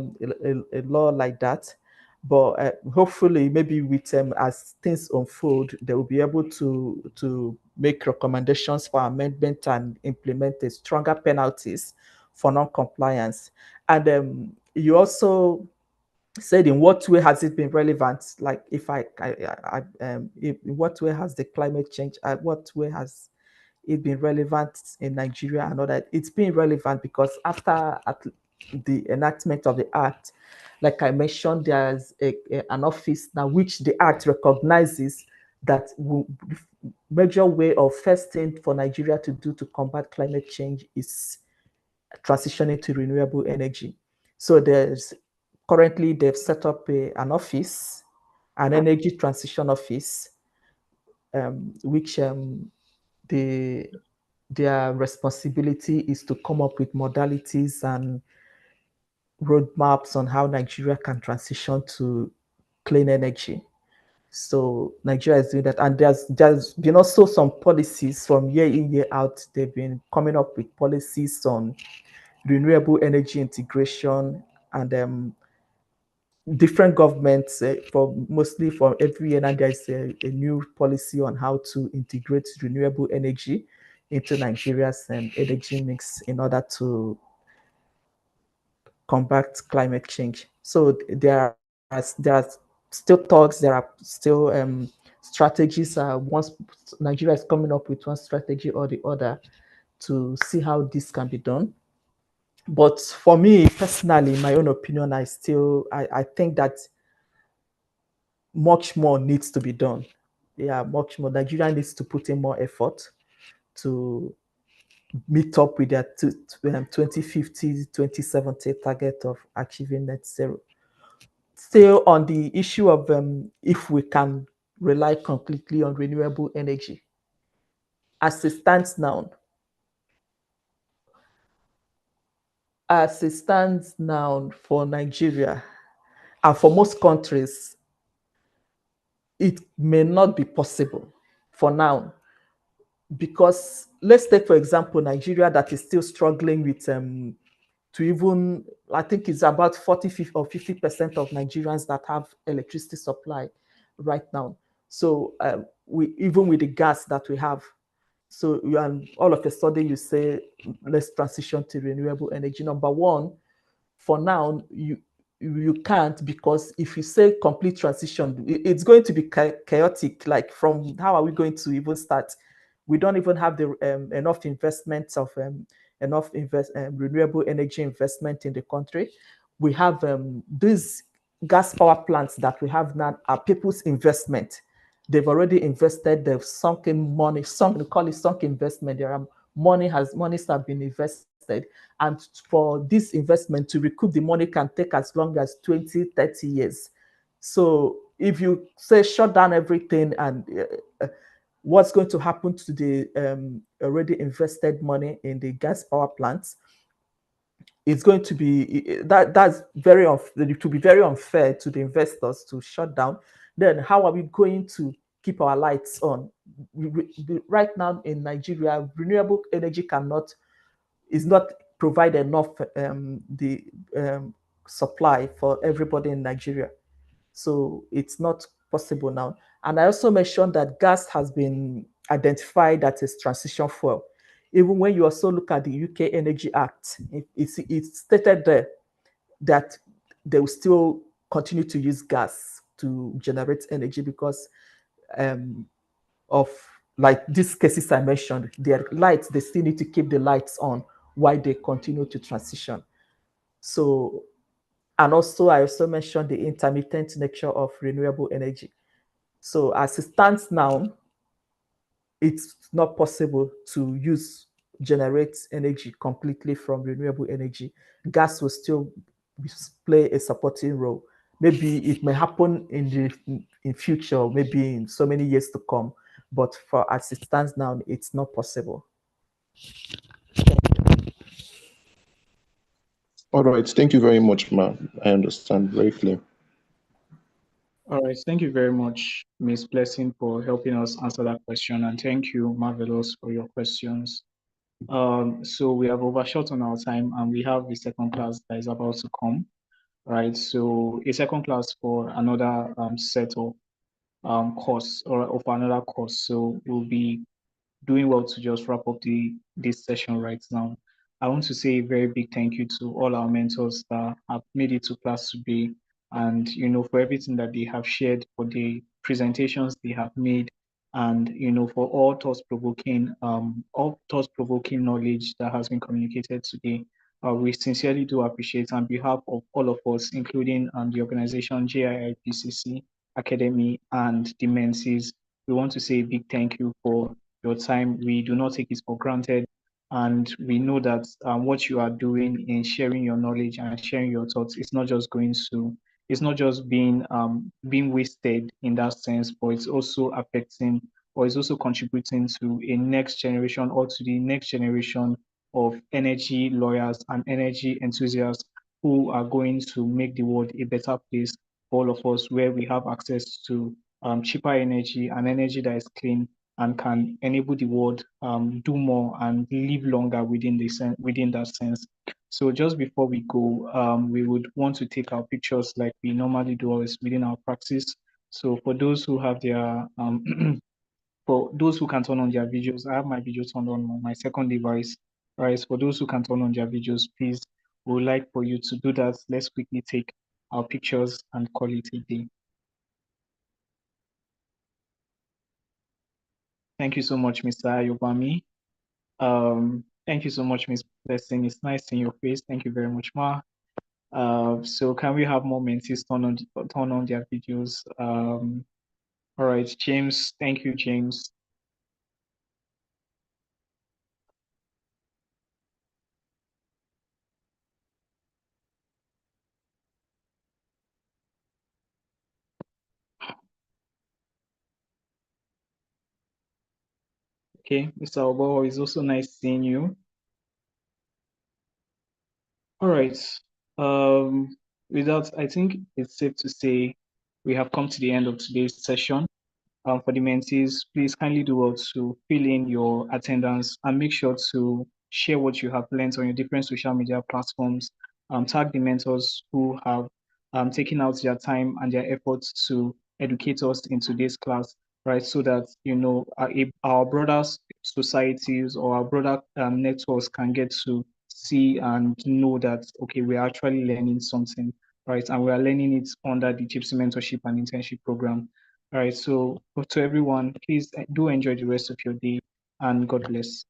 law like that. But hopefully, maybe with as things unfold, they will be able to make recommendations for amendment and implement a stronger penalties for non-compliance. And you also said, in what way has it been relevant? Like, in what way has the climate change? What way has it been relevant in Nigeria and all that? It's been relevant because after the enactment of the act, like I mentioned, there's an office now which the act recognizes that major way of first thing for Nigeria to do to combat climate change is transitioning to renewable energy. So currently they've set up an office, an energy transition office, which their responsibility is to come up with modalities and roadmaps on how Nigeria can transition to clean energy. So Nigeria is doing that, and there's been also some policies from year in, year out. They've been coming up with policies on renewable energy integration, and different governments mostly for every year now there's a new policy on how to integrate renewable energy into Nigeria's energy mix in order to combat climate change. So there are still talks, there are still strategies. Once Nigeria is coming up with one strategy or the other to see how this can be done. But for me personally, in my own opinion, I think that much more needs to be done. Yeah, much more. Nigeria needs to put in more effort to meet up with their 2050, 2070 target of achieving net zero. Still on the issue of if we can rely completely on renewable energy. As it stands now, for Nigeria and for most countries, it may not be possible for now. Because let's take, for example, Nigeria, that is still struggling with to even, I think it's about 40 or 50% of Nigerians that have electricity supply right now. So even with the gas that we have, so and all of a sudden you say, let's transition to renewable energy. Number one, for now, you can't, because if you say complete transition, it's going to be chaotic. Like, from how are we going to even start? We don't even have the enough investments of renewable energy investment in the country. We have these gas power plants that we have now are people's investment. They've already invested, they've sunk in money, we call it sunk investment. There are monies have been invested. And for this investment to recoup the money can take as long as 20, 30 years. So if you say shut down everything, and what's going to happen to the already invested money in the gas power plants? It's going to be that's very it will be very unfair to the investors to shut down. Then how are we going to keep our lights on? Right now in Nigeria, renewable energy is not provide enough supply for everybody in Nigeria. So it's not possible now. And I also mentioned that gas has been identified as a transition fuel. Even when you also look at the UK Energy Act, it's stated there that they will still continue to use gas to generate energy because of, like, these cases I mentioned, their lights, they still need to keep the lights on while they continue to transition. So, and also I also mentioned the intermittent nature of renewable energy. So as it stands now, it's not possible to generate energy completely from renewable energy. Gas will still play a supporting role. Maybe it may happen in future, maybe in so many years to come, but for as it stands now, it's not possible. All right. Thank you very much, ma'am. I understand very clear. All right, thank you very much, Ms. Blessing, for helping us answer that question, and thank you, Marvelous, for your questions. So we have overshot on our time, and we have the second class that is about to come, right? So a second class for another set of course or of another course. So we'll be doing well to just wrap up this session right now. I want to say a very big thank you to all our mentors that have made it to class today, and for everything that they have shared, for the presentations they have made, and for all thought provoking knowledge that has been communicated today. We sincerely do appreciate on behalf of all of us, including the organization JIIPCC Academy and the mentees. We want to say a big thank you for your time. We do not take it for granted. And we know that what you are doing in sharing your knowledge and sharing your thoughts is not just it's not just being wasted in that sense, but it's also affecting, or it's also contributing to a next generation, or to the next generation of energy lawyers and energy enthusiasts who are going to make the world a better place for all of us, where we have access to cheaper energy and energy that is clean and can enable the world do more and live longer within that sense. So just before we go, we would want to take our pictures like we normally do always within our practice. So for those who have their for those who can turn on their videos, I have my video turned on my second device. Right. For those who can turn on their videos, please, we would like for you to do that. Let's quickly take our pictures and call it a day. Thank you so much, Mr. Ayobami. Thank you so much, Ms. Blessing. It's nice seeing your face. Thank you very much, Ma. So can we have more mentees turn on their videos? All right, James. Thank you, James. Okay, Mr. Obo, it's also nice seeing you. All right. With that, I think it's safe to say we have come to the end of today's session. For the mentees, please kindly do well to fill in your attendance and make sure to share what you have learned on your different social media platforms. Tag the mentors who have taken out their time and their efforts to educate us in today's class, right? So that, our broader societies or our broader networks can get to see and know that, okay, we're actually learning something, right? And we are learning it under the JIIPCC Mentorship and Internship program. All right, so to everyone, please do enjoy the rest of your day, and God bless.